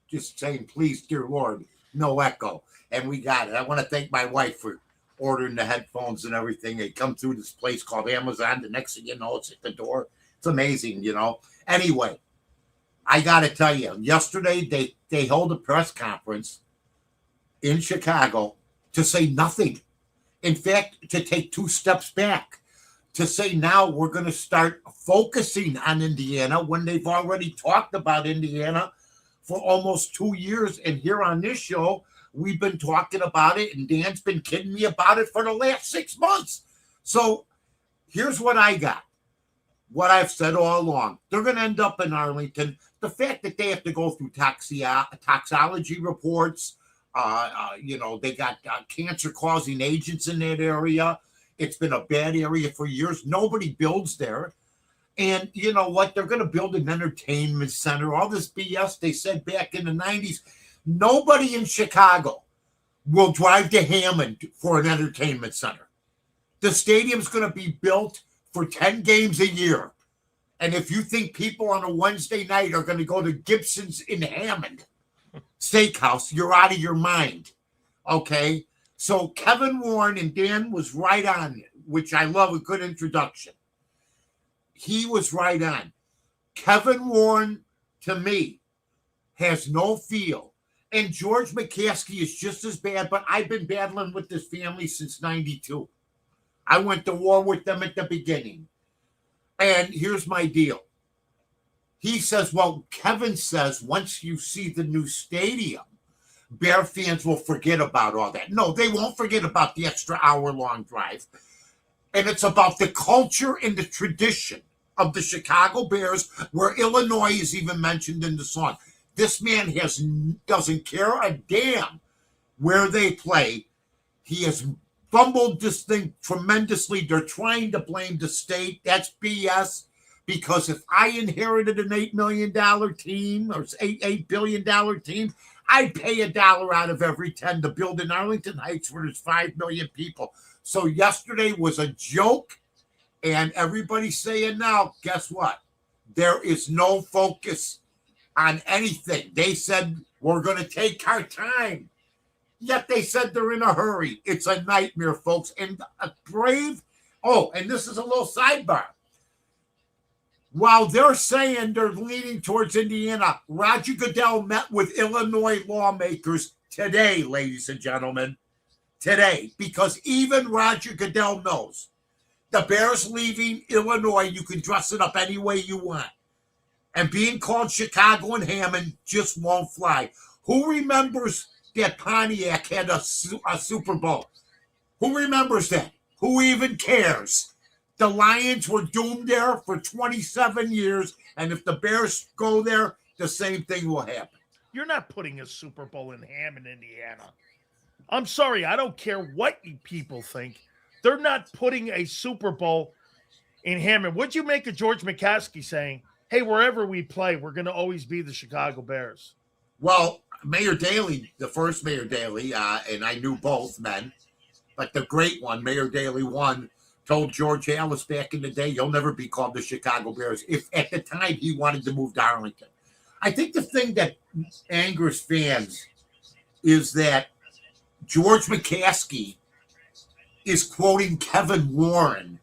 just saying, please, dear Lord, no echo. And we got it. I want to thank my wife for ordering the headphones and everything. They come through this place called Amazon. The next thing you know, it's at the door. It's amazing, you know. Anyway, I got to tell you, yesterday they held a press conference in Chicago to say nothing. In fact, to take 2 steps back, to say now we're going to start focusing on Indiana when they've already talked about Indiana for almost 2 years. And here on this show, we've been talking about it, and Dan's been kidding me about it for the last 6 months. So here's what I got. What I've said all along. They're going to end up in Arlington. The fact that they have to go through toxology reports, they got cancer-causing agents in that area. It's been a bad area for years. Nobody builds there. And you know what? They're going to build an entertainment center. All this BS they said back in the 90s. Nobody in Chicago will drive to Hammond for an entertainment center. The stadium's going to be built for 10 games a year. And if you think people on a Wednesday night are going to go to Gibson's in Hammond Steakhouse, you're out of your mind. Okay? So Kevin Warren, and Dan was right on it, which I love, a good introduction. He was right on. Kevin Warren, to me, has no feel. And George McCaskey is just as bad, but I've been battling with this family since 92. I went to war with them at the beginning. And here's my deal. He says, well, Kevin says, once you see the new stadium, Bear fans will forget about all that. No, they won't forget about the extra hour-long drive. And it's about the culture and the tradition of the Chicago Bears, where Illinois is even mentioned in the song. This man doesn't care a damn where they play. He has fumbled this thing tremendously. They're trying to blame the state. That's BS. Because if I inherited an $8 million team or $8 billion team, I'd pay $1 out of every 10 to build in Arlington Heights where there's 5 million people. So yesterday was a joke, and everybody's saying now, guess what? There is no focus on anything. They said, we're going to take our time. Yet they said they're in a hurry. It's a nightmare, folks. And a brave, and this is a little sidebar. While they're saying they're leaning towards Indiana, Roger Goodell met with Illinois lawmakers today, ladies and gentlemen. Today. Because even Roger Goodell knows the Bears leaving Illinois, you can dress it up any way you want. And being called Chicago and Hammond just won't fly. Who remembers that Pontiac had a Super Bowl? Who remembers that? Who even cares? The Lions were doomed there for 27 years, and if the Bears go there, the same thing will happen. You're not putting a Super Bowl in Hammond, Indiana. I'm sorry, I don't care what you people think. They're not putting a Super Bowl in Hammond. What'd you make of George McCaskey saying, hey, wherever we play, we're going to always be the Chicago Bears? Well, Mayor Daley, the first Mayor Daley, and I knew both men, but the great one, Mayor Daley one, told George Alice back in the day, you'll never be called the Chicago Bears, if at the time he wanted to move to Arlington. I think the thing that angers fans is that George McCaskey is quoting Kevin Warren,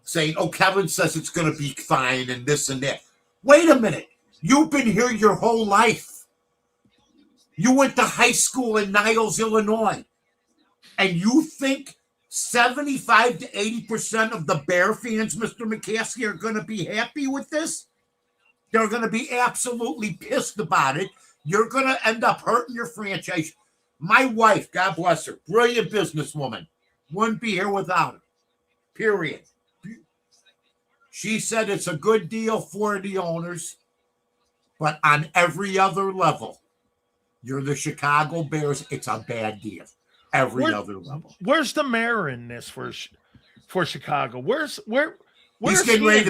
saying, Kevin says it's going to be fine and this and that. Wait a minute. You've been here your whole life. You went to high school in Niles, Illinois. And you think 75 to 80% of the Bear fans, Mr. McCaskey, are going to be happy with this? They're going to be absolutely pissed about it. You're going to end up hurting your franchise. My wife, God bless her, brilliant businesswoman, wouldn't be here without her. Period. She said it's a good deal for the owners, but on every other level, you're the Chicago Bears, it's a bad deal. Every other level. Where's the mayor in this for Chicago? He's getting ready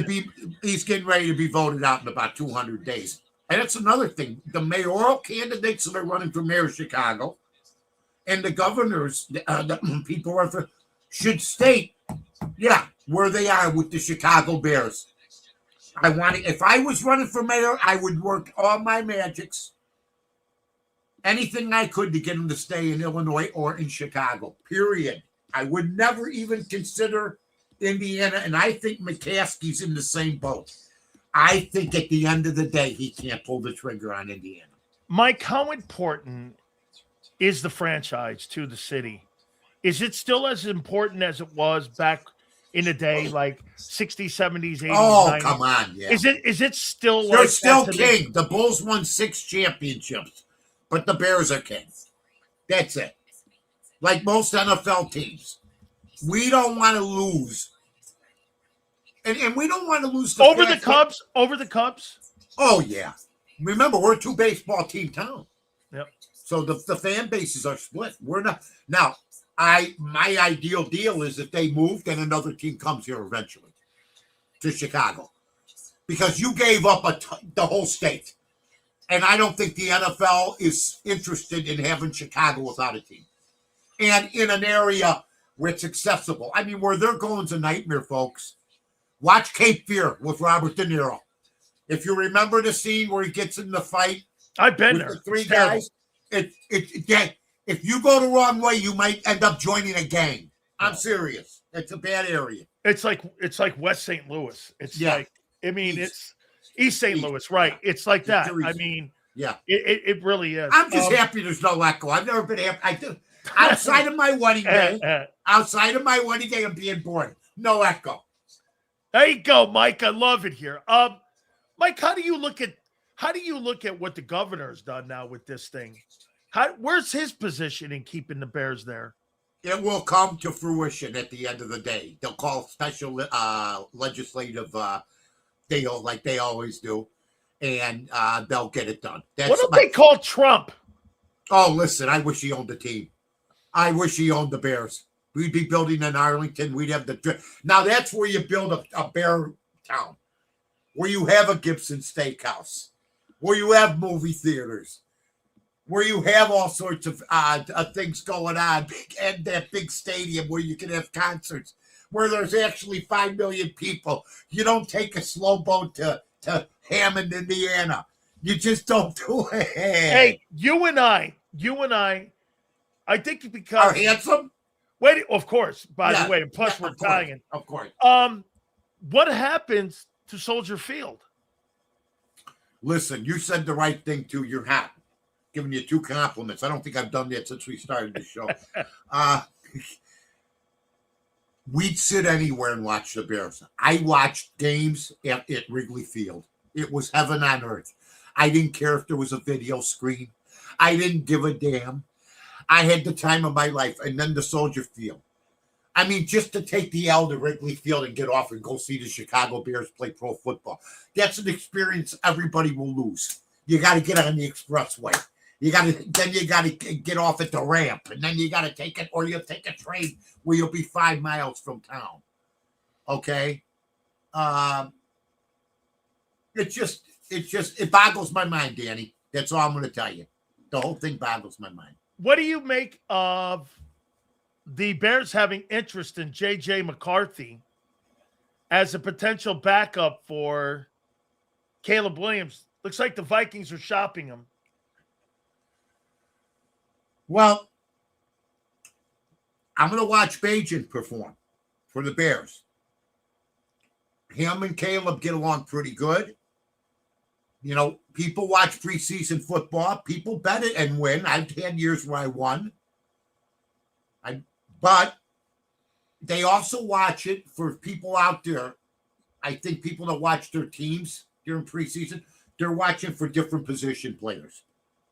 to be voted out in about 200 days. And that's another thing. The mayoral candidates that are running for mayor of Chicago and the governors, the people should state, where they are with the Chicago Bears. If I was running for mayor, I would work all my magics, anything I could to get them to stay in Illinois or in Chicago, period. I would never even consider Indiana, and I think McCaskey's in the same boat. I think at the end of the day, he can't pull the trigger on Indiana. Mike, how important is the franchise to the city? Is it still as important as it was back in the day, like 60s, 70s, 80s, Oh, 90s? come on. Yeah. Is it still They're like still that today? king. The Bulls won 6 championships, but the Bears are king. That's it. Like most NFL teams. We don't want to lose. And we don't want to lose Over the Cubs? Over the Cubs? Oh, yeah. Remember, we're a 2-baseball team town. Yep. So the fan bases are split. We're not. Now, my ideal deal is if they move, then another team comes here eventually to Chicago. Because you gave up the whole state. And I don't think the NFL is interested in having Chicago without a team. And in an area where it's accessible. I mean, where they're going's a nightmare, folks. Watch Cape Fear with Robert De Niro. If you remember the scene where he gets in the fight, I've been with there. the 3 It's terrible. guys. If you go the wrong way, you might end up joining a gang. I'm serious. It's a bad area. It's like West St. Louis. It's like, I mean, it's East St. Louis, right? Yeah. It's like that. It's I mean, yeah, it really is. I'm just happy there's no echo. I've never been happy. I do. Outside of my wedding day, I'm being born. No echo. There you go, Mike. I love it here. Mike, how do you look at what the governor's done now with this thing? Where's his position in keeping the Bears there? It will come to fruition at the end of the day. They'll call special legislative deal like they always do, and they'll get it done. What do they call Trump? Oh, listen, I wish he owned the team. I wish he owned the Bears. We'd be building in Arlington. We'd have now that's where you build a bear town, where you have a Gibson Steakhouse, where you have movie theaters, where you have all sorts of things going on, and that big stadium where you can have concerts, where there's actually 5 million people. You don't take a slow boat to Hammond, Indiana. You just don't do it. Hey, you and I think because Are handsome? wait, of course, by the way, and plus we're Italian. Of course. What happens to Soldier Field? Listen, you said the right thing too. You're hot. Giving you 2 compliments. I don't think I've done that since we started the show. We'd sit anywhere and watch the Bears. I watched games at Wrigley Field. It was heaven on earth. I didn't care if there was a video screen. I didn't give a damn. I had the time of my life. And then the Soldier Field. I mean, just to take the L to Wrigley Field and get off and go see the Chicago Bears play pro football. That's an experience everybody will lose. You got to get on the expressway. You got to get off at the ramp, and then you got to take it, or you'll take a train where you'll be 5 miles from town. Okay. It boggles my mind, Danny. That's all I'm going to tell you. The whole thing boggles my mind. What do you make of the Bears having interest in J.J. McCarthy as a potential backup for Caleb Williams? Looks like the Vikings are shopping him. Well, I'm going to watch Bajan perform for the Bears. Him and Caleb get along pretty good. You know, people watch preseason football. People bet it and win. I've had years where I won. But they also watch it for people out there. I think people that watch their teams during preseason, they're watching for different position players.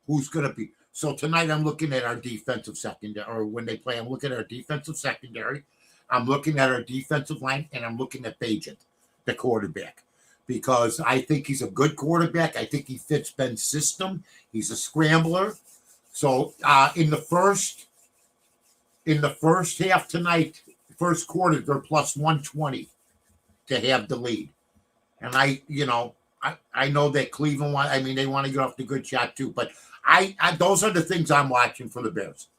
Who's going to be. So tonight I'm looking at our defensive secondary, or when they play, I'm looking at our defensive secondary. I'm looking at our defensive line, and I'm looking at Bajan, the quarterback, because I think he's a good quarterback. I think he fits Ben's system. He's a scrambler. So in the first half tonight, first quarter, they're plus 120 to have the lead. And I know that Cleveland they want to get off the good shot too, but I those are the things I'm watching for the Bears.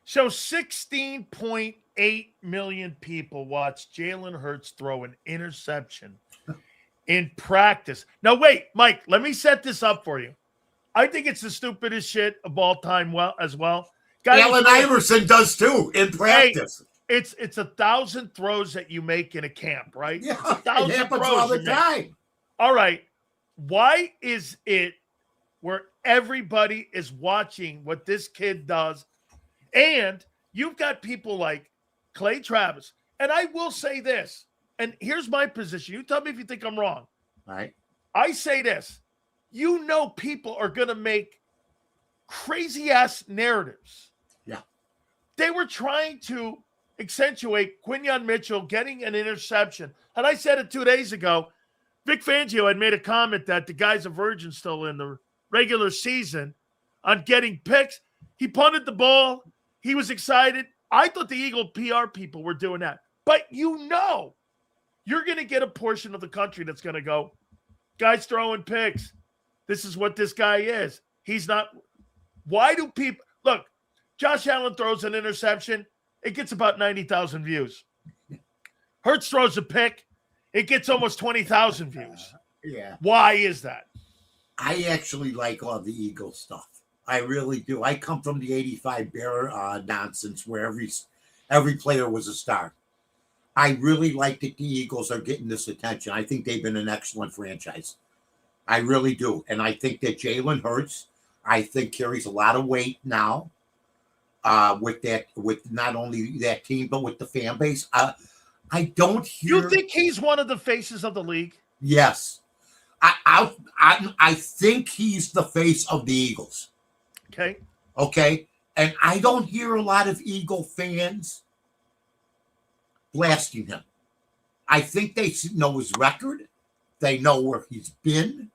So 16.8 8 million people watched Jalen Hurts throw an interception in practice. Now, wait, Mike, let me set this up for you. I think it's the stupidest shit of all time as well. Allen Iverson does too in practice. Hey, it's 1,000 throws that you make in a camp, right? Yeah, it's 1,000 it happens throws all the time. All right. Why is it where everybody is watching what this kid does? And you've got people like Clay Travis. And I will say this, and here's my position. You tell me if you think I'm wrong. All right. I say this. You know people are going to make crazy-ass narratives. Yeah. They were trying to accentuate Quinyon Mitchell getting an interception. And I said it 2 days ago. Vic Fangio had made a comment that the guy's a virgin still in the regular season on getting picks. He punted the ball. He was excited. I thought the Eagle PR people were doing that. But you know, you're going to get a portion of the country that's going to go, guy's throwing picks. This is what this guy is. He's not. Why do people look? Josh Allen throws an interception. It gets about 90,000 views. Hurts throws a pick. It gets almost 20,000 views. Yeah. Why is that? I actually like all the Eagle stuff. I really do. I come from the 85 Bear nonsense where every player was a star. I really like that the Eagles are getting this attention. I think they've been an excellent franchise. I really do. And I think that Jalen Hurts, I think, carries a lot of weight now with not only that team, but with the fan base. I don't hear. You think he's one of the faces of the league? Yes. I think he's the face of the Eagles. Okay. Okay. And I don't hear a lot of Eagle fans blasting him. I think they know his record. They know where he's been,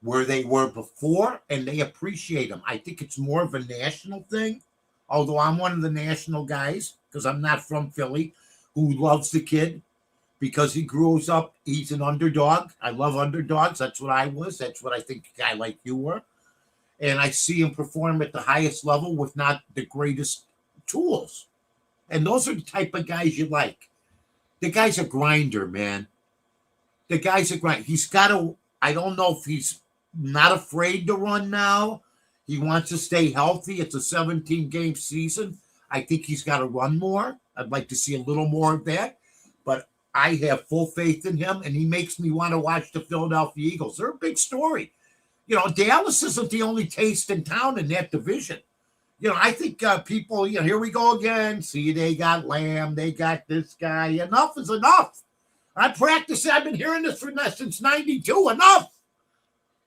where they were before, and they appreciate him. I think it's more of a national thing, although I'm one of the national guys because I'm not from Philly, who loves the kid because he grows up. He's an underdog. I love underdogs. That's what I was. That's what I think a guy like you were. And I see him perform at the highest level with not the greatest tools. And those are the type of guys you like. The guy's a grinder, man. The guy's a grinder. He's got to, I don't know if he's not afraid to run now. He wants to stay healthy. It's a 17-game season. I think he's got to run more. I'd like to see a little more of that. But I have full faith in him, and he makes me want to watch the Philadelphia Eagles. They're a big story. You know, Dallas isn't the only taste in town in that division. You know, I think people, you know, here we go again. See, they got Lamb. They got this guy. Enough is enough. I practice. I've been hearing this since 92. Enough.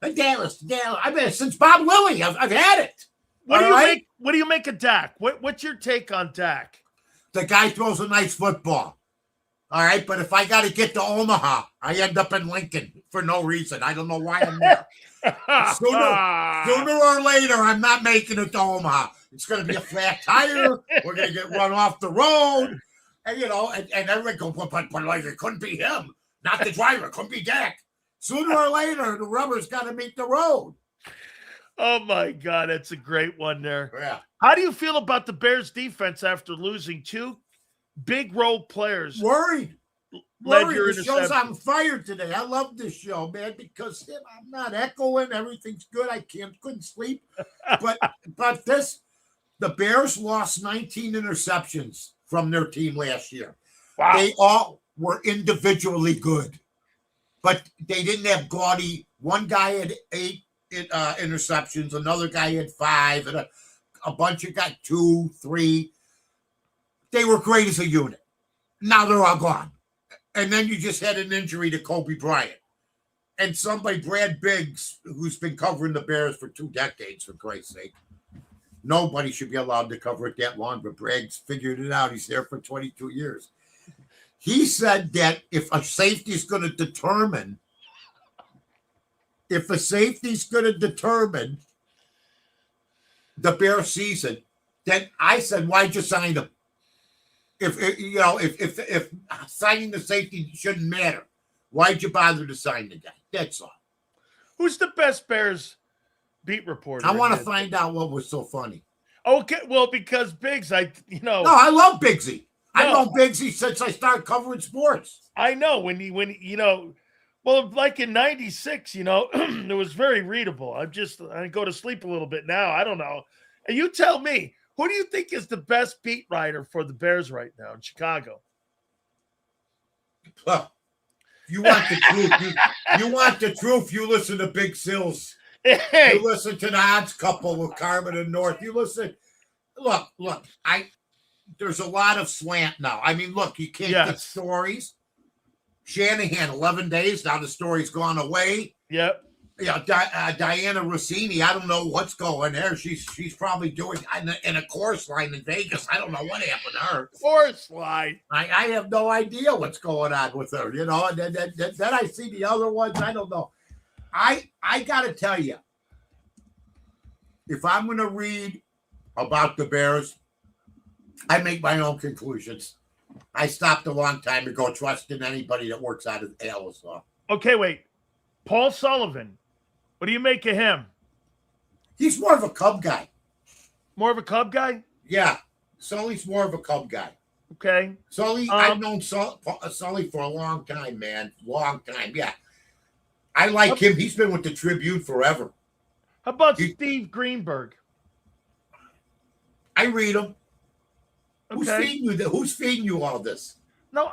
And Dallas. I've been since Bob Lilly. I've had it. What do you make of Dak? What's your take on Dak? The guy throws a nice football. All right, but if I got to get to Omaha, I end up in Lincoln for no reason. I don't know why I'm there. Sooner or later, I'm not making it to Omaha. It's going to be a flat tire. We're going to get run off the road. And, you know, and everybody go, but like, it couldn't be him. Not the driver. It couldn't be Dak. Sooner or later, the rubber's got to meet the road. Oh, my God. That's a great one there. Yeah. How do you feel about the Bears defense after losing two big role players? Worried. The show's on fire today. I love this show, man, because I'm not echoing. Everything's good. I couldn't sleep. But the Bears lost 19 interceptions from their team last year. Wow. They all were individually good, but they didn't have gaudy. One guy had 8 interceptions. Another guy had 5, and a bunch of got 2, 3. They were great as a unit. Now they're all gone. And then you just had an injury to Kobe Bryant. And somebody, Brad Biggs, who's been covering the Bears for 2 decades, for Christ's sake. Nobody should be allowed to cover it that long, but Bragg's figured it out. He's there for 22 years. He said that if a safety is going to determine the Bears season, then I said, why'd you sign him? If signing the safety shouldn't matter, why'd you bother to sign the guy? That's all. Who's the best Bears beat reporter? I want to find out what was so funny. Okay, well, because Biggs, No, I love Biggsy. I've known Bigsy since I started covering sports. I know when well, like in '96, it was very readable. I go to sleep a little bit now. I don't know. And you tell me, who do you think is the best beat writer for the Bears right now in Chicago? You want the truth. You want the truth. You listen to Big Sills. Hey. You listen to the Odds Couple with Carmen and North. You listen. Look. There's a lot of slant now. I mean, look, you can't get stories. Shanahan, 11 days. Now the story's gone away. Yep. Diana Rossini, I don't know what's going there. She's probably doing in a chorus line in Vegas. I don't know what happened to her. Chorus line. I have no idea what's going on with her, And then I see the other ones. I don't know. I got to tell you, if I'm going to read about the Bears, I make my own conclusions. I stopped a long time ago trusting anybody that works out of Alice. Okay, wait. Paul Sullivan. What do you make of him? He's more of a Cub guy. More of a Cub guy? Yeah. Sully's more of a Cub guy. Okay. Sully, I've known Sully for a long time, man. Long time. Yeah. I like him. He's been with the Tribune forever. How about Steve Greenberg? I read him. Okay. Who's feeding you all this? No,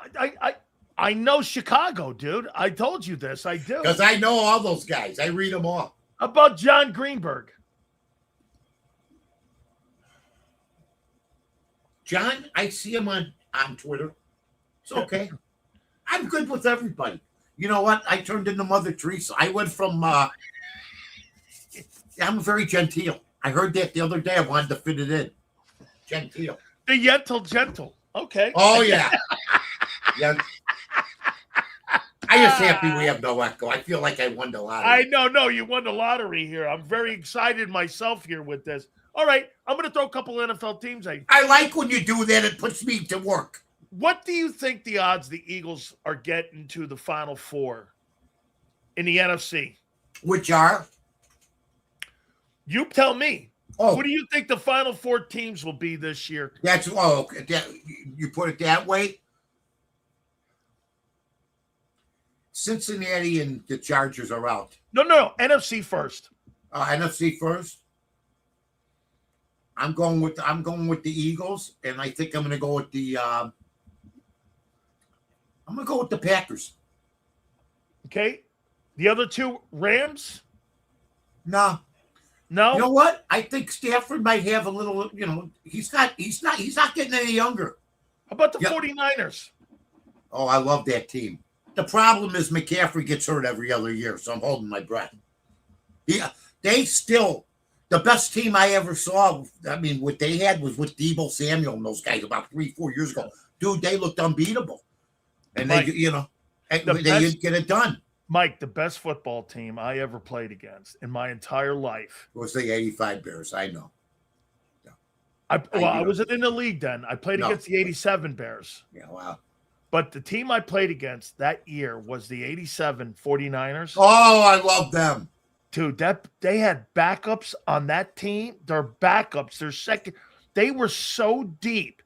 I know Chicago, dude. I told you this. I do. Because I know all those guys. I read them all. How about John Greenberg? John, I see him on Twitter. It's okay. I'm good with everybody. You know what? I turned into Mother Teresa. I went from I'm very genteel. I heard that the other day. I wanted to fit it in. Genteel. The gentle. Okay. Oh, yeah. Yeah. I'm just happy we have no echo. I feel like I won the lottery. I know. No, you won the lottery here. I'm very excited myself here with this. All right. I'm going to throw a couple NFL teams. I like when you do that. It puts me to work. What do you think the odds the Eagles are getting to the Final Four in the NFC? Which are? You tell me. Oh. What do you think the Final Four teams will be this year? You put it that way? Cincinnati and the Chargers are out. No. NFC first. NFC first. I'm going with the Eagles, and I think I'm going to go with the Packers. Okay. The other two, Rams? No. No. You know what? I think Stafford might have a little, he's not getting any younger. How about the 49ers? Oh, I love that team. The problem is McCaffrey gets hurt every other year, so I'm holding my breath. Yeah, the best team I ever saw, I mean, what they had was with Deebo Samuel and those guys about 3-4 years ago. Dude, they looked unbeatable. And Mike, they didn't get it done. Mike, the best football team I ever played against in my entire life was the 85 Bears, I know. Yeah. I wasn't in the league then. I played against the 87 Bears. Yeah, wow. But the team I played against that year was the 87 49ers. Oh, I love them. Dude, they had backups on that team. Their backups, their second. They were so deep.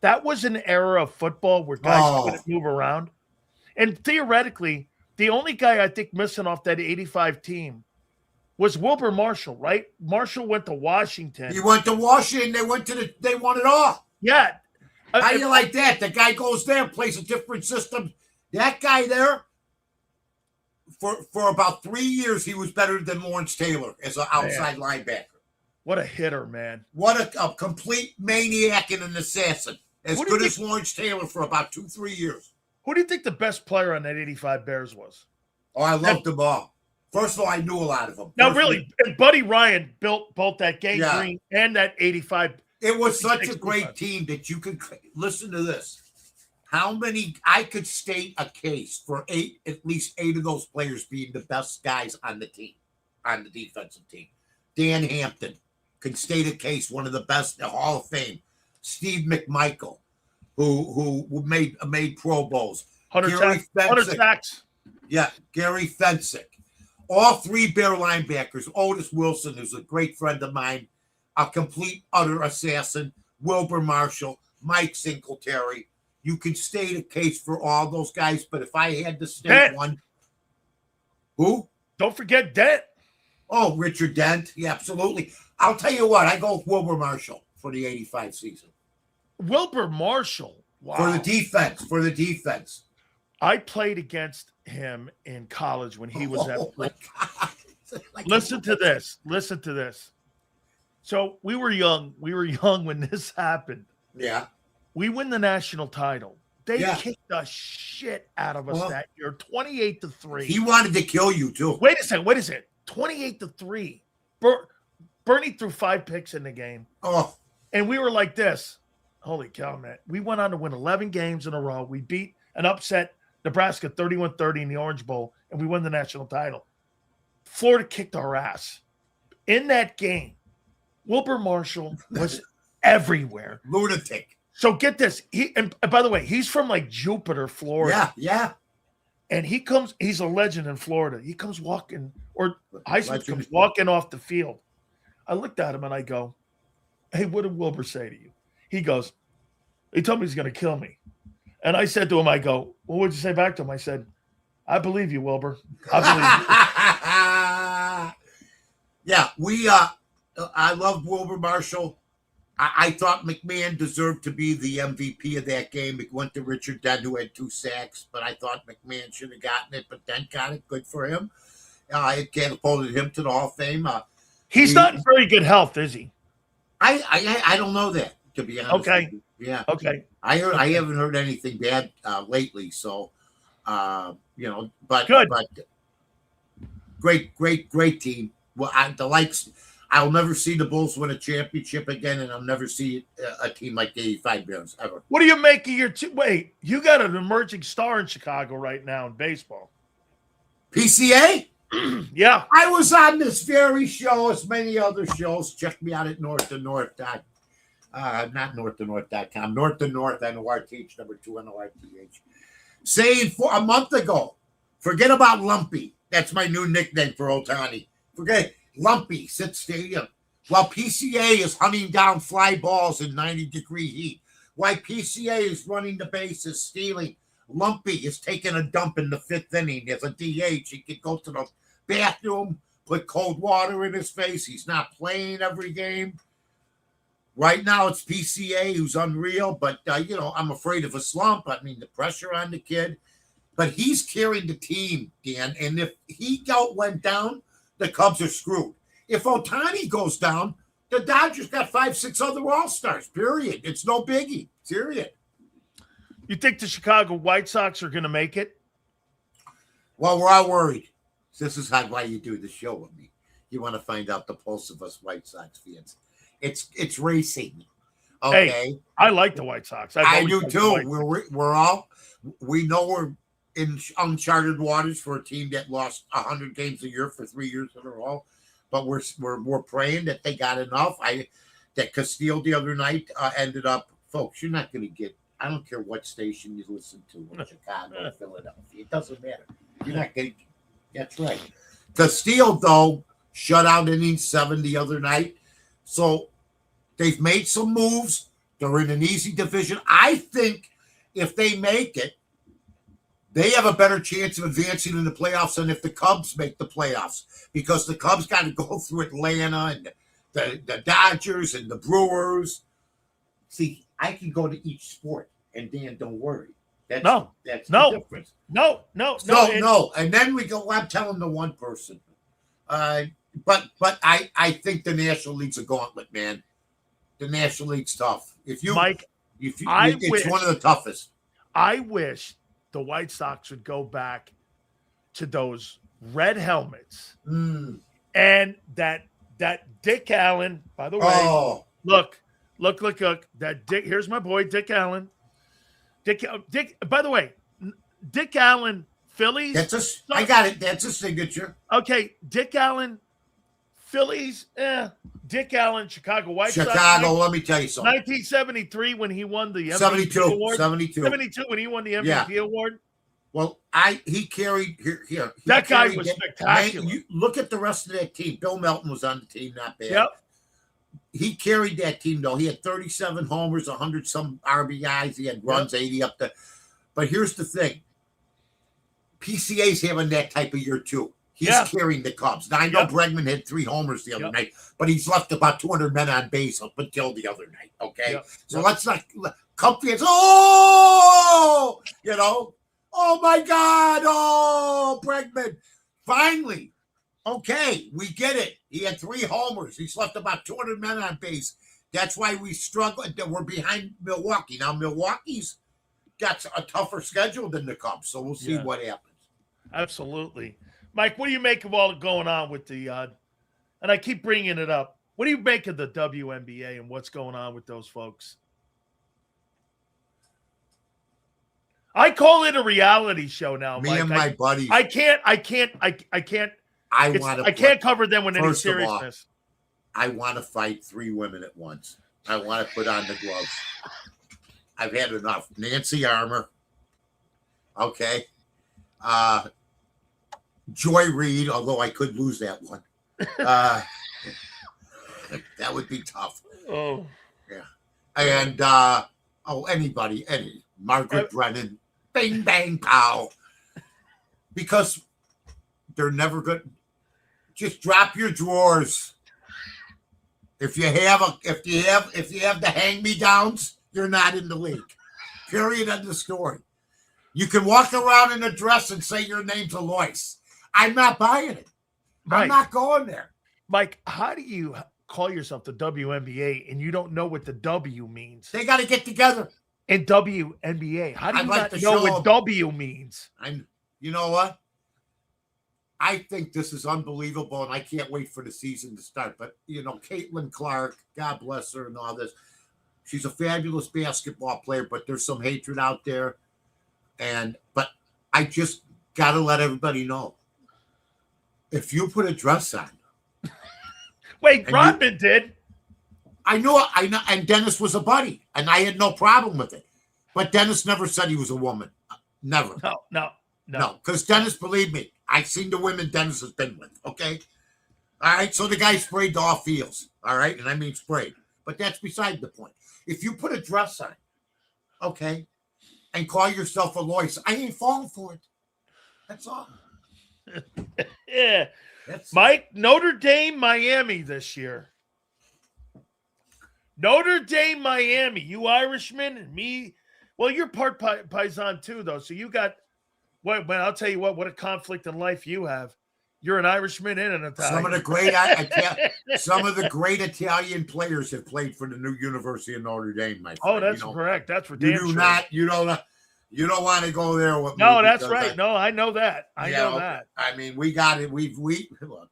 That was an era of football where guys couldn't move around. And theoretically, the only guy I think missing off that 85 team was Wilbur Marshall, right? Marshall went to Washington. He went to Washington. They won it all. Yeah. How you like that? The guy goes there, plays a different system. That guy there, for about 3 years, he was better than Lawrence Taylor as an outside linebacker. What a hitter, man. What a complete maniac and an assassin. As good as Lawrence Taylor for about 2-3 years. Who do you think the best player on that 85 Bears was? Oh, I loved them all. First of all, I knew a lot of them. Now, really, and Buddy Ryan built both that Gang Green and that 85. It was such a great team that you could listen to this. How many I could state a case for at least eight of those players being the best guys on the team, on the defensive team. Dan Hampton could state a case, one of the best in the Hall of Fame. Steve McMichael, who made Pro Bowls. 100 sacks. Yeah, Gary Fensick. All three Bear linebackers. Otis Wilson, who's a great friend of mine, a complete, utter assassin. Wilbur Marshall. Mike Singletary. You can state a case for all those guys, but if I had to state Dent. one, who? Don't forget Dent. Oh, Richard Dent. Yeah, absolutely. I'll tell you what. I go with Wilbur Marshall for the 85 season. Wilbur Marshall. Wow. For the defense. For the defense. I played against him in college when he was Oh, my God. Like, Listen to this. Listen to this. So we were young. We were young when this happened. Yeah. We win the national title. They Yeah. kicked the shit out of us that year, 28-3. He wanted to kill you, too. Wait a second. 28-3. Bernie threw 5 picks in the game. Oh. And we were like this. Holy cow, man. We went on to win 11 games in a row. We beat and upset Nebraska 31-30 in the Orange Bowl, and we won the national title. Florida kicked our ass. In that game, Wilbur Marshall was everywhere. Lunatic. So get this. And by the way, he's from like Jupiter, Florida. Yeah. And he's a legend in Florida. He comes walking, or Highsmith comes walking off the field. I looked at him and I go, hey, what did Wilbur say to you? He goes, he told me he's going to kill me. And I said to him, I go, well, what'd you say back to him? I said, I believe you, Wilbur. I Yeah, I love Wilbur Marshall. I thought McMahon deserved to be the MVP of that game. It went to Richard Dent, who had 2 sacks, but I thought McMahon should have gotten it, but Dent got it. Good for him. It catapulted him to the Hall of Fame. He's not in very good health, is he? I don't know that, to be honest. Okay. With you. Yeah. Okay. I haven't heard anything bad lately, so but good. But great team. Well, I'll never see the Bulls win a championship again, and I'll never see a team like the 85 Bears ever. What do you make of your wait? You got an emerging star in Chicago right now in baseball. PCA? Yeah. I was on this very show, as many other shows. Check me out at North to North. Not North to North.com. North to North, NORTH, number 2 NORTH. Saying for a month ago, forget about Lumpy. That's my new nickname for Ohtani. Forget Lumpy, sit stadium. While PCA is hunting down fly balls in 90-degree heat. While PCA is running the bases, stealing. Lumpy is taking a dump in the 5th inning. As a DH, he could go to the bathroom, put cold water in his face. He's not playing every game. Right now, it's PCA who's unreal, but, I'm afraid of a slump. I mean, the pressure on the kid. But he's carrying the team, Dan, and if he went down, the Cubs are screwed. If Ohtani goes down, the Dodgers got 5-6 other All-Stars, period. It's no biggie, period. You think the Chicago White Sox are going to make it? Well, we're all worried. This is why you do the show with me. You want to find out the pulse of us White Sox fans. It's racing. Okay. Hey, I like the White Sox. I do too. We know we're in uncharted waters for a team that lost 100 games a year for 3 years in a row, but we're praying that they got enough. That Castile the other night ended up, folks. You're not going to get. I don't care what station you listen to in Chicago or Philadelphia. It doesn't matter. You're not getting. That's right. Castile though shut out inning 7 the other night. So they've made some moves. They're in an easy division. I think if they make it, they have a better chance of advancing in the playoffs than if the Cubs make the playoffs, because the Cubs got to go through Atlanta and the Dodgers and the Brewers. See, I can go to each sport, and Dan, don't worry. That's the difference. No. And then we go. I'm telling the one person. But I think the National League's a gauntlet, man. The National League's tough. It's one of the toughest. I wish the White Sox would go back to those red helmets and that Dick Allen. By the way, look. That Dick. Here's my boy, Dick Allen. Dick. By the way, Dick Allen, Phillies. I got it. That's a signature. Okay, Dick Allen. Phillies, Dick Allen, Chicago White Sox. Let me tell you something. 1973 when he won the MVP 72 award. 72 when he won the MVP award. Well, he carried here. That guy was spectacular. You look at the rest of that team. Bill Melton was on the team, not bad. Yep. he carried that team, though. He had 37 homers, 100 some RBIs. He had runs, 80 up there. But here's the thing. PCA's having that type of year, too. He's carrying the Cubs. Now, I know Bregman had 3 homers the other night, but he's left about 200 men on base up until the other night, okay? So let's not – Cub fans, oh, you know, oh, my God, oh, Bregman. Finally, okay, we get it. He had 3 homers. He's left about 200 men on base. That's why we struggle. We're behind Milwaukee. Now, Milwaukee's got a tougher schedule than the Cubs, so we'll see what happens. Absolutely. Mike, what do you make of all going on with the and I keep bringing it up. What do you make of the WNBA and what's going on with those folks? I call it a reality show now, Me Mike. and my buddies. I can't I can't cover them with any seriousness. I want to fight 3 women at once. I want to put on the gloves. I've had enough. Nancy Armour. Okay. Joy Reid, although I could lose that one. That would be tough. Oh. Yeah. And anybody, Margaret Brennan, bing bang pow. Because they're never good. Just drop your drawers. If you have the hand-me-downs, you're not in the league. Period. End of story. You can walk around in a dress and say your name's Alois. I'm not buying it. I'm not going there. Mike, how do you call yourself the WNBA and you don't know what the W means? They got to get together. And WNBA, how do you not know what W means? You know what? I think this is unbelievable, and I can't wait for the season to start. But, you know, Caitlin Clark, God bless her and all this. She's a fabulous basketball player, but there's some hatred out there. But I just got to let everybody know. If you put a dress on. Wait, Rodman did. I know. And Dennis was a buddy, and I had no problem with it. But Dennis never said he was a woman. Never. No. Because Dennis, believe me, I've seen the women Dennis has been with, okay? All right, so the guy sprayed all fields, all right? And I mean sprayed. But that's beside the point. If you put a dress on, okay, and call yourself Alois, I ain't falling for it. That's all. Yeah. Mike, Notre Dame, Miami this year. Notre Dame, Miami. You Irishman and me. Well, you're part Paisan too, though. So you got, well, I'll tell you what a conflict in life you have. You're an Irishman and an Italian. Some of the great Italian players have played for the new University of Notre Dame, my friend. Oh, that's correct. That's for damn sure. You don't want to go there with me. No, that's right. No, I know that. I know that. I mean, we got it. We look.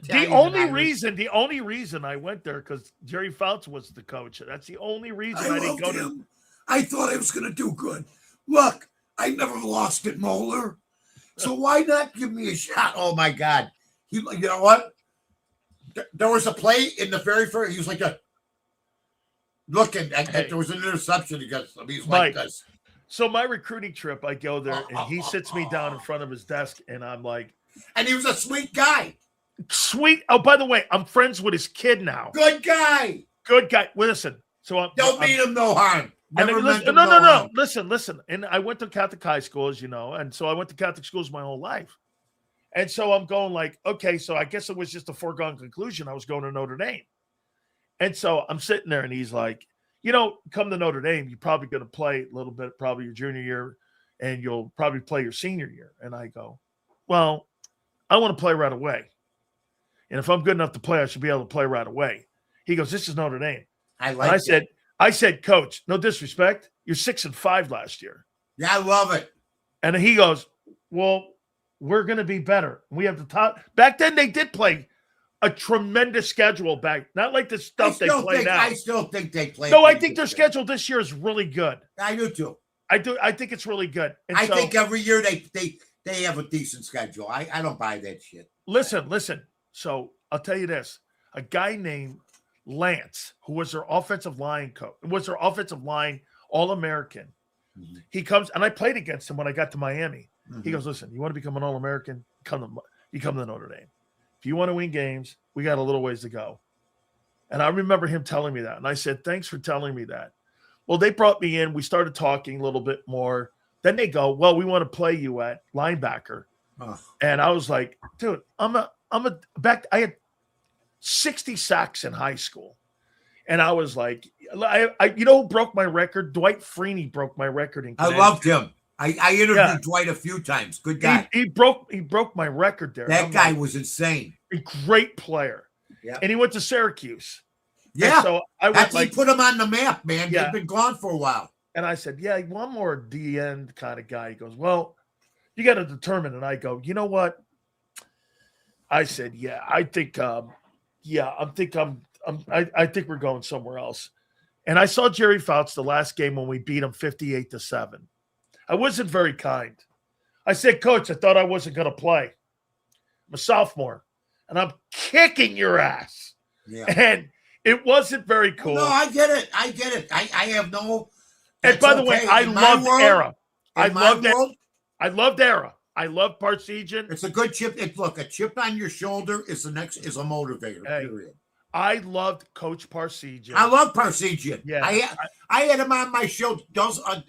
The only reason I went there because Jerry Fouts was the coach. That's the only reason I didn't go to. I thought I was going to do good. Look, I never lost at Moeller, so why not give me a shot? Oh my God! You know what? There was a play in the very first. He was like looking, and there was an interception against him. He's like this. So my recruiting trip, I go there, and he sits me down in front of his desk, and I'm like, and he was a sweet guy. Sweet. Oh, by the way, I'm friends with his kid now. Good guy. Well, listen. So don't mean him no harm. No. Listen. And I went to Catholic high school, as you know, and so I went to Catholic schools my whole life. And so I'm going like, okay, so I guess it was just a foregone conclusion. I was going to Notre Dame. And so I'm sitting there, and he's like, you know, come to Notre Dame, you're probably going to play a little bit, probably your junior year, and you'll probably play your senior year. And I go, well, I want to play right away. And if I'm good enough to play, I should be able to play right away. He goes, this is Notre Dame. I said, Coach, no disrespect, you're 6-5 last year. Yeah, I love it. And he goes, well, we're going to be better. We have the top. Back then, they did play a tremendous schedule back. Not like the stuff they play now. I still think they play. No, I think their schedule this year is really good. I do too. I think it's really good. And I think every year they have a decent schedule. I don't buy that shit. Listen. So I'll tell you this. A guy named Lance, who was their offensive line coach, was their offensive line All-American. Mm-hmm. He comes, and I played against him when I got to Miami. Mm-hmm. He goes, listen, you want to become an All-American? You come to Notre Dame. If you want to win games, we got a little ways to go. And I remember him telling me that. And I said, thanks for telling me that. Well, they brought me in. We started talking a little bit more. Then they go, well, we want to play you at linebacker. Oh. And I was like, dude, I had 60 sacks in high school. And I was like, you know who broke my record? Dwight Freeney broke my record in Connecticut. I loved him. I interviewed Dwight a few times. Good guy. He broke my record there. That guy was insane. A great player. Yeah. And he went to Syracuse. Yeah. And so I went he put him on the map, man. Yeah. They've been gone for a while. And I said, yeah, one more D-end kind of guy. He goes, well, you got to determine. And I go, you know what? I said, yeah, I think we're going somewhere else. And I saw Jerry Fouts the last game when we beat him 58-7. I wasn't very kind. I said, Coach, I thought I wasn't going to play. I'm a sophomore, and I'm kicking your ass. Yeah. And it wasn't very cool. No, I get it. I have no. And by the way, I loved Era. I loved Era. I loved Parsegian. It's a good chip. Look, a chip on your shoulder is a motivator. Hey, period. I loved Coach Parsegian. I love Parsegian. Yeah, I had him on my show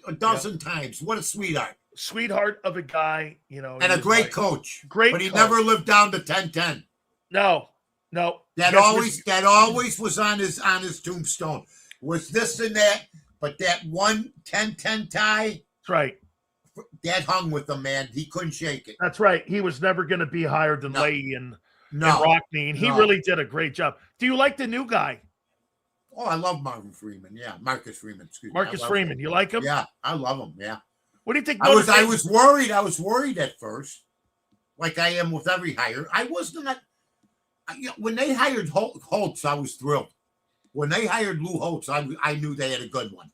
a dozen times. What a sweetheart. Sweetheart of a guy, you know. And a great coach. Great but he coach. never lived down to 10-10. No. That always was on his tombstone. Was this and that, but that 10-10 tie. That's right. That hung with him, man. He couldn't shake it. That's right. He was never going to be higher than Leahy and Rockney, and he really did a great job. Do you like the new guy? Oh, I love Marvin Freeman. Yeah, Marcus Freeman. Excuse me. Marcus Freeman. You like him? Yeah, I love him. Yeah. What do you think? I was worried. I was worried at first, like I am with every hire. I wasn't. When they hired Holtz, I was thrilled. When they hired Lou Holtz, I knew they had a good one.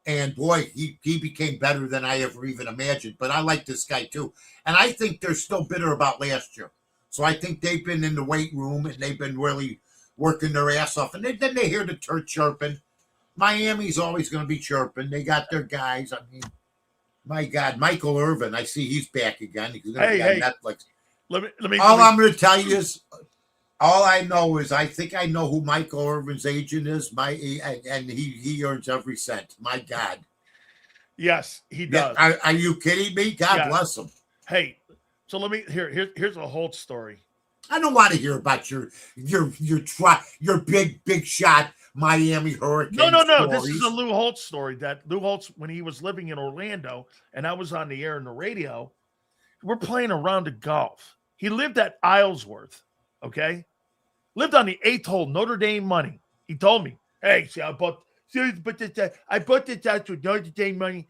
And boy, he became better than I ever even imagined. But I like this guy too. And I think they're still bitter about last year. So I think they've been in the weight room and they've been really working their ass off. And then they hear the turd chirping. Miami's always going to be chirping. They got their guys. I mean, my God, Michael Irvin. I see he's back again. He's going to be on Netflix. I'm going to tell you is, all I know is I think I know who Michael Irvin's agent is. And he earns every cent. My God. Yes, he does. Are you kidding me? God bless him. Hey, so here's a whole story. I don't want to hear about your big shot Miami Hurricane. No. Stories. This is a Lou Holtz story. That Lou Holtz, when he was living in Orlando, and I was on the air and the radio, we're playing a round of golf. He lived at Islesworth, okay? Lived on the 8th hole, Notre Dame money. He told me, hey, see, I bought this house with Notre Dame money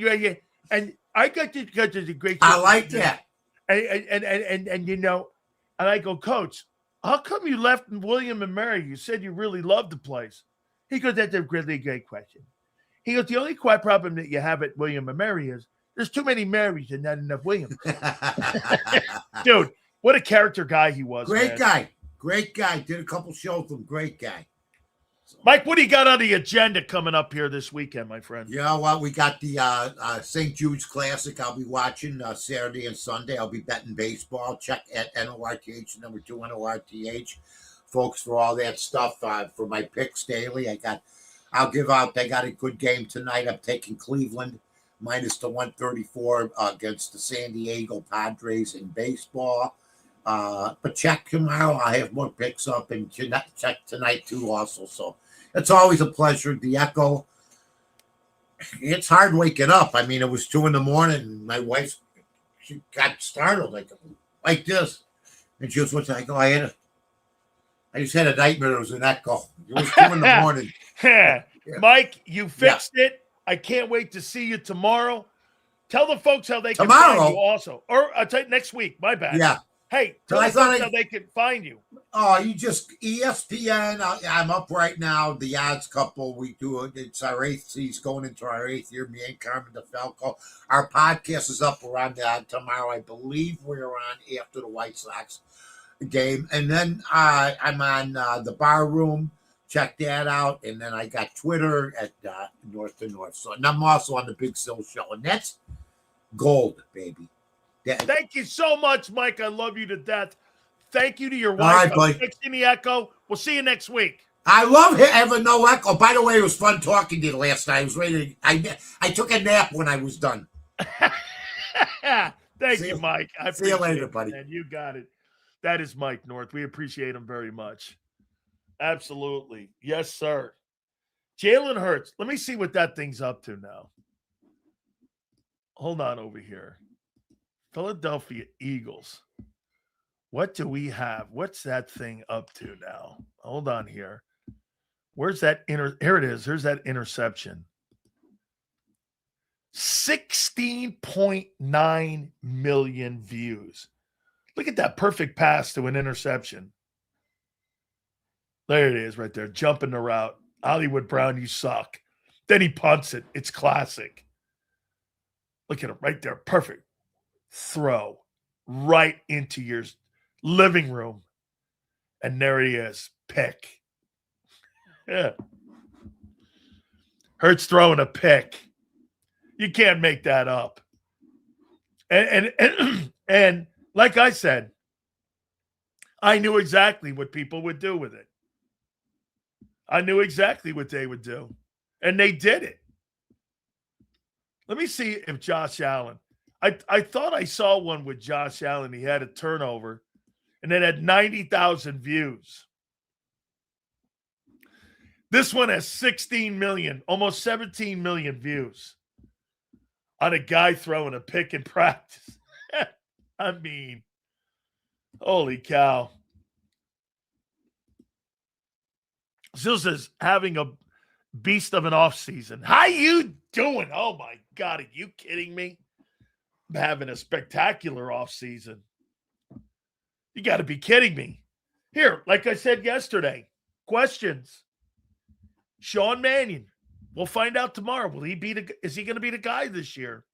right here, and I got this because it's a great. I like that. And you know, and I go, Coach, how come you left William and Mary? You said you really loved the place. He goes, that's a really great question. He goes, the only problem that you have at William and Mary is there's too many Marys and not enough Williams. Dude, what a character guy he was. Great guy. Did a couple shows with him. Great guy. Mike, what do you got on the agenda coming up here this weekend, my friend? You know what? We got the St. Jude's Classic. I'll be watching Saturday and Sunday. I'll be betting baseball. Check at NORTH, number 2 NORTH, folks, for all that stuff. For my picks daily, I got a good game tonight. I'm taking Cleveland minus the 134 against the San Diego Padres in baseball. But check tomorrow. I have more picks up, and check tonight too also. So it's always a pleasure. The Echo. It's hard waking up. I mean, it was 2 a.m. and my wife, she got startled like this. And she was, what's that? I go, I just had a nightmare. It was an Echo. It was 2 a.m. Mike, you fixed it. I can't wait to see you tomorrow. Tell the folks how they can find you also. Or I'll tell you next week. My bad. Yeah. Hey, tell the folks how they can find you. Oh, you just ESPN. I'm up right now. The Odds Couple. We do it. It's our 8th. He's going into our 8th year. Me and Carmen DeFalco. Our podcast is up. We're on tomorrow. I believe we're on after the White Sox game. And then I'm on the Bar Room. Check that out. And then I got Twitter at North to North. So, and I'm also on the Big Sill Show. And that's gold, baby. Thank you so much, Mike. I love you to death. Thank you to your All wife. right, I'm buddy. fixing the echo. We'll see you next week. I love having no echo. By the way, it was fun talking to you last night. I was ready to, I took a nap when I was done. Thank See you, you- Mike. I see you appreciate later, it, buddy. man. You got it. That is Mike North. We appreciate him very much. Absolutely. Yes, sir. Jalen Hurts. Let me see what that thing's up to now. Hold on over here. Philadelphia Eagles. What do we have? What's that thing up to now? Hold on here. Where's that here it is. Here's that interception. 16.9 million views. Look at that perfect pass to an interception. There it is right there. Jumping the route. Hollywood Brown, you suck. Then he punts it. It's classic. Look at him right there. Perfect throw right into your living room. And there he is. Pick. Yeah. Hurts throwing a pick. You can't make that up. And like I said, I knew exactly what people would do with it. I knew exactly what they would do. And they did it. Let me see if Josh Allen. I thought I saw one with Josh Allen. He had a turnover and it had 90,000 views. This one has 16 million, almost 17 million views on a guy throwing a pick in practice. I mean, holy cow. Zil says, having a beast of an offseason. How you doing? Oh, my God. Are you kidding me? I'm having a spectacular offseason. You got to be kidding me. Here, like I said yesterday, questions. Sean Mannion. We'll find out tomorrow. Is he going to be the guy this year?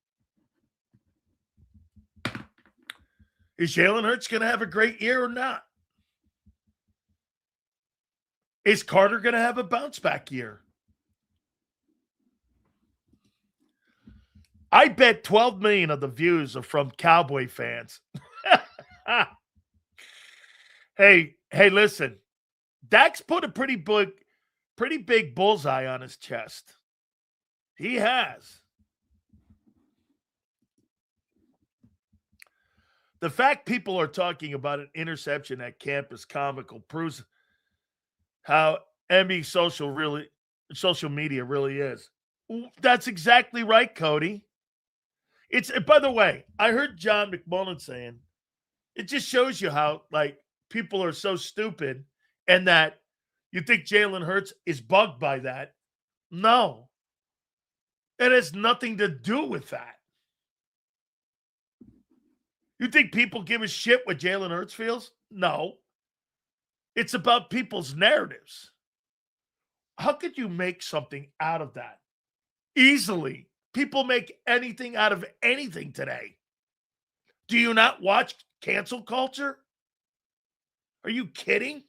Is Jalen Hurts going to have a great year or not? Is Carter going to have a bounce back year? I bet 12 million of the views are from Cowboy fans. Hey, listen. Dak's put a pretty big bullseye on his chest. He has. The fact people are talking about an interception at camp is comical. Proves how ME social media really is. That's exactly right, Cody. It's, by the way, I heard John McMullen saying, it just shows you how, like, people are so stupid and that you think Jalen Hurts is bugged by that. No. It has nothing to do with that. You think people give a shit what Jalen Hurts feels? No. It's about people's narratives. How could you make something out of that? Easily. People make anything out of anything today. Do you not watch cancel culture? Are you kidding?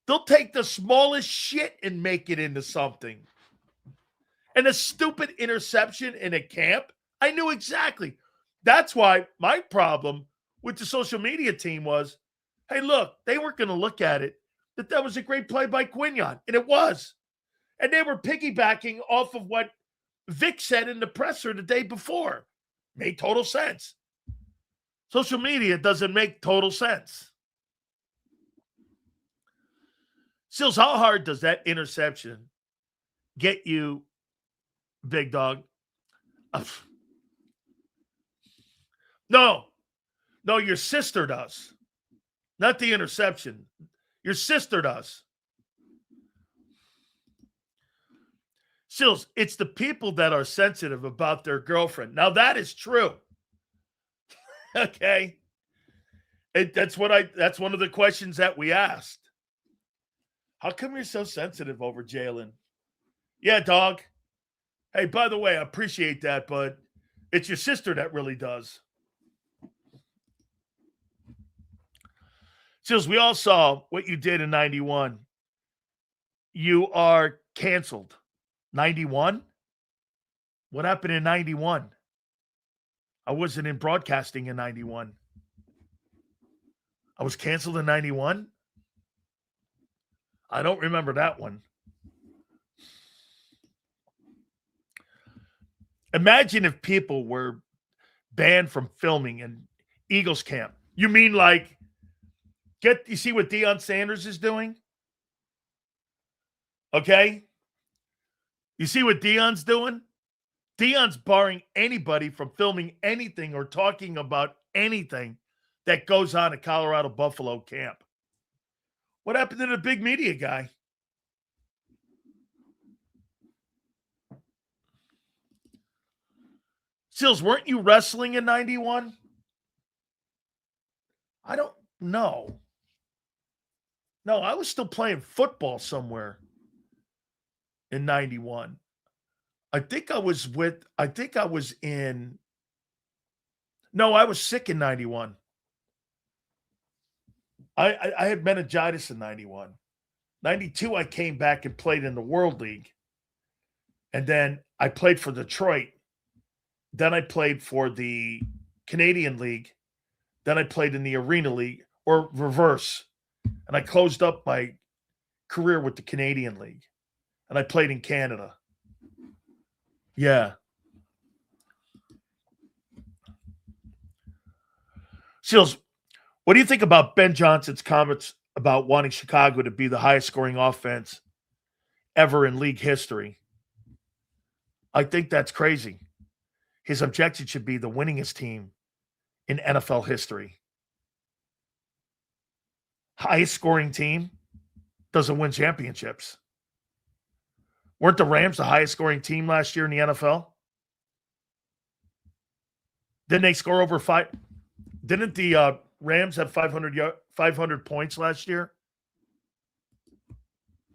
They'll take the smallest shit and make it into something. And a stupid interception in a camp, I knew exactly. That's why my problem with the social media team was, hey, look, they weren't going to look at it, that was a great play by Quinion. And it was. And they were piggybacking off of what Vic said in the presser the day before. Made total sense. Social media doesn't make total sense. Sills, how hard does that interception get you, big dog? No, your sister does. Not the interception. Your sister does. Sills, it's the people that are sensitive about their girlfriend. Now, that is true. Okay. That's one of the questions that we asked. How come you're so sensitive over Jalen? Yeah, dog. Hey, by the way, I appreciate that, but it's your sister that really does. Sills, we all saw what you did in 91. You are canceled. 91? What happened in 91? I wasn't in broadcasting in 91. I was canceled in 91? I don't remember that one. Imagine if people were banned from filming in Eagles camp. You mean like, you see what Deion Sanders is doing? Okay? You see what Deion's doing? Deion's barring anybody from filming anything or talking about anything that goes on at Colorado Buffalo camp. What happened to the big media guy? Sills, weren't you wrestling in 91? I don't know. No, I was still playing football somewhere in 91. I think I was sick in 91. I had meningitis in 91. 92, I came back and played in the World League. And then I played for Detroit. Then I played for the Canadian League. Then I played in the Arena League, or reverse. And I closed up my career with the Canadian League. And I played in Canada. Yeah. Seals, what do you think about Ben Johnson's comments about wanting Chicago to be the highest scoring offense ever in league history? I think that's crazy. His objective should be the winningest team in NFL history. Highest scoring team doesn't win championships. Weren't the Rams the highest scoring team last year in the NFL? Didn't they score over 5? Didn't the Rams have 500 points last year?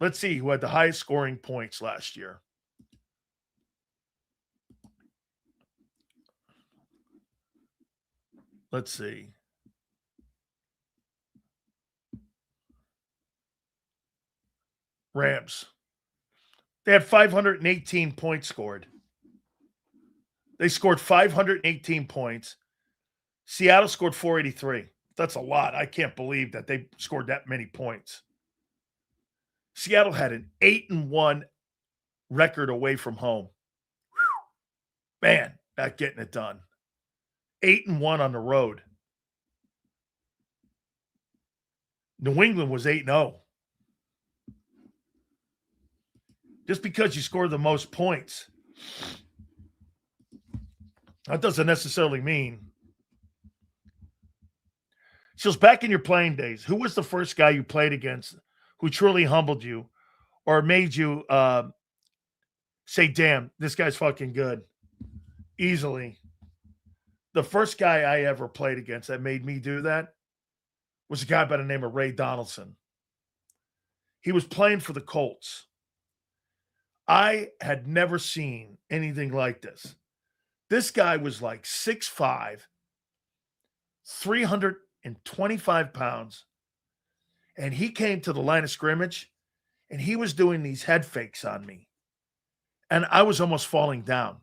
Let's see who had the highest scoring points last year. Let's see. Rams. They had 518 points scored. They scored 518 points. Seattle scored 483. That's a lot. I can't believe that they scored that many points. Seattle had an 8-1 record away from home. Whew. Man, not getting it done. 8-1 on the road. New England was 8-0. Just because you score the most points, that doesn't necessarily mean. So back in your playing days, who was the first guy you played against who truly humbled you or made you say, damn, this guy's fucking good? Easily. The first guy I ever played against that made me do that was a guy by the name of Ray Donaldson. He was playing for the Colts. I had never seen anything like this. This guy was like 6'5", 325 pounds, and he came to the line of scrimmage, and he was doing these head fakes on me, and I was almost falling down.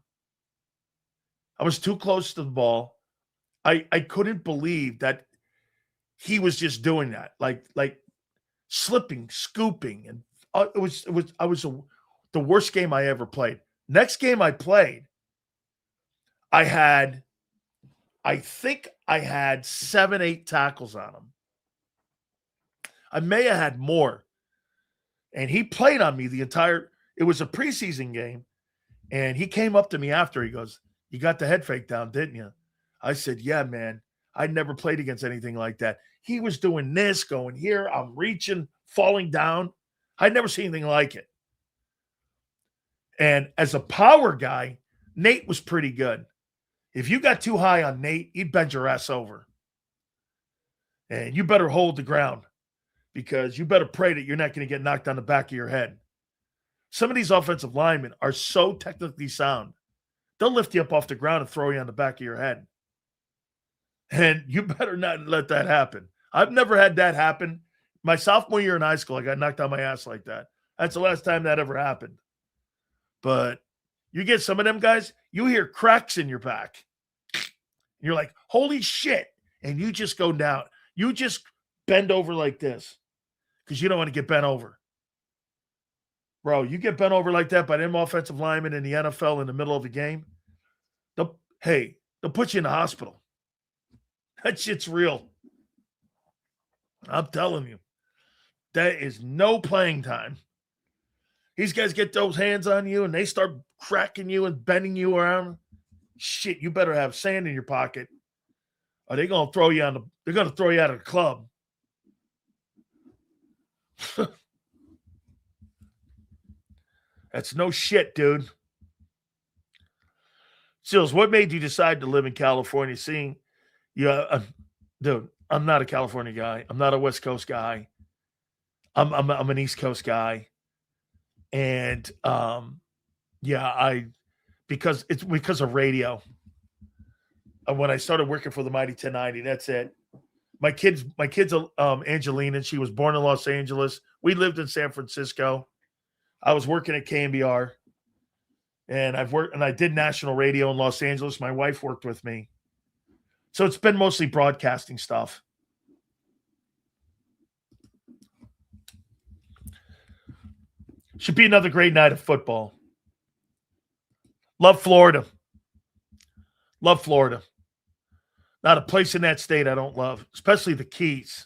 I was too close to the ball. I couldn't believe that he was just doing that, like slipping, scooping, and it was the worst game I ever played. Next game I played, I think I had 7-8 tackles on him. I may have had more. And he played on me it was a preseason game. And he came up to me after. He goes, "You got the head fake down, didn't you?" I said, "Yeah, man. I'd never played against anything like that." He was doing this, going here. I'm reaching, falling down. I'd never seen anything like it. And as a power guy, Nate was pretty good. If you got too high on Nate, he'd bend your ass over. And you better hold the ground because you better pray that you're not going to get knocked on the back of your head. Some of these offensive linemen are so technically sound. They'll lift you up off the ground and throw you on the back of your head. And you better not let that happen. I've never had that happen. My sophomore year in high school, I got knocked on my ass like that. That's the last time that ever happened. But you get some of them guys, you hear cracks in your back. You're like, holy shit. And you just go down. You just bend over like this because you don't want to get bent over. Bro, you get bent over like that by them offensive linemen in the NFL in the middle of the game, they'll put you in the hospital. That shit's real. I'm telling you. That is no playing time. These guys get those hands on you and they start cracking you and bending you around. Shit, you better have sand in your pocket. Or they're gonna throw you out of the club. That's no shit, dude. Sills, what made you decide to live in California? Dude, I'm not a California guy. I'm not a West Coast guy. I'm an East Coast guy. And because of radio. And when I started working for the Mighty 1090, that's it. My kid's Angelina. She was born in Los Angeles. We lived in San Francisco. I was working at KMBR, and I did national radio in Los Angeles. My wife worked with me. So it's been mostly broadcasting stuff. Should be another great night of football. Love Florida. Love Florida. Not a place in that state I don't love, especially the Keys.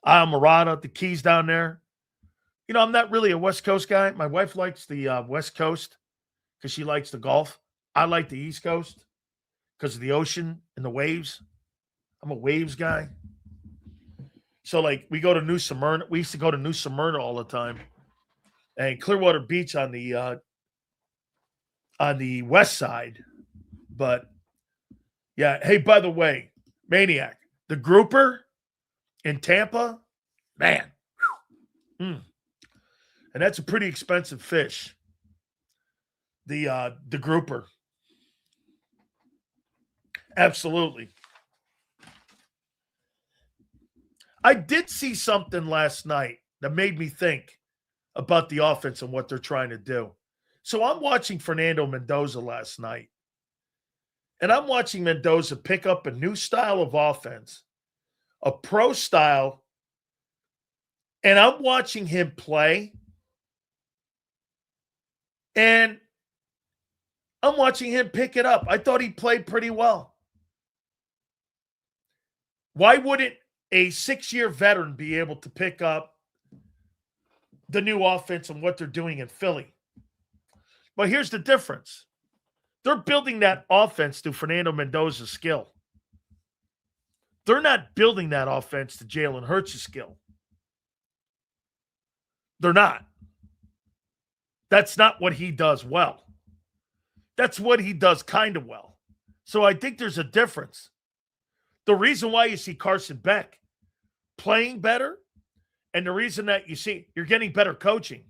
Islamorada, the Keys down there. You know, I'm not really a West Coast guy. My wife likes the West Coast because she likes the golf. I like the East Coast because of the ocean and the waves. I'm a waves guy. So, like, we go to New Smyrna. We used to go to New Smyrna all the time. And Clearwater Beach on the west side. But, yeah. Hey, by the way, Maniac, the grouper in Tampa, man. And that's a pretty expensive fish. The grouper. Absolutely. I did see something last night that made me think about the offense and what they're trying to do. So I'm watching Fernando Mendoza last night. And I'm watching Mendoza pick up a new style of offense, a pro style. And I'm watching him play. And I'm watching him pick it up. I thought he played pretty well. Why wouldn't a 6-year veteran be able to pick up the new offense and what they're doing in Philly? But here's the difference. They're building that offense to Fernando Mendoza's skill. They're not building that offense to Jalen Hurts' skill. They're not. That's not what he does well. That's what he does kind of well. So I think there's a difference. The reason why you see Carson Beck playing better, and the reason that you're getting better coaching.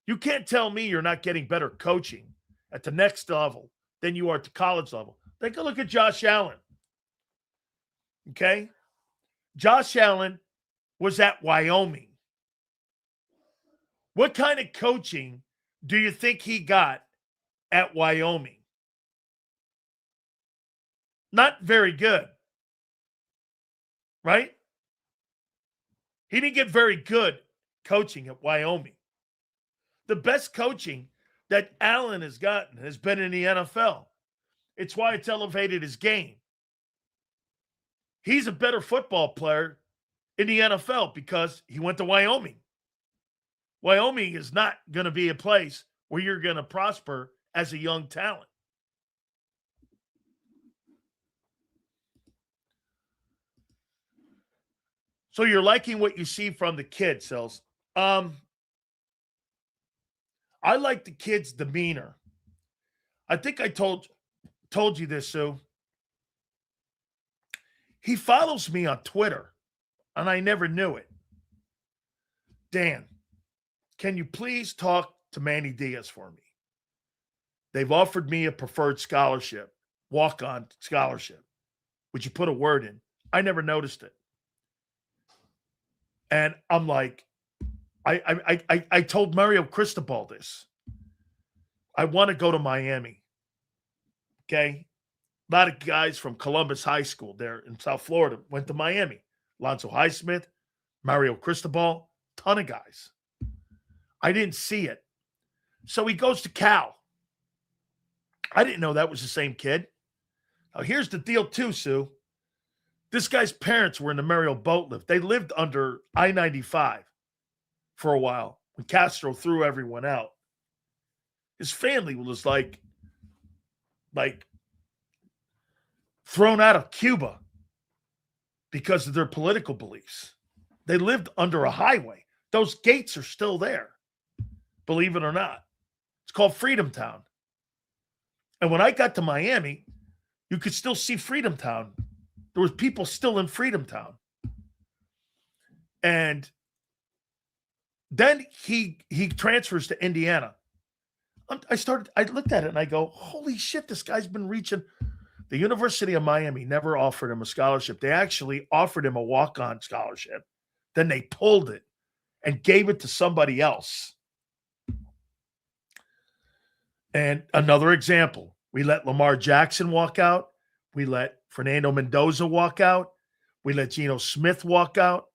You can't tell me you're not getting better coaching at the next level than you are at the college level. Take a look at Josh Allen. Okay? Josh Allen was at Wyoming. What kind of coaching do you think he got at Wyoming? Not very good. Right? He didn't get very good coaching at Wyoming. The best coaching that Allen has gotten has been in the NFL. It's why it's elevated his game. He's a better football player in the NFL because he went to Wyoming. Wyoming is not going to be a place where you're going to prosper as a young talent. So you're liking what you see from the kid, Sills. I like the kid's demeanor. I think I told you this, Sue. He follows me on Twitter, and I never knew it. Dan, can you please talk to Manny Diaz for me? They've offered me a preferred scholarship, walk-on scholarship. Would you put a word in? I never noticed it. And I'm like, I told Mario Cristobal this. I want to go to Miami. Okay? A lot of guys from Columbus High School there in South Florida went to Miami. Lonzo Highsmith, Mario Cristobal, ton of guys. I didn't see it. So he goes to Cal. I didn't know that was the same kid. Now, here's the deal too, Sue. This guy's parents were in the Mario boat lift. They lived under I-95 for a while when Castro threw everyone out. His family was like thrown out of Cuba because of their political beliefs. They lived under a highway. Those gates are still there, believe it or not. It's called Freedom Town. And when I got to Miami, you could still see Freedom Town. There was people still in Freedom Town. And then he transfers to Indiana. I looked at it and I go, holy shit, this guy's been reaching. The University of Miami never offered him a scholarship. They actually offered him a walk-on scholarship. Then they pulled it and gave it to somebody else. And another example, we let Lamar Jackson walk out. We let Fernando Mendoza walk out. We let Geno Smith walk out.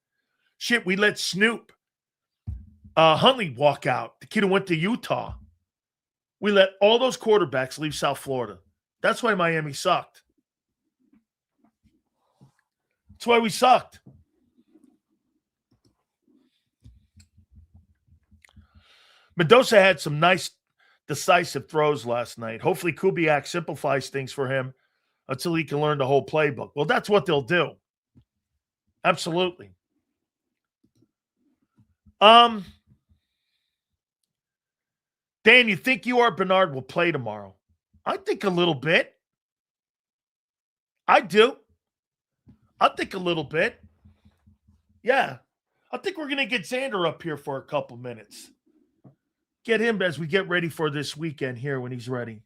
Shit, we let Snoop Huntley walk out, the kid who went to Utah. We let all those quarterbacks leave South Florida. That's why Miami sucked. That's why we sucked. Mendoza had some nice, decisive throws last night. Hopefully Kubiak simplifies things for him until he can learn the whole playbook. Well, that's what they'll do. Absolutely. Dan, you think Bernard will play tomorrow? I think a little bit. I do. I think a little bit. Yeah. I think we're going to get Zander up here for a couple minutes. Get him as we get ready for this weekend here when he's ready.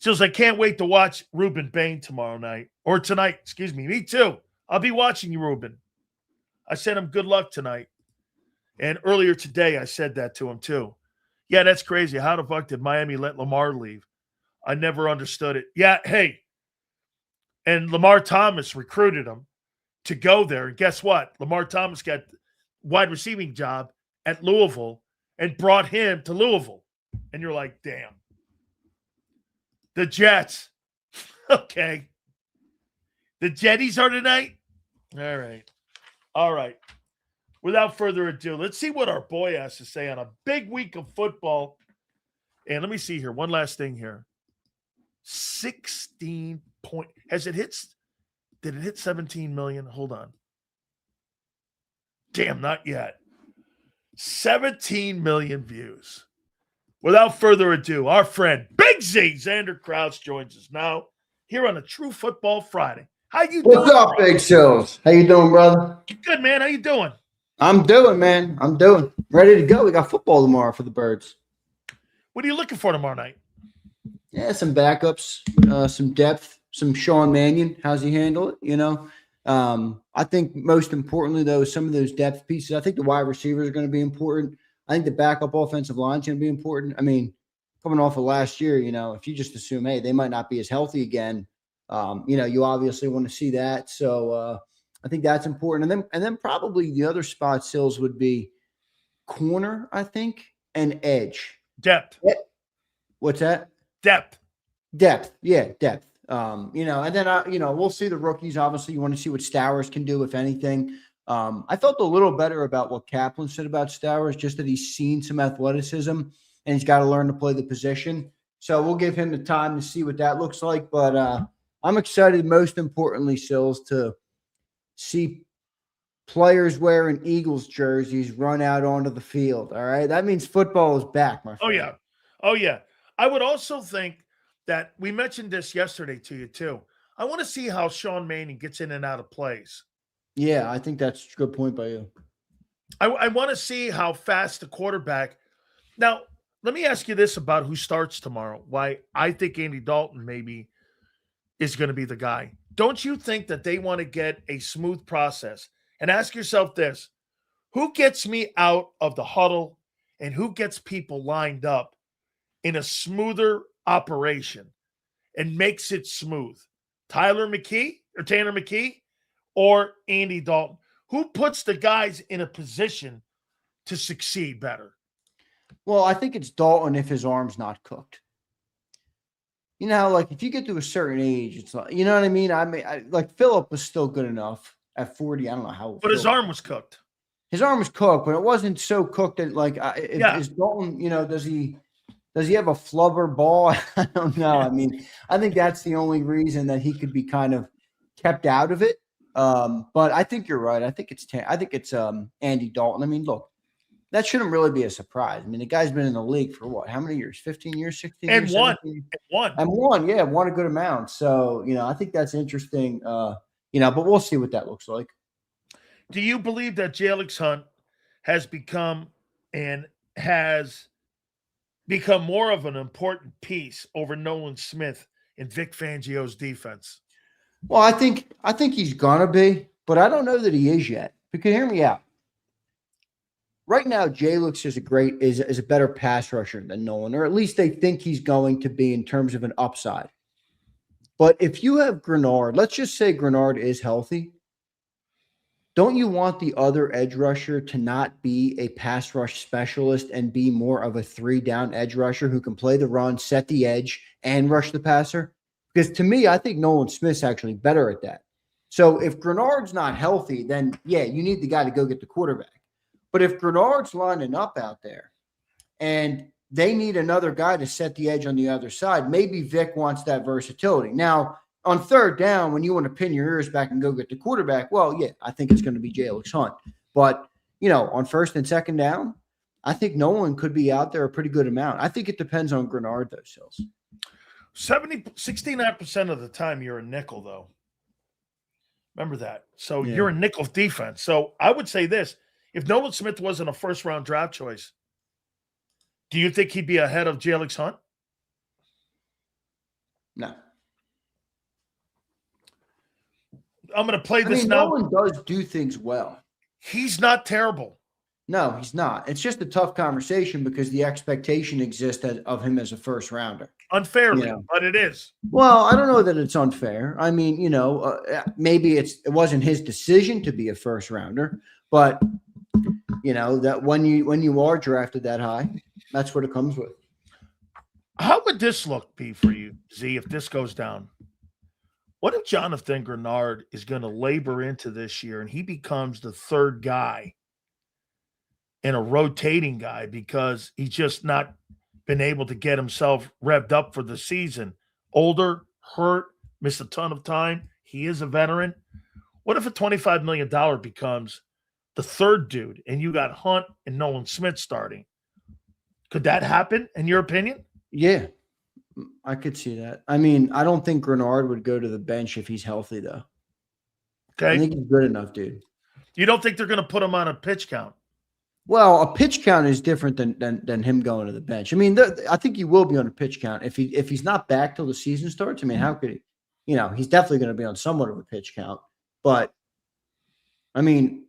Says, I can't wait to watch Ruben Bain tomorrow night. Or tonight, excuse me. Me too. I'll be watching you, Ruben. I sent him good luck tonight. And earlier today, I said that to him too. Yeah, that's crazy. How the fuck did Miami let Lamar leave? I never understood it. Yeah, hey. And Lamar Thomas recruited him to go there. And guess what? Lamar Thomas got wide receiving job at Louisville and brought him to Louisville. And you're like, damn. The Jets. Okay. The Jetties are tonight? All right. All right. Without further ado, let's see what our boy has to say on a big week of football. And let me see here. One last thing here. 16 point. Has it hit? Did it hit 17 million? Hold on. Damn, not yet. 17 million views. Without further ado, our friend Big Z, Zander Krause, joins us now here on a True Football Friday. How you doing? What's up, Big Sills? How you doing, brother? Good, man. How you doing? I'm doing, man. I'm doing. Ready to go. We got football tomorrow for the Birds. What are you looking for tomorrow night? Yeah, some backups, some depth, some Sean Mannion. How's he handle it? You know, I think most importantly, though, some of those depth pieces. I think the wide receivers are going to be important. I think the backup offensive line is going to be important. I mean, coming off of last year, you know, if you just assume, hey, they might not be as healthy again, you know, you obviously want to see that. So I think that's important. And then probably the other spot, Sills, would be corner, I think, and edge. Depth. What's that? Depth. Yeah, depth. You know, and then you know, we'll see the rookies. Obviously, you want to see what Stowers can do, if anything. I felt a little better about what Caplan said about Stowers, just that he's seen some athleticism and he's got to learn to play the position. So we'll give him the time to see what that looks like. But I'm excited, most importantly, Sills, to see players wearing Eagles jerseys run out onto the field. All right. That means football is back, my friend. Oh, yeah. Oh, yeah. I would also think that we mentioned this yesterday to you, too. I want to see how Sean Mannion gets in and out of plays. Yeah, I think that's a good point by you. I want to see how fast the quarterback. Now, let me ask you this about who starts tomorrow. Why I think Andy Dalton maybe is going to be the guy. Don't you think that they want to get a smooth process? And ask yourself this: who gets me out of the huddle and who gets people lined up in a smoother operation? and makes it smooth? Tanner McKee or Andy Dalton? Who puts the guys in a position to succeed better? Well, I think it's Dalton if his arm's not cooked. You know, like if you get to a certain age, it's like, you know what I mean? Like Phillip was still good enough at 40. I don't know how. But his arm was cooked. His arm was cooked, but it wasn't so cooked that like, is Dalton, you know, does he have a flubber ball? I don't know. I mean, I think that's the only reason that he could be kind of kept out of it. But I think you're right. I think it's Andy Dalton. I mean, look, that shouldn't really be a surprise. I mean, the guy's been in the league for what? How many years? 15 years, 16 and years? Won. Yeah, won a good amount. So, you know, I think that's interesting. You know, but we'll see what that looks like. Do you believe that Jalyx Hunt has become more of an important piece over Nolan Smith in Vic Fangio's defense? Well, I think he's gonna be, but I don't know that he is yet. Because hear me out. Right now, Jalyx is a better pass rusher than Nolan, or at least they think he's going to be in terms of an upside. But if you have Grenard, let's just say Grenard is healthy, don't you want the other edge rusher to not be a pass rush specialist and be more of a 3-down edge rusher who can play the run, set the edge, and rush the passer? Because to me, I think Nolan Smith's actually better at that. So if Grenard's not healthy, then yeah, you need the guy to go get the quarterback. But if Grenard's lining up out there and they need another guy to set the edge on the other side, maybe Vic wants that versatility. Now, on third down, when you want to pin your ears back and go get the quarterback, well, yeah, I think it's going to be Jalyx Hunt. But, you know, on first and second down, I think Nolan could be out there a pretty good amount. I think it depends on Grenard, though, Sills. 69% of the time you're a nickel, though. Remember that. So you're a nickel defense. So I would say this. If Nolan Smith wasn't a first-round draft choice, do you think he'd be ahead of Jalyx Hunt? No. I'm going to play this now. Nolan does do things well. He's not terrible. No, he's not. It's just a tough conversation because the expectation exists of him as a first rounder. Unfairly, but it is. Well, I don't know that it's unfair. I mean, you know, maybe it wasn't his decision to be a first rounder, but you know that when you are drafted that high, that's what it comes with. How would this look be for you, Z, if this goes down? What if Jonathan Grenard is going to labor into this year and he becomes the third guy and a rotating guy because he's just not been able to get himself revved up for the season? Older, hurt, missed a ton of time. He is a veteran. What if a $25 million becomes the third dude and you got Hunt and Nolan Smith starting? Could that happen, in your opinion? Yeah, I could see that. I mean, I don't think Grenard would go to the bench if he's healthy, though. Okay. I think he's good enough, dude. You don't think they're going to put him on a pitch count? Well, a pitch count is different than him going to the bench. I mean, I think he will be on a pitch count. If he's not back till the season starts, I mean, how could he? You know, he's definitely going to be on somewhat of a pitch count. But, I mean,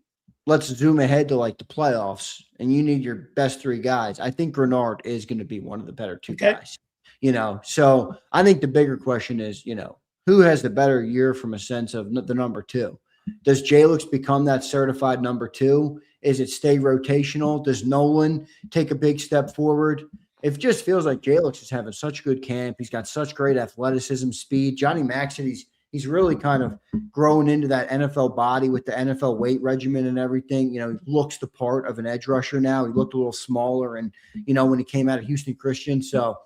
let's zoom ahead to, like, the playoffs, and you need your best three guys. I think Grenard is going to be one of the better two guys. You know, so I think the bigger question is, you know, who has the better year from a sense of the number two? Does Jalyx become that certified number two? Is it stay rotational? Does Nolan take a big step forward? It just feels like Jalyx is having such good camp. He's got such great athleticism, speed. Johnny Mack said he's really kind of grown into that NFL body with the NFL weight regimen and everything. You know, he looks the part of an edge rusher now. He looked a little smaller, and you know, when he came out of Houston Christian, so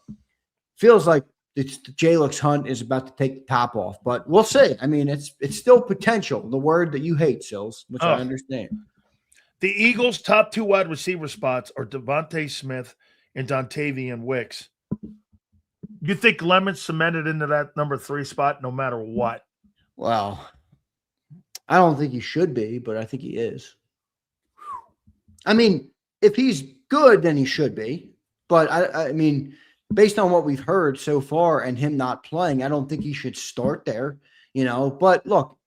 feels like Jalyx Hunt is about to take the top off, but we'll see. I mean, it's still potential. The word that you hate, Sills, which I understand. The Eagles' top two wide receiver spots are Devontae Smith and Dontavian Wicks. You think Lemon's cemented into that number 3 spot no matter what? Well, I don't think he should be, but I think he is. I mean, if he's good, then he should be. But I mean, based on what we've heard so far and him not playing, I don't think he should start there, you know. But look,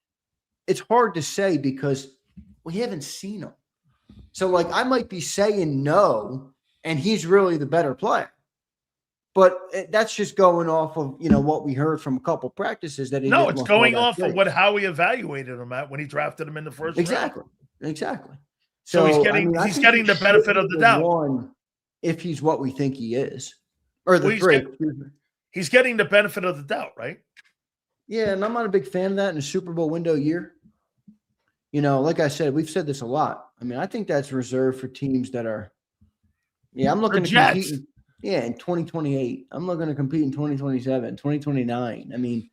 it's hard to say because we haven't seen him. So, like, I might be saying no, and he's really the better player. But that's just going off of, what we heard from a couple practices that he No, didn't it's look all going that off great. of how we evaluated him at when he drafted him in the first round. Exactly. So he's I mean, I think getting he the benefit should of be the doubt. one if he's what we think he is. Or the Well, three. He's getting the benefit of the doubt, right? Yeah, and I'm not a big fan of that in a Super Bowl window year. Like I said, we've said this a lot. I mean, I think that's reserved for teams that are I'm looking to compete in 2028. I'm looking to compete in 2027, 2029. I mean,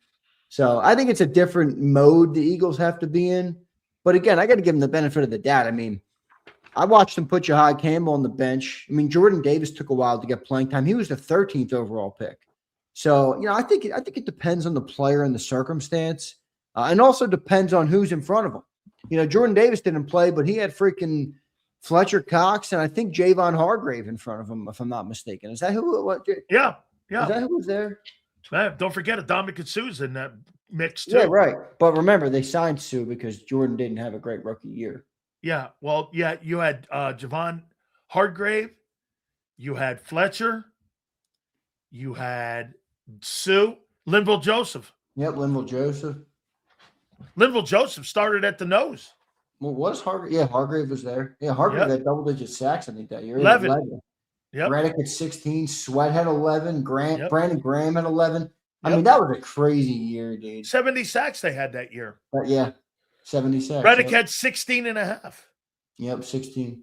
so I think it's a different mode the Eagles have to be in. But again, I got to give them the benefit of the doubt. I mean, I watched him put Jahad Campbell on the bench. I mean, Jordan Davis took a while to get playing time. He was the 13th overall pick. So, I think it depends on the player and the circumstance, and also depends on who's in front of him. Jordan Davis didn't play, but he had freaking Fletcher Cox and I think Javon Hargrave in front of him, if I'm not mistaken. Is that who it was? Yeah. Is that who was there? Don't forget Dominic Sue's in that mix too. Yeah, right. But remember, they signed Sue because Jordan didn't have a great rookie year. Yeah. Well, yeah, you had Javon Hargrave, you had Fletcher, you had Sue, Linville Joseph. Yep, Linville Joseph. Linville Joseph started at the nose. Well, was Hargrave? Yeah, Hargrave was there. Yeah, Hargrave had double-digit sacks, I think, that year. 11. Yep. Reddick at 16. Sweat had 11. Brandon Graham had 11. Yep. I mean, that was a crazy year, dude. 70 sacks they had that year. Yeah, 70 sacks. Reddick had 16 and a half. Yep, 16.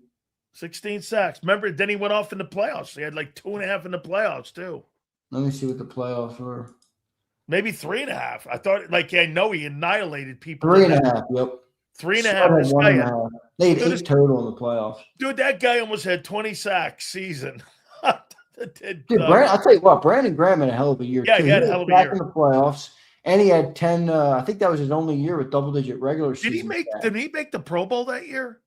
16 sacks. Remember, then he went off in the playoffs. He had like 2.5 in the playoffs, too. Let me see what the playoffs were. Maybe 3.5. I thought, I know he annihilated people. 3.5, yep. 3.5. This guy had, they had 8 total in the playoffs. Dude, that guy almost had 20 sacks season. Dude, I'll tell you what, Brandon Graham had a hell of a year. Yeah, too. he had a hell of a year in the playoffs, and he had 10. I think that was his only year with double-digit regular season. Did he make the Pro Bowl that year?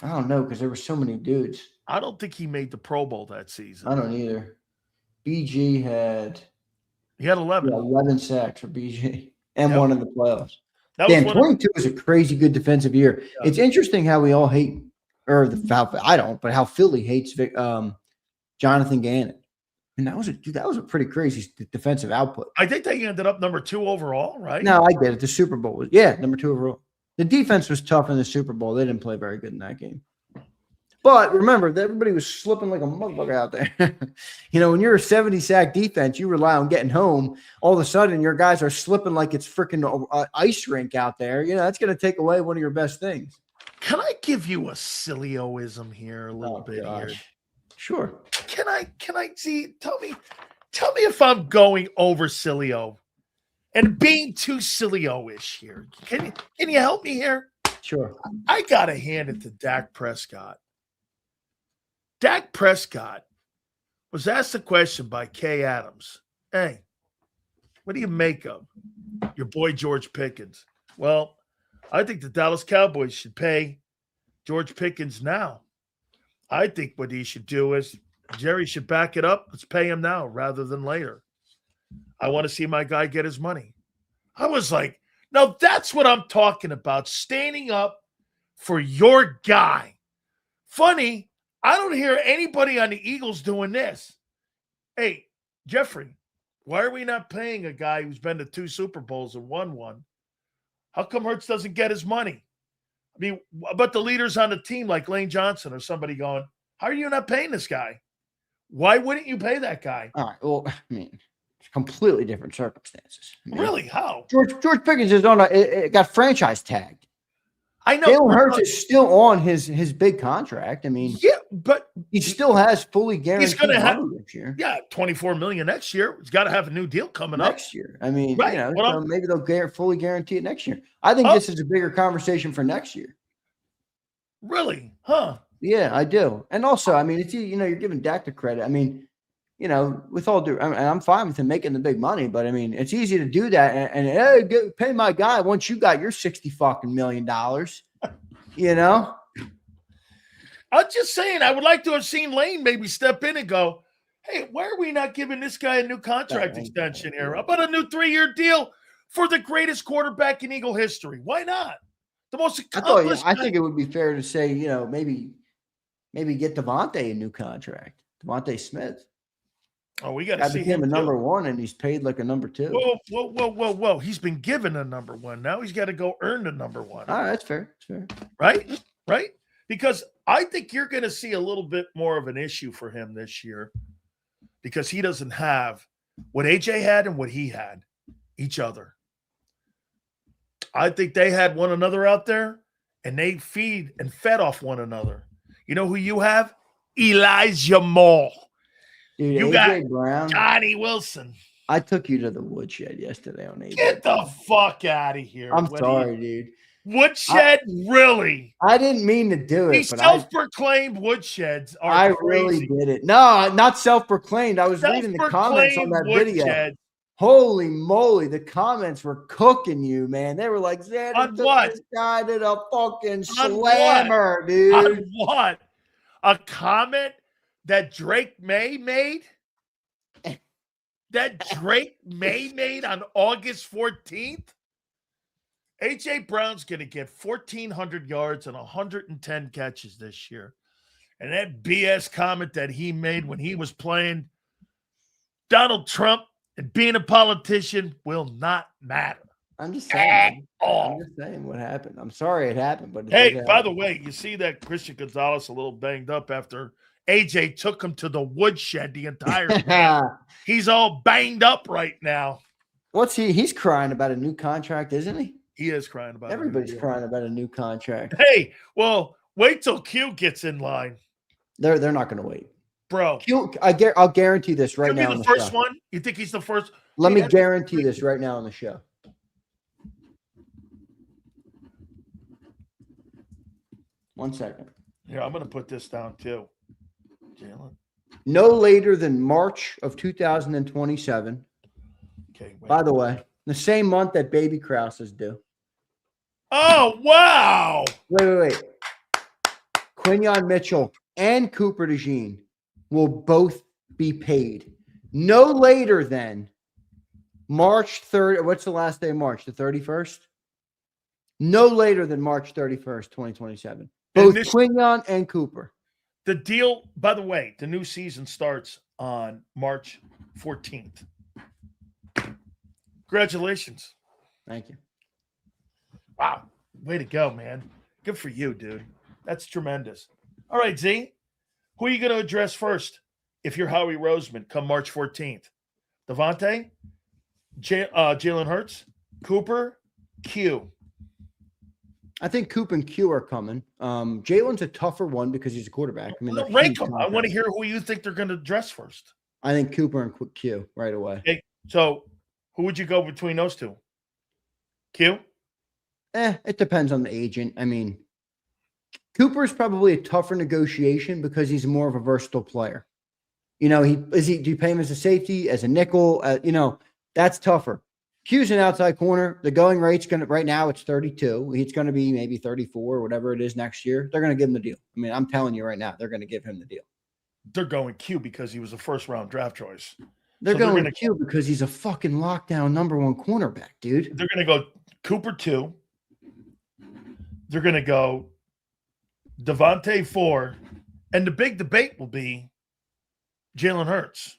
I don't know because there were so many dudes. I don't think he made the Pro Bowl that season. I don't either. BG had. He had 11. 11 sacks for BG and one in the playoffs. Damn, 22 was a crazy good defensive year. Yeah. It's interesting how we all hate, I don't, but how Philly hates Jonathan Gannon. And that was a pretty crazy defensive output. I think they ended up number 2 overall, right? No, I get it. The Super Bowl was number 2 overall. The defense was tough in the Super Bowl. They didn't play very good in that game. But remember, everybody was slipping like a motherfucker out there. When you're a 70-sack defense, you rely on getting home. All of a sudden, your guys are slipping like it's freaking ice rink out there. That's going to take away one of your best things. Can I give you a Sileo-ism here a little bit here? Sure. Can I see? Tell me if I'm going over Sileo and being too Sileo-ish here. Can you help me here? Sure. I got to hand it to Dak Prescott. Dak Prescott was asked a question by Kay Adams. Hey, what do you make of your boy George Pickens? Well, I think the Dallas Cowboys should pay George Pickens now. I think what he should do is Jerry should back it up. Let's pay him now rather than later. I want to see my guy get his money. I was like, now that's what I'm talking about, standing up for your guy. Funny, I don't hear anybody on the Eagles doing this. Hey, Jeffrey, why are we not paying a guy who's been to 2 Super Bowls and won one? How come Hurts doesn't get his money? I mean, but the leaders on the team like Lane Johnson or somebody going, how are you not paying this guy? Why wouldn't you pay that guy? All right. Well, I mean, it's completely different circumstances. Really? How? George Pickens is got franchise tagged. I know. Jalen Hurts is still on his big contract. I mean, yeah, but he still has fully guaranteed he's going to have next year. Yeah, $24 million next year. He's got to have a new deal coming up next year. I mean, right. So maybe they'll fully guarantee it next year. I think this is a bigger conversation for next year. Really? Huh? Yeah, I do. And also, I mean, it's you're giving Dak the credit. I mean, with all due, I'm fine with him making the big money, but I mean, it's easy to do that and hey, pay my guy once you got your $60 million. I'm just saying, I would like to have seen Lane maybe step in and go, hey, why are we not giving this guy a new contract extension here? How about a new 3-year deal for the greatest quarterback in Eagle history? Why not? The most accomplished. I think it would be fair to say, maybe get Devontae a new contract. Devontae Smith. Oh, we got to I see became him a number too. one, and he's paid like a number 2. Whoa. He's been given a number one. Now he's got to go earn the number one. All right, that's fair. That's fair. Right? Because I think you're going to see a little bit more of an issue for him this year because he doesn't have what AJ had and what he had, each other. I think they had one another out there, and they feed and fed off one another. You know who you have? Elijah Moore. Dude, You AJ got Brown. Johnny Wilson. I took you to the woodshed yesterday on AJ. Get the fuck out of here. I'm What sorry, dude. Woodshed, really? I didn't mean to do it, These but self-proclaimed woodsheds are I crazy. really did it. No, not self-proclaimed. I was reading the comments on that video. Woodshed. Holy moly, the comments were cooking you, man. They were like, Zander On took what? this guy to the fucking On slammer, On dude. what? A comment that Drake May made? That Drake May made on August 14th? A.J. Brown's going to get 1,400 yards and 110 catches this year. And that BS comment that he made when he was playing Donald Trump and being a politician will not matter. I'm just At saying. all. I'm just saying what happened. I'm sorry it happened, but it Hey, did by happen. the way, you see that Christian Gonzalez a little banged up after AJ took him to the woodshed the entire game. He's all banged up right now. What's he? He's crying about a new contract, isn't he? He is crying about it. Everybody's crying about a new contract. Hey, well, wait till Q gets in line, They're not going to wait. bro. Q, I'll guarantee this right He'll now. be On the the first show. one. You think he's the first? Let me Yeah. guarantee this right now on the show. One second. Here, I'm going to put this down too. Jalen. No later than March of 2027. Okay. Wait. By the way, the same month that baby Krause is due. Oh, wow. Wait. Quinyon Mitchell and Cooper DeJean will both be paid no later than March 3rd. What's the last day of March? The 31st? No later than March 31st, 2027. Both Quinyon and Cooper. The deal, by the way, the new season starts on March 14th. Congratulations. Thank you. Wow. Way to go, man. Good for you, dude. That's tremendous. All right, Z. Who are you going to address first if you're Howie Roseman come March 14th? Devontae? Jalen Hurts? Cooper? Q? I think Coop and Q are coming. Jalen's a tougher one because he's a quarterback. I mean, they're Rank huge them. I contracts. want to hear who you think they're going to address first. I think Cooper and Q right away. Okay, so who would you go between those two? Q? It depends on the agent. I mean, Cooper's probably a tougher negotiation because he's more of a versatile player. You know, do you pay him as a safety, as a nickel? That's tougher. Q's an outside corner. The going rate's right now it's 32. It's going to be maybe 34 or whatever it is next year. They're going to give him the deal. I mean, I'm telling you right now, they're going to give him the deal. They're going Q because he was a first-round draft choice. They're So going to Q because he's a fucking lockdown number one cornerback, dude. They're going to go Cooper 2. They're going to go Devontae 4. And the big debate will be Jalen Hurts.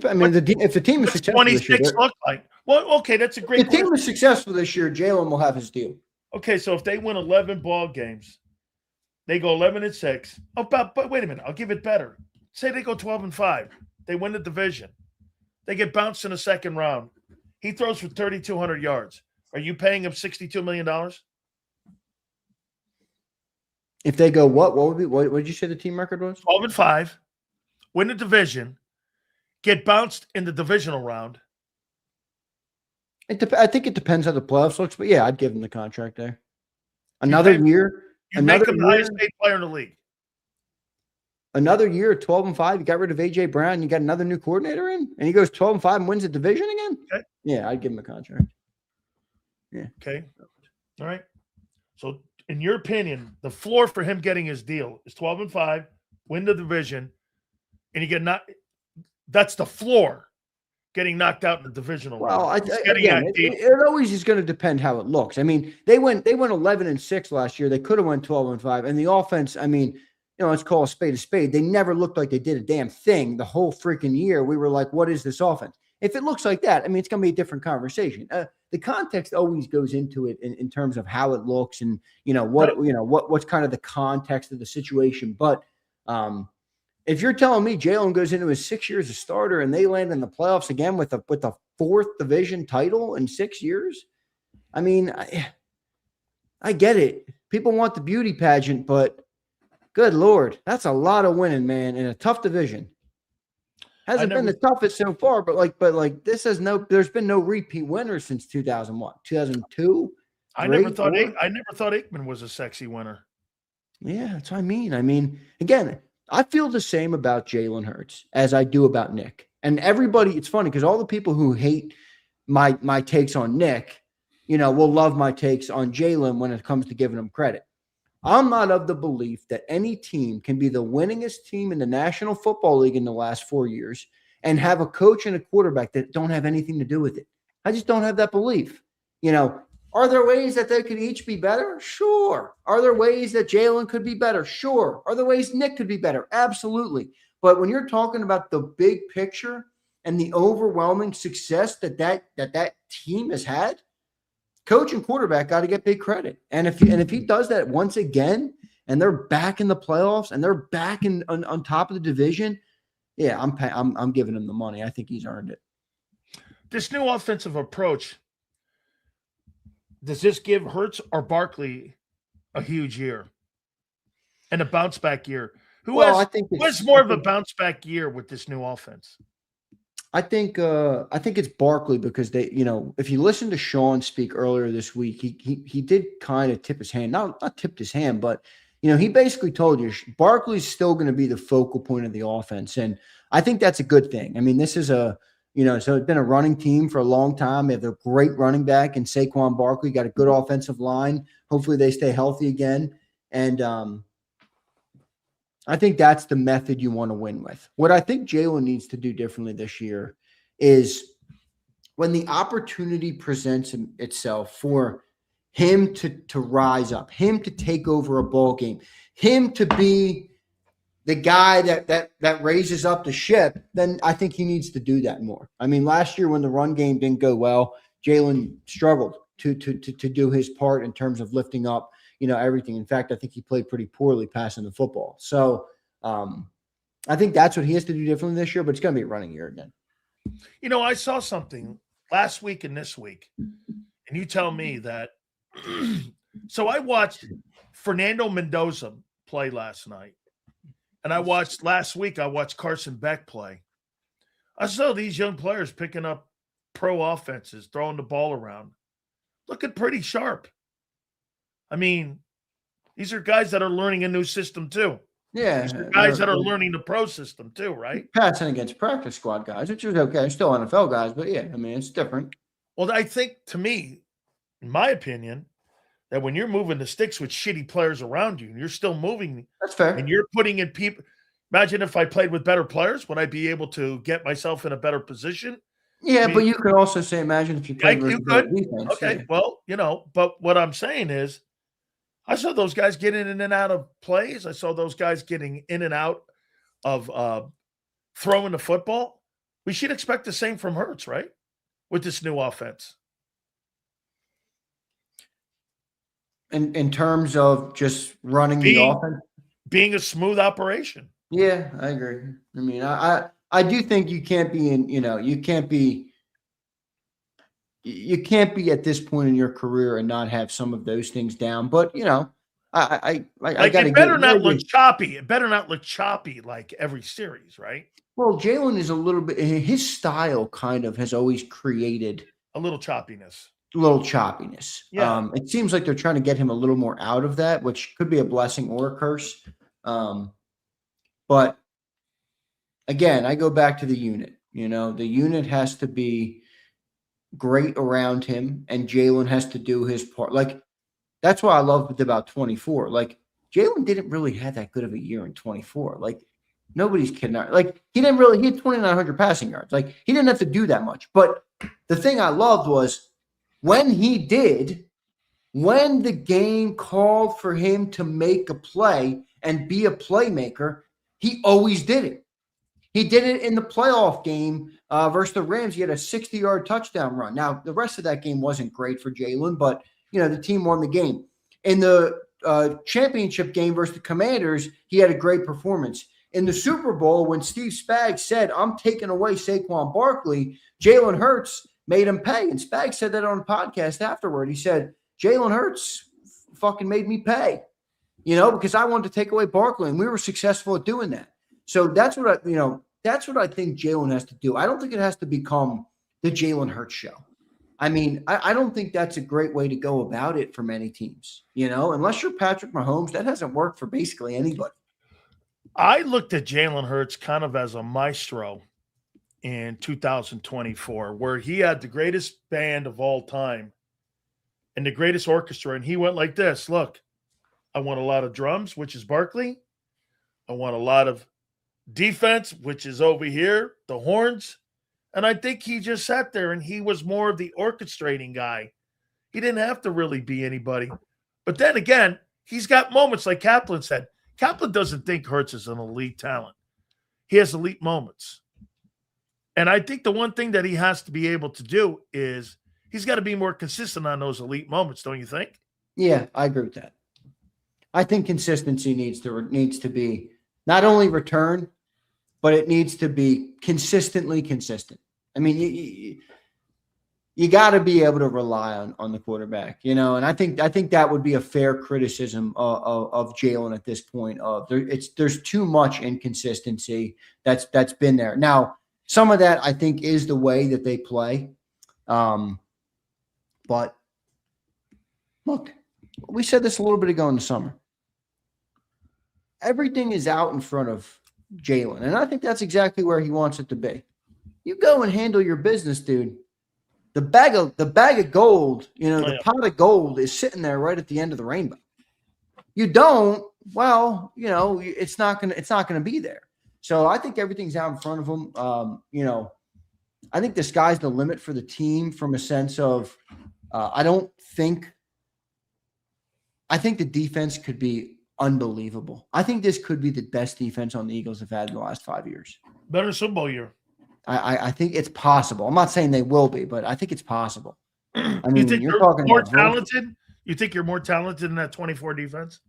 I mean, if the team is What's successful this 26 year, look like? Well, okay, that's a great if the team question. is successful this year, Jalen will have his deal. Okay, so if they win 11 ball games, they go 11-6. Oh, but wait a minute. I'll give it better. Say they go 12-5. They win the division. They get bounced in the second round. He throws for 3,200 yards. Are you paying him $62 million? If they go what did you say the team record was? 12-5, win the division, get bounced in the divisional round. I think it depends how the playoffs looks, but yeah, I'd give him the contract there. Another year. You make him the highest paid player in the league. Another year at 12-5. You got rid of AJ Brown. You got another new coordinator in, and he goes 12-5 and wins the division again. Okay. Yeah, I'd give him a contract. Yeah. Okay. All right. So, in your opinion, the floor for him getting his deal is 12-5, win the division, and you get that's the floor. Getting knocked out in the divisional Well, round. it always is going to depend how it looks. I mean, they went 11-6 last year. They could have went 12-5, and the offense. I mean, let's call a spade a spade. They never looked like they did a damn thing the whole freaking year. We were like, what is this offense? If it looks like that, I mean, it's going to be a different conversation. The context always goes into it in terms of how it looks and, what's kind of the context of the situation. But if you're telling me Jalen goes into his 6 years as starter and they land in the playoffs again with a fourth division title in 6 years, I mean, I get it. People want the beauty pageant, but good Lord, that's a lot of winning, man, in a tough division. Hasn't been the toughest so far, but there's been no repeat winner since 2001, 2002. I never thought Aikman was a sexy winner. Yeah, that's what I mean. I mean, again, I feel the same about Jalen Hurts as I do about Nick. And everybody, it's funny because all the people who hate my takes on Nick, will love my takes on Jalen when it comes to giving him credit. I'm not of the belief that any team can be the winningest team in the National Football League in the last 4 years and have a coach and a quarterback that don't have anything to do with it. I just don't have that belief. Are there ways that they could each be better? Sure. Are there ways that Jalen could be better? Sure. Are there ways Nick could be better? Absolutely. But when you're talking about the big picture and the overwhelming success that team has had, coach and quarterback got to get big credit. And if he does that once again, and they're back in the playoffs and they're back on top of the division, yeah, I'm giving him the money. I think he's earned it. This new offensive approach, does this give Hurts or Barkley a huge year and a bounce back year? Who has more of a bounce back year with this new offense? I think it's Barkley because they, if you listen to Sean speak earlier this week, he did kind of tip his hand, not tipped his hand, but he basically told you Barkley's still going to be the focal point of the offense, and I think that's a good thing. I mean, this is so it's been a running team for a long time. They have a great running back in Saquon Barkley, got a good offensive line. Hopefully, they stay healthy again, and I think that's the method you want to win with. What I think Jalen needs to do differently this year is when the opportunity presents itself for him to rise up, him to take over a ball game, him to be the guy that raises up the ship, then I think he needs to do that more. I mean, last year when the run game didn't go well, Jalen struggled to do his part in terms of lifting up everything. In fact, I think he played pretty poorly passing the football. So I think that's what he has to do differently this year, but it's going to be a running year again. I saw something last week and this week, and you tell me that. So I watched Fernando Mendoza play last night, and I watched Carson Beck play. I saw these young players picking up pro offenses, throwing the ball around, looking pretty sharp. I mean, these are guys that are learning a new system too. Yeah. These are guys that are learning the pro system too, right? Passing against practice squad guys, which is okay. Still NFL guys, but yeah, I mean, it's different. Well, I think, to me, in my opinion, that when you're moving the sticks with shitty players around you and you're still moving, that's fair. And you're putting in people. Imagine if I played with better players, would I be able to get myself in a better position? Yeah, but you could also say, imagine if you played with better defense. Okay, yeah. Well, but what I'm saying is, I saw those guys getting in and out of plays. I saw those guys getting in and out of throwing the football. We should expect the same from Hurts, right? With this new offense. In terms of just running the offense? Being a smooth operation. Yeah, I agree. I mean, I do think you can't be at this point in your career and not have some of those things down. But I got it better not look choppy. It better not look choppy like every series, right? Well, Jalen is a little bit. His style kind of has always created a little choppiness. Yeah. It seems like they're trying to get him a little more out of that, which could be a blessing or a curse. But again, I go back to the unit. The unit has to be great around him, and Jalen has to do his part. Like, that's why I loved about 24. Like, Jalen didn't really have that good of a year in 24. Like, nobody's kidding. Like, he had 2,900 passing yards. Like, he didn't have to do that much. But the thing I loved was when the game called for him to make a play and be a playmaker, he always did it. He did it in the playoff game versus the Rams. He had a 60-yard touchdown run. Now, the rest of that game wasn't great for Jalen, but, the team won the game. In the championship game versus the Commanders, he had a great performance. In the Super Bowl, when Steve Spags said, I'm taking away Saquon Barkley, Jalen Hurts made him pay. And Spags said that on a podcast afterward. He said, Jalen Hurts fucking made me pay, because I wanted to take away Barkley, and we were successful at doing that. So that's what I think Jalen has to do. I don't think it has to become the Jalen Hurts show. I mean, I don't think that's a great way to go about it for many teams, unless you're Patrick Mahomes. That hasn't worked for basically anybody. I looked at Jalen Hurts kind of as a maestro in 2024, where he had the greatest band of all time and the greatest orchestra. And he went like this: look, I want a lot of drums, which is Barkley. I want a lot of defense, which is over here, the horns. And I think he just sat there and he was more of the orchestrating guy. He didn't have to really be anybody. But then again, he's got moments like Caplan said. Caplan doesn't think Hurts is an elite talent. He has elite moments. And I think the one thing that he has to be able to do is he's got to be more consistent on those elite moments, don't you think? Yeah, I agree with that. I think consistency needs to be not only return, but it needs to be consistently consistent. I mean, you got to be able to rely on the quarterback, and I think that would be a fair criticism of Jalen at this point. There's too much inconsistency that's been there. Now, some of that I think is the way that they play, but look, we said this a little bit ago in the summer. Everything is out in front of Jalen, and I think that's exactly where he wants it to be. You go and handle your business, dude. The bag of gold, the pot of gold is sitting there right at the end of the rainbow. You don't, well, it's not gonna be there. So I think everything's out in front of him. I think the sky's the limit for the team from a sense of, I think the defense could be unbelievable. I think this could be the best defense on the Eagles have had in the last 5 years. Better Super Bowl year. I think it's possible. I'm not saying they will be, but I think it's possible. I mean, you think you're talking more about talented? You think you're more talented in that 24 defense?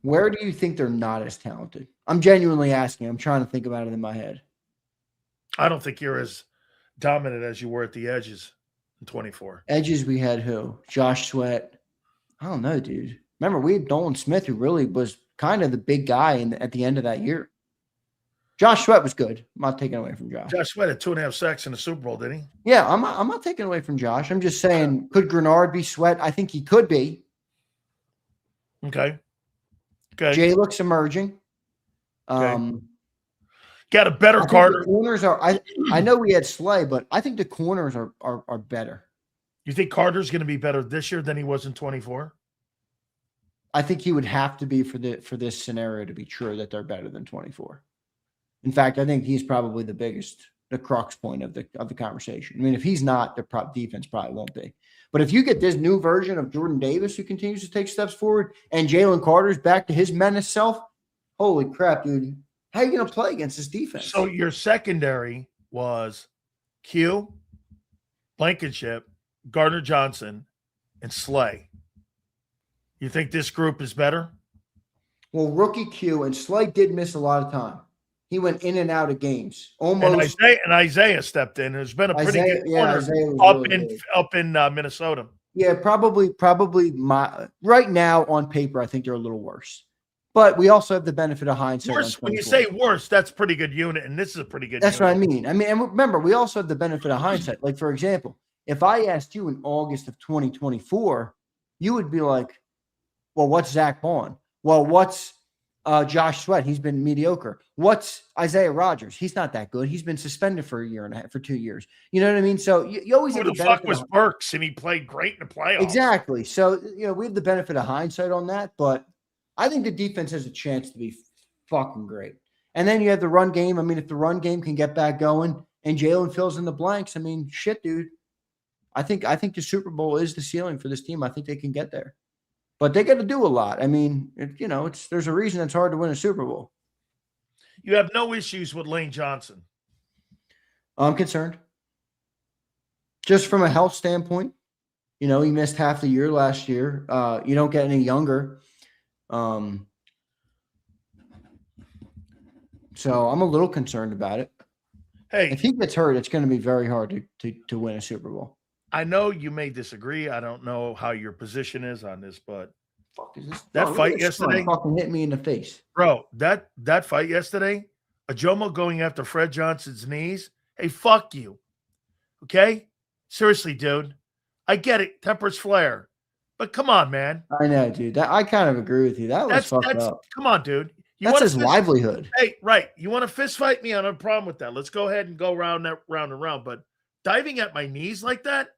Where do you think they're not as talented? I'm genuinely asking. I'm trying to think about it in my head. I don't think you're as dominant as you were at the edges in 24. Edges, we had who? Josh Sweat. I don't know, dude. Remember, we had Nolan Smith, who really was kind of the big guy at the end of that year. Josh Sweat was good. I'm not taking away from Josh. Josh Sweat had 2.5 sacks in the Super Bowl, didn't he? Yeah, I'm not taking away from Josh. I'm just saying, could Grenard be Sweat? I think he could be. Okay. Jay looks emerging. Okay. Got a better Carter. The corners are. I know we had Slay, but I think the corners are better. You think Carter's going to be better this year than he was in 24? I think he would have to be for this scenario to be true that they're better than 24. In fact, I think he's probably the crux point of the conversation. I mean, if he's not, the defense probably won't be. But if you get this new version of Jordan Davis who continues to take steps forward and Jalen Carter's back to his menace self, holy crap, dude. How are you going to play against this defense? So your secondary was Q, Blankenship, Gardner Johnson, and Slay. You think this group is better? Well, rookie Q and Slay did miss a lot of time. He went in and out of games. Almost. And Isaiah stepped in. There's been a pretty good corner up in Minnesota. Yeah, probably right now on paper, I think they're a little worse. But we also have the benefit of hindsight. Worse, when you say worse, that's a pretty good unit, and this is a pretty good That's unit. what I mean. And remember, we also have the benefit of hindsight. Like, for example, if I asked you in August of 2024, you would be like, well, what's Zach Bond? Well, what's Josh Sweat? He's been mediocre. What's Isaiah Rodgers? He's not that good. He's been suspended for a year and a half, for 2 years. You know what I mean? So you always have the fuck was Burks, and he played great in the playoffs. Exactly. So, we have the benefit of hindsight on that, but I think the defense has a chance to be fucking great. And then you have the run game. I mean, if the run game can get back going, and Jalen fills in the blanks. I mean, shit, dude. I think the Super Bowl is the ceiling for this team. I think they can get there, but they got to do a lot. I mean, there's a reason it's hard to win a Super Bowl. You have no issues with Lane Johnson. I'm concerned. Just from a health standpoint, he missed half the year last year. You don't get any younger. So I'm a little concerned about it. Hey, if he gets hurt, it's going to be very hard to win a Super Bowl. I know you may disagree. I don't know how your position is on this, but That fight yesterday fucking hit me in the face. Bro, that fight yesterday, Ajomo going after Fred Johnson's knees. Hey, fuck you. Okay? Seriously, dude. I get it. Tempers flare. But come on, man. I know, dude. I kind of agree with you. That was fucked up. Come on, dude. That's his livelihood. Hey, right. You want to fist fight me? I don't have a problem with that. Let's go ahead and go round and round. But diving at my knees like that,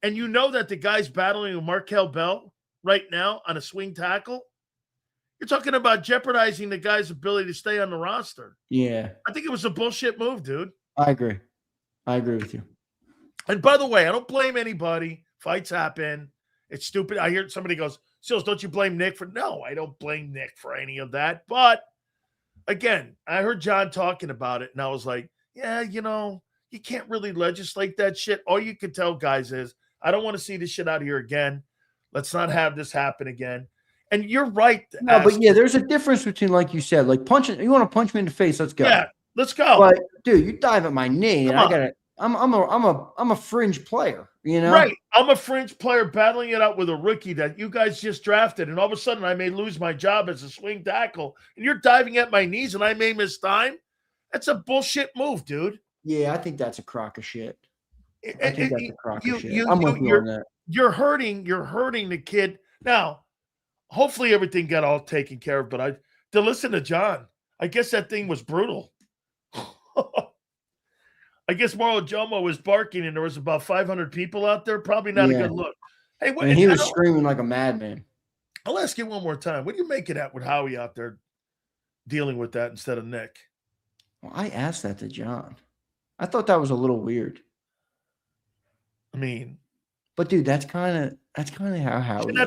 and you know that the guy's battling with Markel Bell right now on a swing tackle, you're talking about jeopardizing the guy's ability to stay on the roster. Yeah. I think it was a bullshit move, dude. I agree with you. And by the way, I don't blame anybody. Fights happen. It's stupid. I hear somebody goes, Sills, don't you blame Nick for? No, I don't blame Nick for any of that. But again, I heard John talking about it, and I was like, yeah, you can't really legislate that shit. All you can tell guys is, I don't want to see this shit out here again. Let's not have this happen again. And you're right. No, but yeah, there's a difference between, like you said, like punching. You want to punch me in the face? Let's go. Yeah, let's go. But dude, you dive at my knee, and I'm a fringe player. Right. I'm a fringe player battling it out with a rookie that you guys just drafted, and all of a sudden I may lose my job as a swing tackle, and you're diving at my knees, and I may miss time. That's a bullshit move, dude. Yeah, I think that's a crock of shit. I think that's a crock of shit. I'm with you on that. You're hurting the kid. Now, hopefully everything got all taken care of, but to listen to John, I guess that thing was brutal. I guess Marlo Jomo was barking and there was about 500 people out there. Probably not a good look. Hey, and he was screaming like a madman. I'll ask you one more time. What do you make of that with Howie out there dealing with that instead of Nick? Well, I asked that to John. I thought that was a little weird. I mean, but dude, that's kind of how Howie shouldn't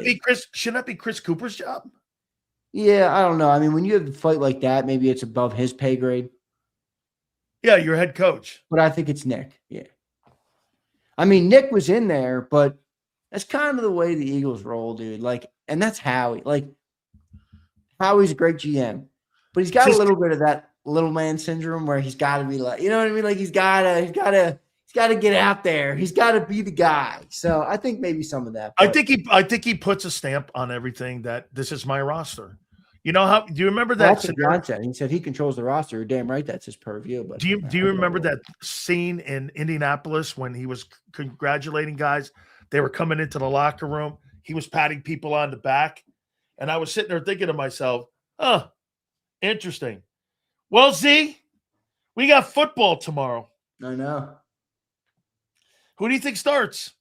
that be Chris Cooper's job? Yeah, I don't know. I mean, when you have a fight like that, maybe it's above his pay grade. Yeah, your head coach. But I think it's Nick. Yeah. I mean, Nick was in there, but that's kind of the way the Eagles roll, dude. Like, and that's Howie. Like, Howie's a great GM, but he's got a little bit of that little man syndrome where he's got to be like, you know what I mean? Like, he's got to get out there. He's got to be the guy. So I think maybe some of that. I think he puts a stamp on everything that this is my roster. You know how? Do you remember that? That's what John said. He said he controls the roster. You're damn right, that's his purview. But do you remember that scene in Indianapolis when he was congratulating guys? They were coming into the locker room. He was patting people on the back, and I was sitting there thinking to myself, "Huh, interesting." Well, Z, we got football tomorrow. I know. Who do you think starts?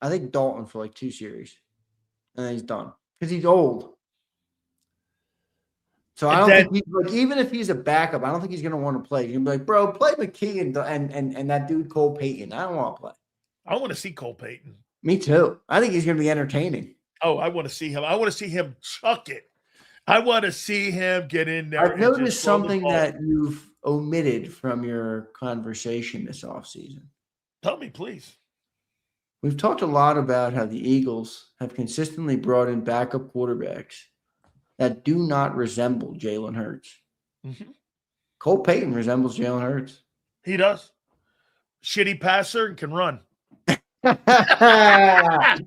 I think Dalton for like 2 series, and then he's done. Because he's old. So I don't think he's like, even if he's a backup, I don't think he's gonna want to play. He's gonna be like, bro, play McKee and that dude Cole Payton. I don't want to play. I want to see Cole Payton. Me too. I think he's gonna be entertaining. Oh, I want to see him. I want to see him chuck it. I want to see him get in there. I've noticed something that you've omitted from your conversation this offseason. Tell me, please. We've talked a lot about how the Eagles have consistently brought in backup quarterbacks that do not resemble Jalen Hurts. Mm-hmm. Cole Payton resembles Jalen Hurts. He does. Shitty passer and can run. Well, I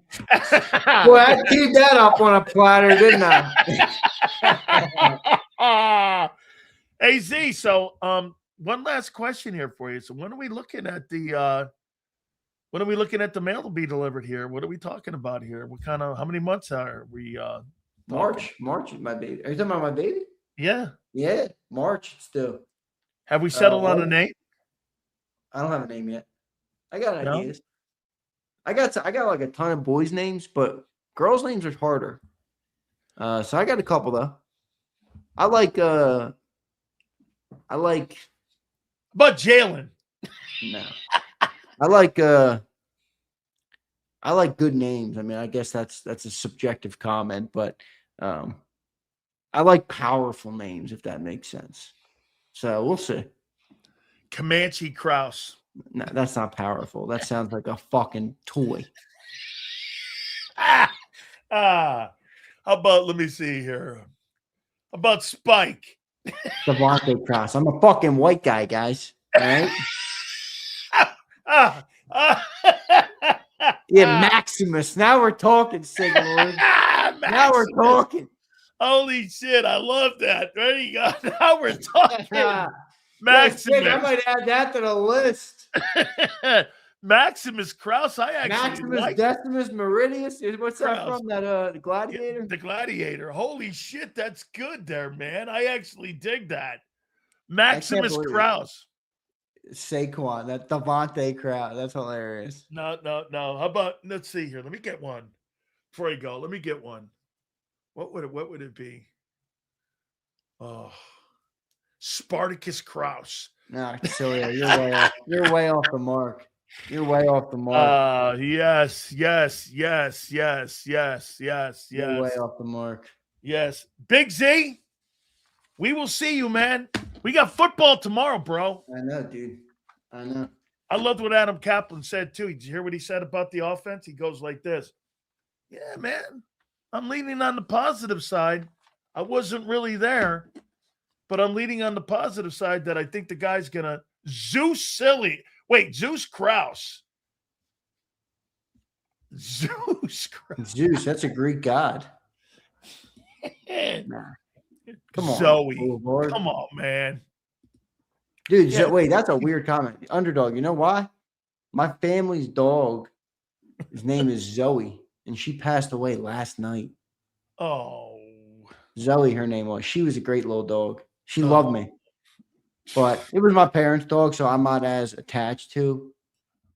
teed that up on a platter, didn't I? Hey, Z, so one last question here for you. So when are we looking at the mail to be delivered here? What are we talking about here? How many months are we? March is my baby. Are you talking about my baby? Yeah. Yeah, March still. Have we settled on a name? I don't have a name yet. I got ideas. I got like a ton of boys' names, but girls' names are harder. So I got a couple though. I like But Jalen. No. I like good names. I mean, I guess that's a subjective comment, but I like powerful names, if that makes sense. So we'll see. Comanche Krause. No, that's not powerful. That sounds like a fucking toy. How about, let me see here. How about Spike? Devontae Krause. I'm a fucking white guy, guys. All right? Yeah, Maximus. Now we're talking, Sigurd. Now we're talking. Holy shit, I love that. There you go. Now we're talking. Maximus. I might add that to the list. Maximus Krause. I actually Maximus like Decimus Meridius. What's that Krause. from? That the Gladiator? The Gladiator. Holy shit, that's good there, man. I actually dig that. Maximus Krause. Saquon, that Devontae Krause. That's hilarious. No. How about, let's see here. Let me get one. Before I go, let me get one. What would it be? Oh, Spartacus Krause. No, Sileo, you're way off the mark. You're way off the mark. Yes. You're way off the mark. Yes. Big Z, we will see you, man. We got football tomorrow, bro. I know, dude. I know. I loved what Adam Caplan said, too. Did you hear what he said about the offense? He goes like this. Yeah, man. I'm leaning on the positive side. I wasn't really there, but I'm leaning on the positive side that I think the guy's going to Zeus Krause. Zeus Krause. Zeus, that's a Greek god. Nah. Come on. Zoe. Boulevard. Come on, man. Dude, Yeah. wait, that's a weird comment. Underdog, you know why? My family's dog, his name is Zoe, and she passed away last night. Oh. Zoe, her name was. She was a great little dog. She loved me. But it was my parents' dog, so I'm not as attached to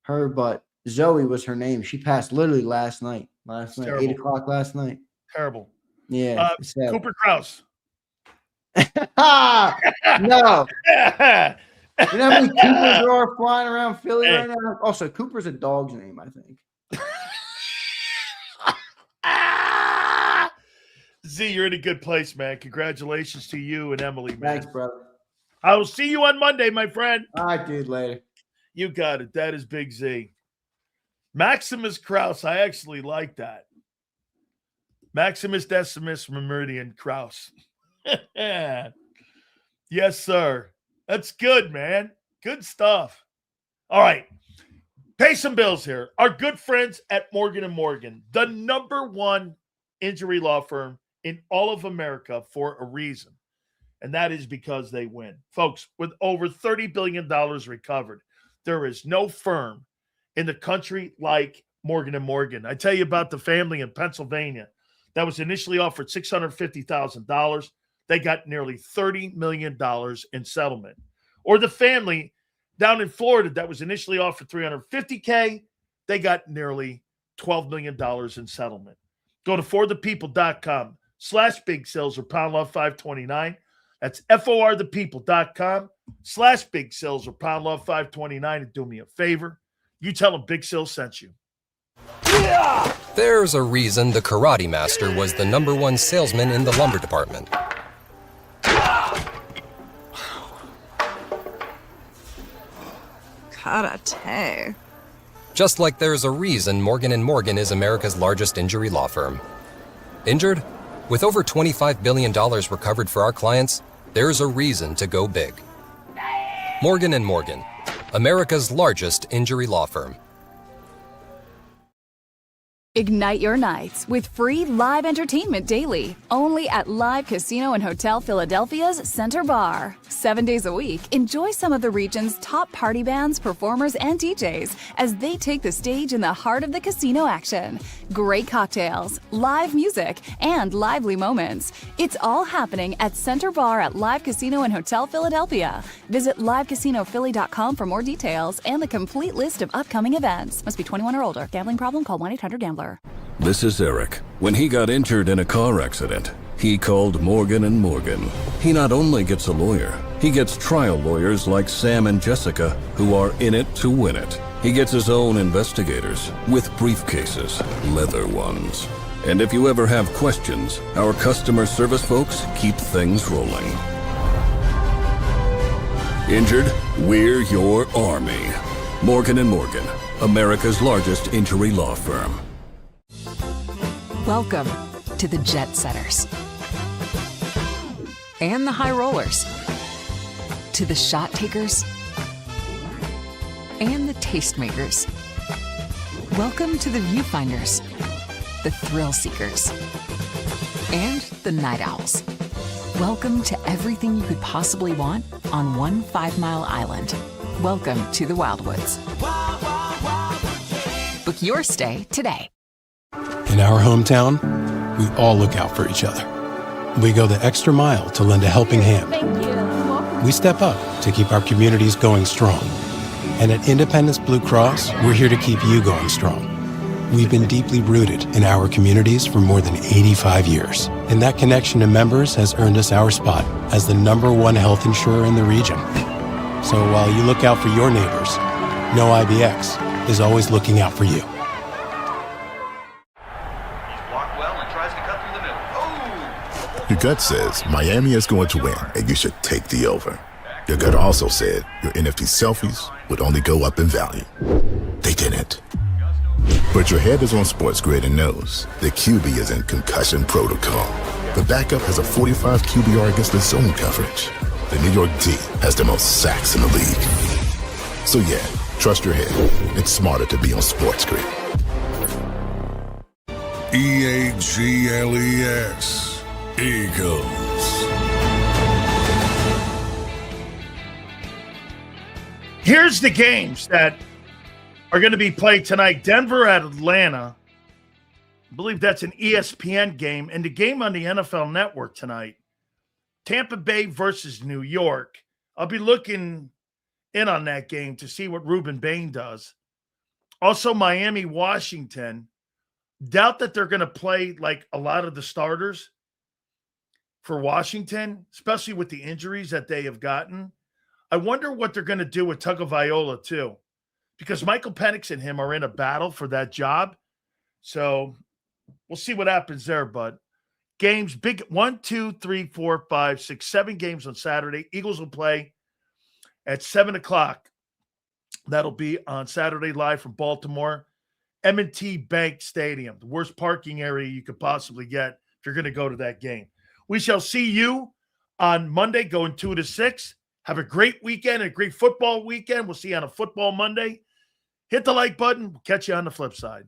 her. But Zoe was her name. She passed literally last night. Terrible. 8 o'clock last night. Terrible. Yeah. Cooper Krause. No. You know how many Coopers there are flying around Philly right now? Also, Cooper's a dog's name, I think. Z, you're in a good place, man. Congratulations to you and Emily, man. Thanks, brother. I will see you on Monday, my friend. All right, dude, later. You got it. That is Big Z. Maximus Krause. I actually like that. Maximus Decimus Meridian Krause. Yes, sir. That's good, man. Good stuff. All right. Pay some bills here. Our good friends at Morgan & Morgan, the #1 injury law firm in all of America for a reason. And that is because they win. Folks, with over $30 billion recovered, there is no firm in the country like Morgan & Morgan. I tell you about the family in Pennsylvania that was initially offered $650,000. They got nearly $30 million in settlement. Or the family down in Florida that was initially offered $350K. They got nearly $12 million in settlement. Go to forthepeople.com/big sales or pound love 529. That's forthepeople.com/big sales or pound love 529. And do me a favor. You tell them Big Sales sent you. There's a reason the Karate Master was the #1 salesman in the lumber department. Karate. Just like there's a reason Morgan & Morgan is America's largest injury law firm. Injured? With over $25 billion recovered for our clients, there's a reason to go big. Morgan & Morgan, America's largest injury law firm. Ignite your nights with free live entertainment daily, only at Live Casino and Hotel Philadelphia's Center Bar. 7 days a week, enjoy some of the region's top party bands, performers, and DJs as they take the stage in the heart of the casino action. Great cocktails, live music, and lively moments. It's all happening at Center Bar at Live Casino and Hotel Philadelphia. Visit livecasinophilly.com for more details and the complete list of upcoming events. Must be 21 or older. Gambling problem? Call 1-800-GAMBLER. This is Eric. When he got injured in a car accident, He called Morgan & Morgan. He not only gets a lawyer, he gets trial lawyers like Sam and Jessica who are in it to win it. He gets his own investigators with briefcases, leather ones. And if you ever have questions, our customer service folks keep things rolling. Injured? We're your army. Morgan & Morgan, America's largest injury law firm. Welcome to the Jet Setters and the High Rollers, to the Shot Takers and the Tastemakers. Welcome to the Viewfinders, the Thrill Seekers, and the Night Owls. Welcome to everything you could possibly want on one 5-mile island. Welcome to the Wildwoods. Book your stay today. In our hometown, we all look out for each other. We go the extra mile to lend a helping hand. Thank you. We step up to keep our communities going strong. And at Independence Blue Cross, we're here to keep you going strong. We've been deeply rooted in our communities for more than 85 years. And that connection to members has earned us our spot as the #1 health insurer in the region. So while you look out for your neighbors, know IBX is always looking out for you. Your gut says Miami is going to win, and you should take the over. Your gut also said your NFT selfies would only go up in value. They didn't. But your head is on Sports Grid and knows the QB is in concussion protocol. The backup has a 45 QBR against the zone coverage. The New York D has the most sacks in the league. So yeah, trust your head. It's smarter to be on Sports Grid. EAGLES. Eagles. Here's the games that are going to be played tonight. Denver at Atlanta. I believe that's an ESPN game. And the game on the NFL Network tonight, Tampa Bay versus New York. I'll be looking in on that game to see what Ruben Bain does. Also, Miami, Washington. Doubt that they're going to play like a lot of the starters for Washington, especially with the injuries that they have gotten. I wonder what they're going to do with Tagovailoa too, because Michael Penix and him are in a battle for that job. So we'll see what happens there. But games, big 1, 2, 3, 4, 5, 6, 7 games on Saturday. Eagles will play at 7:00. That'll be on Saturday live from Baltimore. M&T Bank Stadium, the worst parking area you could possibly get if you're going to go to that game. We shall see you on Monday going 2 to 6. Have a great weekend, a great football weekend. We'll see you on a football Monday. Hit the like button. We'll catch you on the flip side.